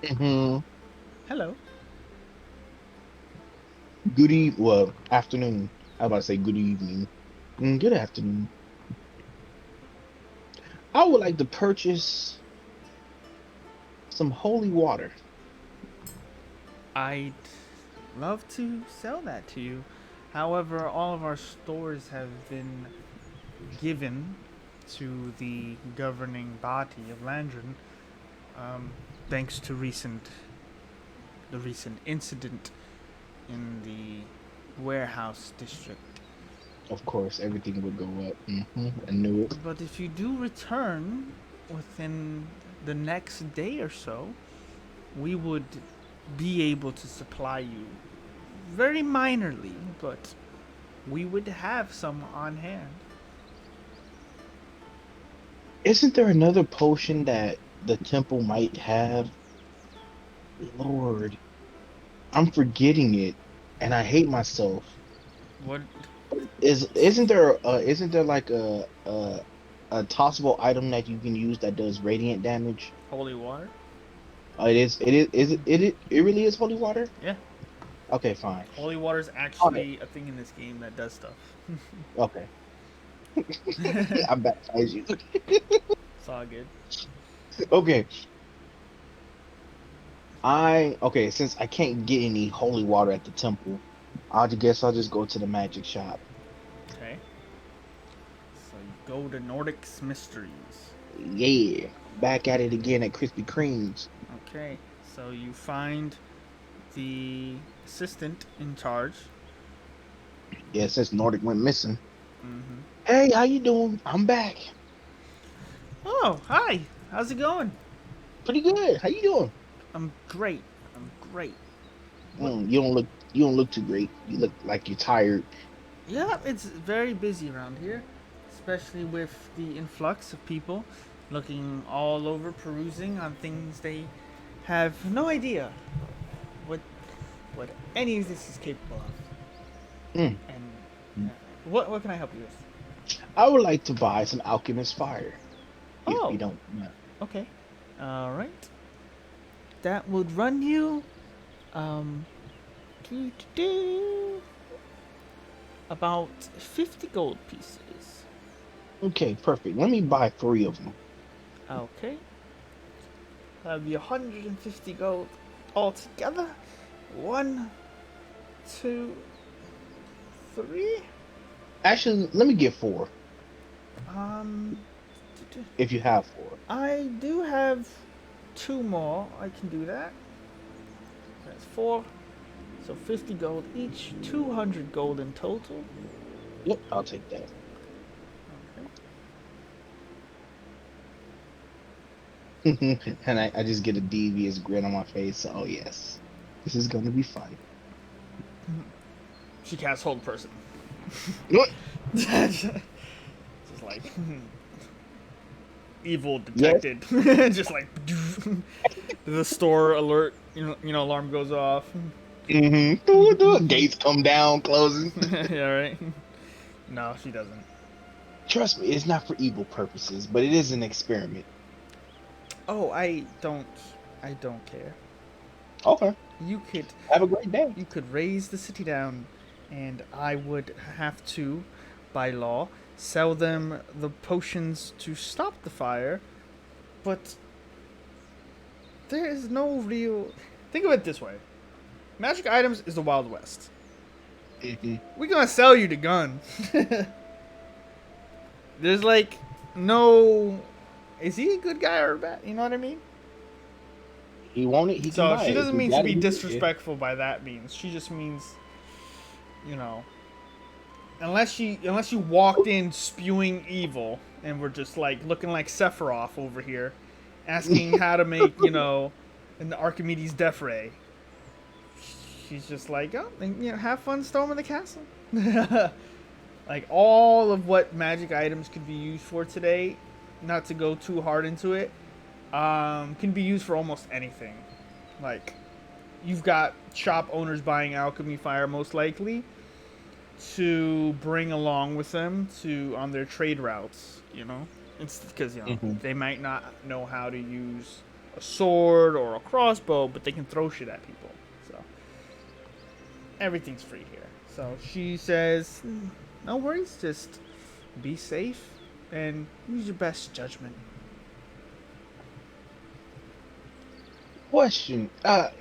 hmm Hello. Good well, afternoon. I was about to say good evening. Good afternoon. I would like to purchase some holy water. I'd love to sell that to you. However, all of our stores have been given to the governing body of Landron, um, thanks to the recent incident in the warehouse district. Of course, everything would go up. I knew it. But if you do return within the next day or so, we would be able to supply you very minorly, but we would have some on hand. Isn't there another potion that the temple might have? Lord, I'm forgetting it, and I hate myself. What Isn't there like a tossable item that you can use that does radiant damage? holy water? It really is holy water? Yeah, Okay, fine. holy water is Okay, actually a thing in this game that does stuff. okay. I baptize you. It's all good. Okay. Okay, since I can't get any holy water at the temple, I'll just go to the magic shop. Okay, so you go to Nordic's Mysteries. Yeah. Back at it again at Krispy Kreme's. Okay, so you find the assistant in charge. Yeah, since Nordic went missing. Mm-hmm. Hey, how you doing? I'm back. Oh, hi. How's it going? Pretty good. How you doing? I'm great. I'm great. What? You don't look too great. You look like you're tired. Yeah, it's very busy around here, especially with the influx of people looking all over, perusing on things they have no idea what what any of this is capable of. Mm. And what can I help you with? I would like to buy some alchemist fire. If you Oh, don't mind. okay. All right. That would run you um about 50 gold pieces. Okay, perfect. Let me buy 3 of them. Okay. That'll be 150 gold altogether. One, two, three. Actually, let me get 4 Um, if you have 4. I do have two more. I can do that. That's four. So 50 gold each, 200 gold in total. Yep, I'll take that. And I just get a devious grin on my face. Oh yes, this is gonna be fun. She casts hold person. What? So Just like evil Yes. detected. Just like the store alert, alarm goes off. Mm-hmm. Gates come down, closing. Yeah, right. No, she doesn't. Trust me, it's not for evil purposes, but it is an experiment. Oh, I don't care. Okay. You could Have a great day. you could raise the city down, and I would have to, by law, sell them the potions to stop the fire. But there is no real. Think of it this way: magic items is the Wild West. Hmm. We're gonna sell you the gun. There's like no. Is he a good guy or a bad? You know what I mean? He want it, he can So buy she it. If doesn't he mean to got it, be he can get it. disrespectful by that means. She just means, you know, unless you walked in spewing evil and were just like looking like Sephiroth over here, asking how to make an Archimedes death ray. She's just like, oh, and, have fun storming the castle. Like all of what magic items could be used for today, not to go too hard into it, can be used for almost anything. Like you've got shop owners buying alchemy fire most likely to bring along with them to on their trade routes. It's because Hmm. they might not know how to use a sword or a crossbow, but they can throw shit at people. So everything's free here. So she says, no worries, just be safe and use your best judgment. Question.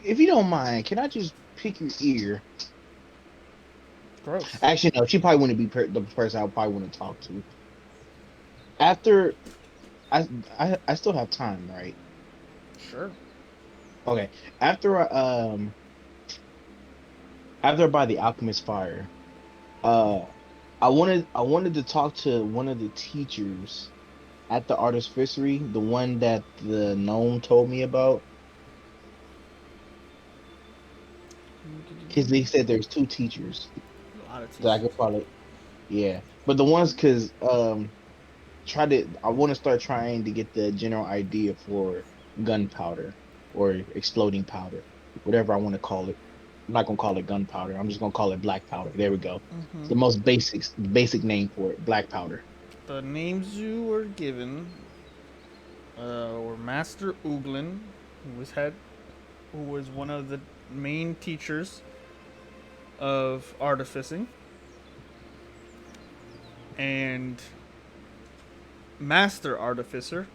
If you don't mind, can I just pick your ear? Gross. Actually, no, she probably wouldn't be the person I probably want to talk to. After I still have time, right? Sure. Okay. After after I buy the alchemist fire, uh I wanted to talk to one of the teachers at the artificery, the one that the gnome told me about, because they said there's two teachers A lot of that I teachers. could probably, yeah, but the ones because I want to start trying to get the general idea for gunpowder or exploding powder, whatever I want to call it. I'm not gonna call it gunpowder. I'm just gonna call it black powder. There we go. It's the most basic name for it, black powder. The names you were given were Master Uglin, who was one of the main teachers of artificing, and Master Artificer,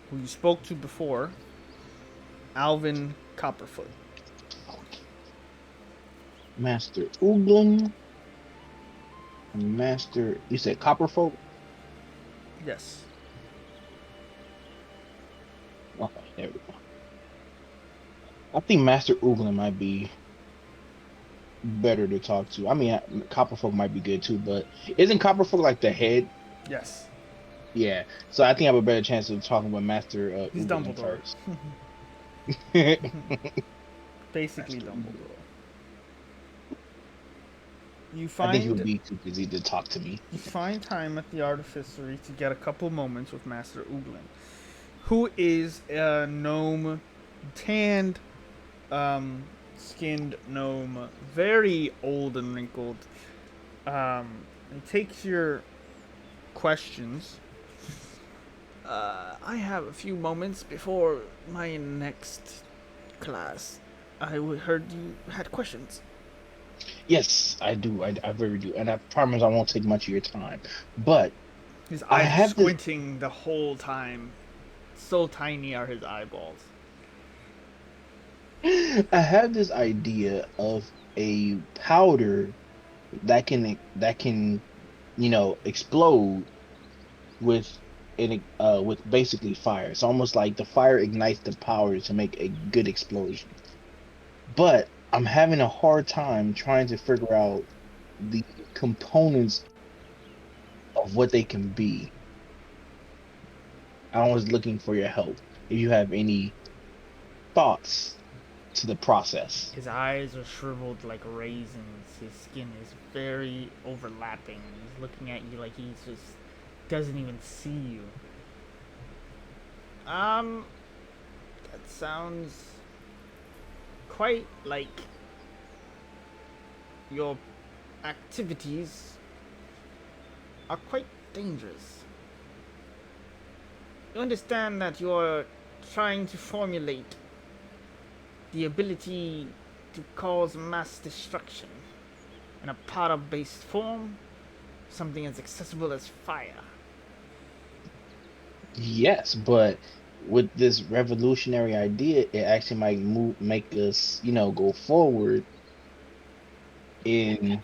who you spoke to before, Alvin Copperfoot. Okay. Master Uglin and Master. You said Copperfolk. Yes. Okay, there we go. I think Master Uglin might be better to talk to. I mean, Copperfolk might be good too, but isn't Copperfolk like the head? Yes. Yeah. So I think I have a better chance of talking with Master He's Uglin Dumbledore. first. Basically Master Uglin. Dumbledore. You I think he would find be too busy to talk to me. you find time at the artificery to get a couple moments with Master Uglin, who is a gnome, tanned, skinned gnome, very old and wrinkled. He takes your questions. I have a few moments before my next class. Heard you had questions. Yes, I do. I very do. And I promise I won't take much of your time. But His I eyes are have this squinting the whole time. So tiny are his eyeballs. I have this idea of a powder that can explode with with basically fire. It's almost like the fire ignites the power to make a good explosion. But I'm having a hard time trying to figure out the components of what they can be. I was looking for your help. If you have any thoughts to the process. His eyes are shriveled like raisins. His skin is very overlapping. He's looking at you like he's just doesn't even see you. That sounds quite like your activities are quite dangerous. You understand that you're trying to formulate the ability to cause mass destruction in a powder-based form, something as accessible as fire. Yes, but with this revolutionary idea, it actually might make us, go forward in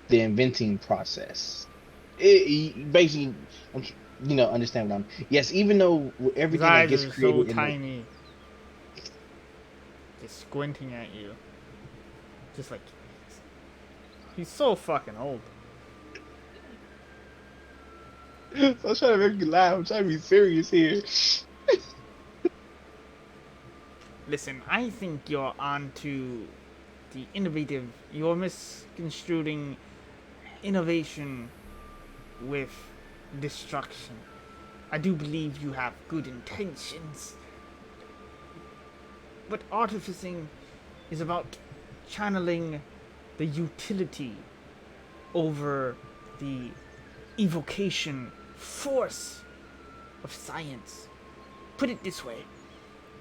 the inventing process. Basically, understand what I'm. Yes, even though His everything that eyes gets are so created in the tiny, just squinting at you. Just like, he's so fucking old. So I'm trying to make you laugh. I'm trying to be serious here. Listen, I think you're onto the innovative. You're misconstruing innovation with destruction. I do believe you have good intentions, but artificing is about channeling the utility over the evocation force of science. Put it this way: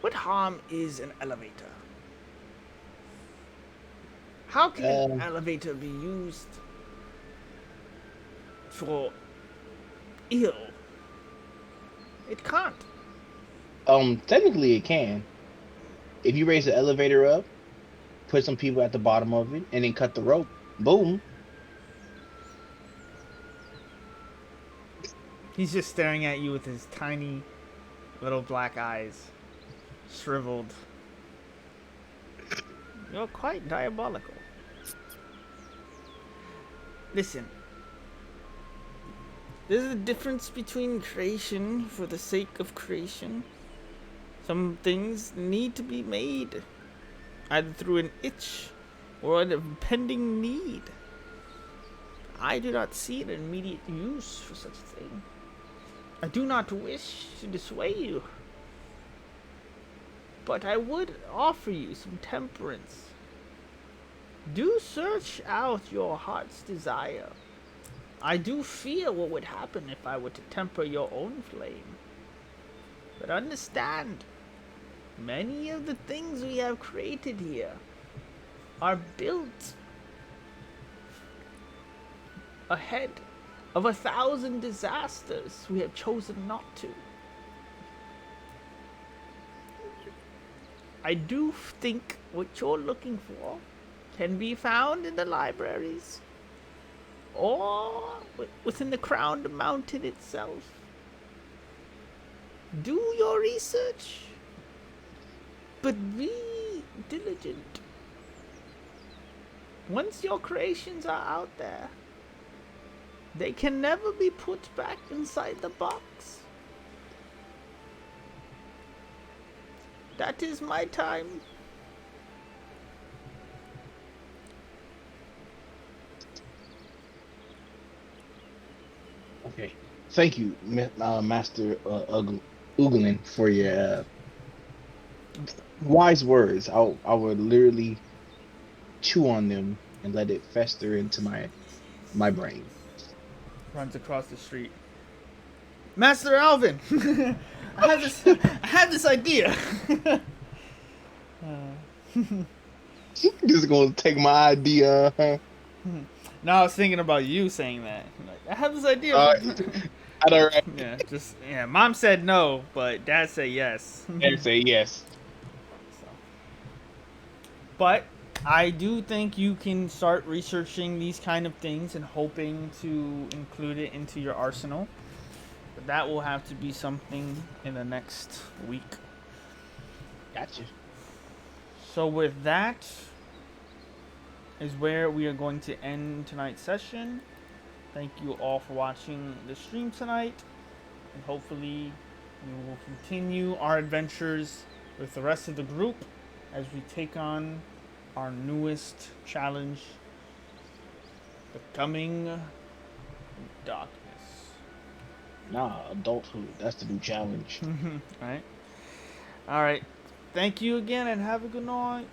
what harm is an elevator? How can an Um, elevator be used for ill? It can't. Technically it can. If you raise the elevator up, put some people at the bottom of it, and then cut the rope, boom. He's just staring at you with his tiny little black eyes, shriveled. You're quite diabolical. Listen, there's a difference between creation for the sake of creation. Some things need to be made, either through an itch or an impending need. I do not see an immediate use for such a thing. I do not wish to dissuade you, but I would offer you some temperance. Do search out your heart's desire. I do fear what would happen if I were to temper your own flame. But understand, many of the things we have created here are built ahead of 1,000 disasters we have chosen not to. I do think what you're looking for can be found in the libraries or within the crowned mountain itself. Do your research, but be diligent. Once your creations are out there, they can never be put back inside the box. That is my time. Okay. Thank you, Master Uglin, for your wise words. I would literally chew on them and let it fester into my brain. Runs across the street. Master Alvin, I had this idea. Just gonna take my idea. Huh? Now I was thinking about you saying that. Like, I have this idea. I don't right. Yeah. Mom said no, but Dad said yes. And say yes. So. But I do think you can start researching these kind of things and hoping to include it into your arsenal. But that will have to be something in the next week. Gotcha. So with that is where we are going to end tonight's session. Thank you all for watching the stream tonight. And hopefully we will continue our adventures with the rest of the group as we take on our newest challenge, Becoming Darkness. Nah, adulthood. That's the new challenge. Right. All right. Thank you again, and have a good night.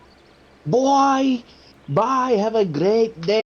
Boy, bye. Have a great day.